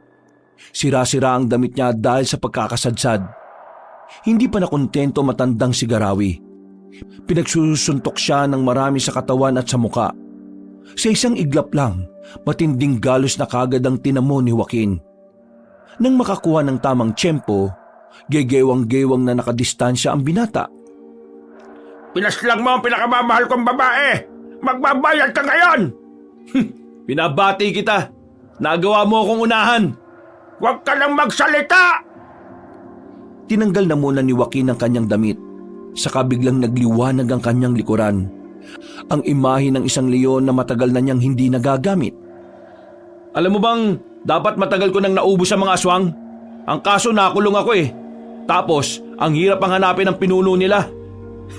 Sira-sira ang damit niya dahil sa pagkakasadsad. Hindi pa nakontento matandang si Garawi. Pinagsusuntok siya ng marami sa katawan at sa muka. Sa isang iglap lang, matinding galos na kagad ang tinamo ni Joaquin. Nang makakuha ng tamang tiyempo, gegewang-gewang na nakadistansya ang binata. Pinaslang mo ang pinakamamahal kong babae! Magbabayad ka ngayon! Pinabati kita! Nagawa mo akong unahan! Huwag ka lang magsalita! Tinanggal na muna ni Joaquin ang kanyang damit. Saka biglang nagliwanag ang kanyang likuran. Ang imahe ng isang leon na matagal na niyang hindi nagagamit. Alam mo bang dapat matagal ko nang naubos sa mga aswang? Ang kaso nakulong ako Tapos, ang hirap ang hanapin ng pinuno nila.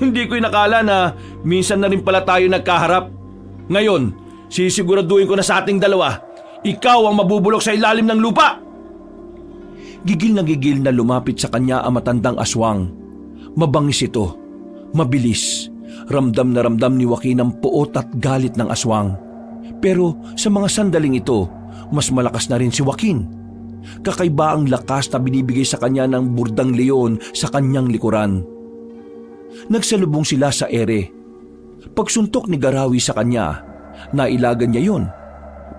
Hindi ko inakala na minsan na rin pala tayo nagkaharap. Ngayon, sisiguraduhin ko na sa ating dalawa, ikaw ang mabubulok sa ilalim ng lupa. Gigil na lumapit sa kanya ang matandang aswang. Mabangis ito, mabilis. Ramdam na ramdam ni Joaquin ang puot at galit ng aswang. Pero sa mga sandaling ito, mas malakas na rin si Joaquin. Kakaiba ang lakas na binibigay sa kanya ng burdang leon sa kanyang likuran. Nagsalubong sila sa ere. Pagsuntok ni Garawi sa kanya, nailagan niya yon.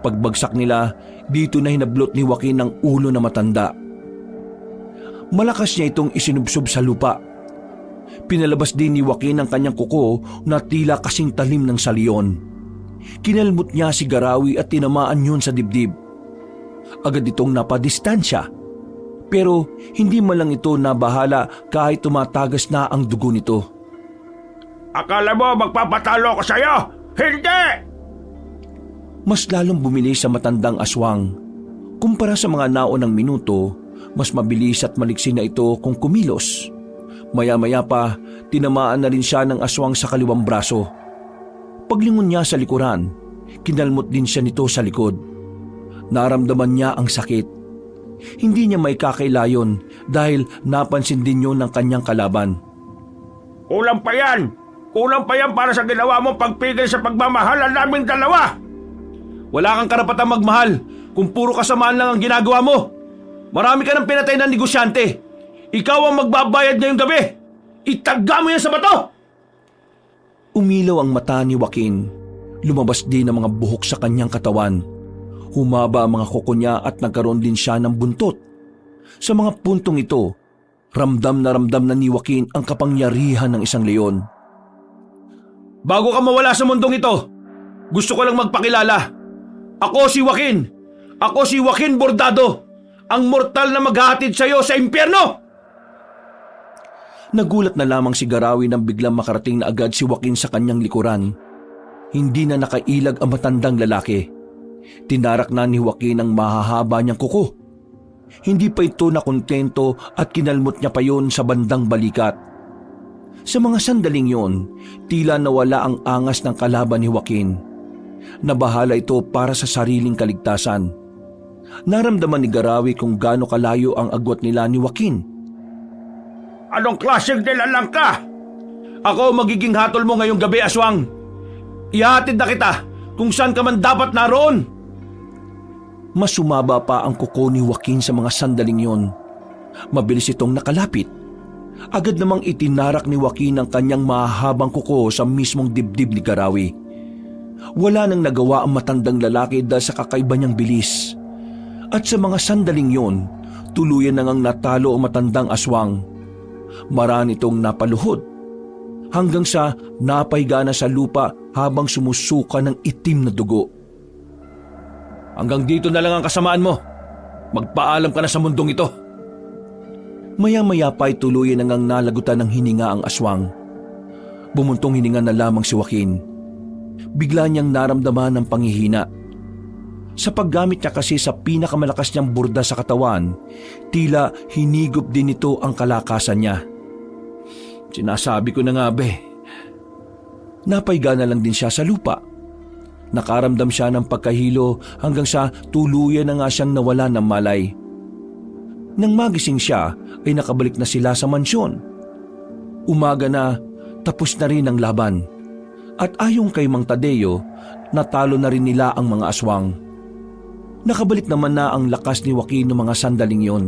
Pagbagsak nila, dito na hinablot ni Joaquin ang ulo na matanda. Malakas niya itong isinubsob sa lupa. Pinalabas din ni Joaquin ang kanyang kuko na tila kasing talim ng saliyon. Kinalmot niya si Garawi at tinamaan yun sa dibdib. Agad itong napadistansya. Pero hindi man lang ito nabahala kahit tumatagas na ang dugo nito. Akala mo magpapatalo ko sa'yo? Hindi! Mas lalong bumilis sa matandang aswang. Kumpara sa mga naunang minuto, mas mabilis at maliksi na ito kung kumilos. Maya-maya pa, tinamaan na rin siya ng aswang sa kaliwang braso. Paglingon niya sa likuran, kinalmot din siya nito sa likod. Naramdaman niya ang sakit. Hindi niya may kakailayon dahil napansin din yun ng kanyang kalaban. Kulang pa yan! Kulang pa yan para sa ginawa mong pagpigil sa pagmamahalan naming dalawa! Wala kang karapatang magmahal kung puro kasamaan lang ang ginagawa mo. Marami ka ng pinatay na negosyante. Ikaw ang magbabayad ngayong gabi. Itaga mo yan sa bato! Umilaw ang mata ni Joaquin. Lumabas din ang mga buhok sa kanyang katawan. Humaba ang mga kuko niya at nagkaroon din siya ng buntot. Sa mga puntong ito, ramdam na ni Joaquin ang kapangyarihan ng isang leon. Bago ka mawala sa mundong ito, gusto ko lang magpakilala. Ako si Joaquin. Ako si Joaquin Bordado, ang mortal na maghahatid sa iyo sa impyerno! Nagulat na lamang si Garawi nang biglang makarating na agad si Joaquin sa kanyang likuran. Hindi na nakailag ang matandang lalaki. Tinarak na ni Joaquin ang mahahaba niyang kuko. Hindi pa ito nakontento at kinalmot niya pa yon sa bandang balikat. Sa mga sandaling yon, tila nawala ang angas ng kalaban ni Joaquin. Nabahala ito para sa sariling kaligtasan. Naramdaman ni Garawi kung gaano kalayo ang agwat nila ni Joaquin. Anong klaseng nilalang ka? Ako magiging hatol mo ngayong gabi, aswang. Ihatid na kita kung saan ka man dapat naroon. Mas sumaba pa ang kuko ni Joaquin sa mga sandaling yon. Mabilis itong nakalapit. Agad namang itinarak ni Joaquin ang kanyang mahahabang kuko sa mismong dibdib ni Garawi. Wala nang nagawa ang matandang lalaki dahil sa kakaiba niyang bilis. At sa mga sandaling yon, tuluyan na ngang natalo ang matandang aswang. Marami itong napaluhod hanggang sa napahiga na sa lupa habang sumusuka ng itim na dugo. Hanggang dito na lang ang kasamaan mo. Magpaalam ka na sa mundong ito. Maya-maya pa ay tuluyan na ngang nalagutan ng hininga ang aswang. Bumuntong hininga na lamang si Joaquin. Bigla niyang naramdaman ng panghihina. Sa paggamit niya kasi sa pinakamalakas niyang burda sa katawan, tila hinigop din ito ang kalakasan niya. Sinasabi ko na nga be. Napahiga na lang din siya sa lupa. Nakaramdam siya ng pagkahilo hanggang sa tuluyan na nga siyang nawala ng malay. Nang magising siya ay nakabalik na sila sa mansyon. Umaga na, tapos na rin ang laban. At ayon kay Mang Tadeo, natalo na rin nila ang mga aswang. Nakabalik naman na ang lakas ni Joaquin ng mga sandaling yon.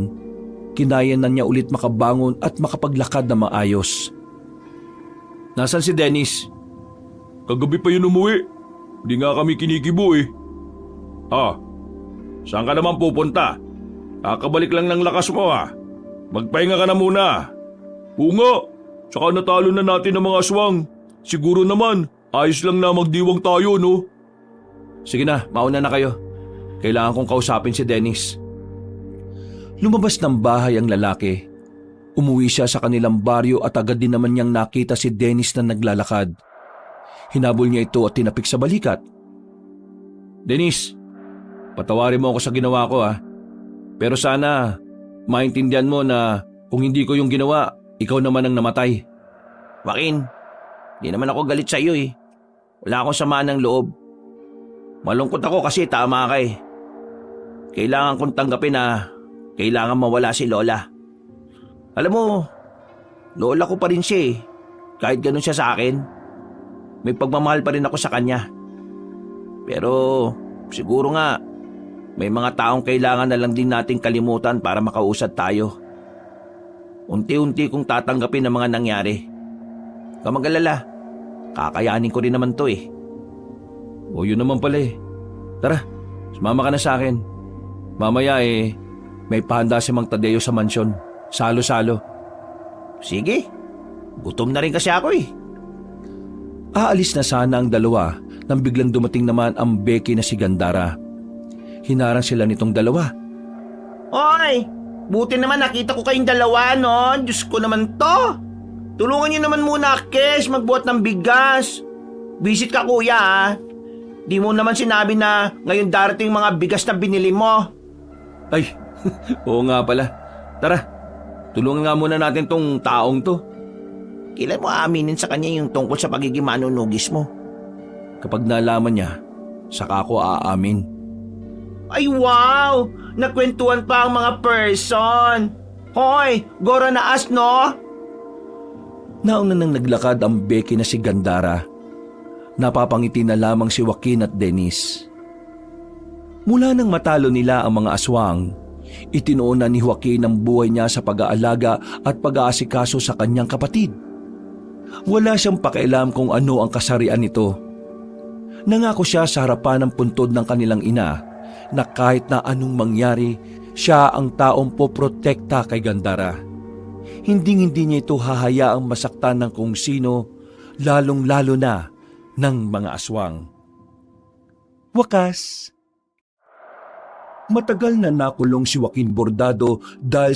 Kinaya na niya ulit makabangon at makapaglakad na maayos. Nasaan si Dennis? Kagabi pa yun umuwi. Hindi nga kami kinikibo eh. Saan ka naman pupunta? Kakabalik lang ng lakas mo Magpahinga ka na muna. Oo nga, tsaka natalo na natin ang mga aswang. Siguro naman, ayos lang na magdiwang tayo, no? Sige na, mauna na kayo. Kailangan kong kausapin si Dennis. Lumabas ng bahay ang lalaki. Umuwi siya sa kanilang baryo at agad din naman niyang nakita si Dennis na naglalakad. Hinabol niya ito at tinapik sa balikat. Dennis, patawarin mo ako sa ginawa ko Pero sana, maintindihan mo na kung hindi ko yung ginawa, ikaw naman ang namatay. Joaquin, di naman ako galit sa iyo Wala akong samaan ng loob. Malungkot ako kasi tama ka Kailangan kong tanggapin na kailangan mawala si Lola. Alam mo, Lola ko pa rin siya Kahit ganun siya sa akin, may pagmamahal pa rin ako sa kanya. Pero siguro nga, may mga taong kailangan na lang din nating kalimutan para makausad tayo. Unti-unti kong tatanggapin ang mga nangyari. Huwag kang mag-alala, kakayanin ko rin naman to O yun naman pala Tara, sumama ka na sa akin. Mamaya may pahanda si Mang Tadeo sa mansyon. Salo-salo. Sige, Gutom na rin kasi ako eh. Aalis na sana ang dalawa nang biglang dumating naman ang Becky na si Gandara. Hinarang sila nitong dalawa. Hoy! Buti naman nakita ko kayong dalawa, no? Diyos ko naman to! Tulungan niyo naman muna, Kes, magbuhat ng bigas. Visit ka, kuya, ha? Di mo naman sinabi na ngayon darating mga bigas na binili mo. Ay, oo nga pala. Tara, tulungan nga muna natin tong taong to. Kailan mo aaminin sa kanya yung tungkol sa pagiging manunugis mo? Kapag nalaman niya, saka ako aamin. Ay wow! Nagkwentuhan pa ang mga person. Hoy, gora na as, no? Nauna nang naglakad ang Becky na si Gandara. Napapangiti na lamang si Joaquin at Dennis. Mula nang matalo nila ang mga aswang, itinuon na ni Joaquin ang buhay niya sa pag-aalaga at pag-aasikaso sa kanyang kapatid. Wala siyang pakialam kung ano ang kasarian nito. Nangako siya sa harapan ng puntod ng kanilang ina na kahit na anong mangyari, siya ang taong poprotekta kay Gandara. Hindi niya ito hahayaang masaktan ng kung sino, lalong-lalo na ng mga aswang. Wakas. Matagal na nakulong si Joaquin Bordado dahil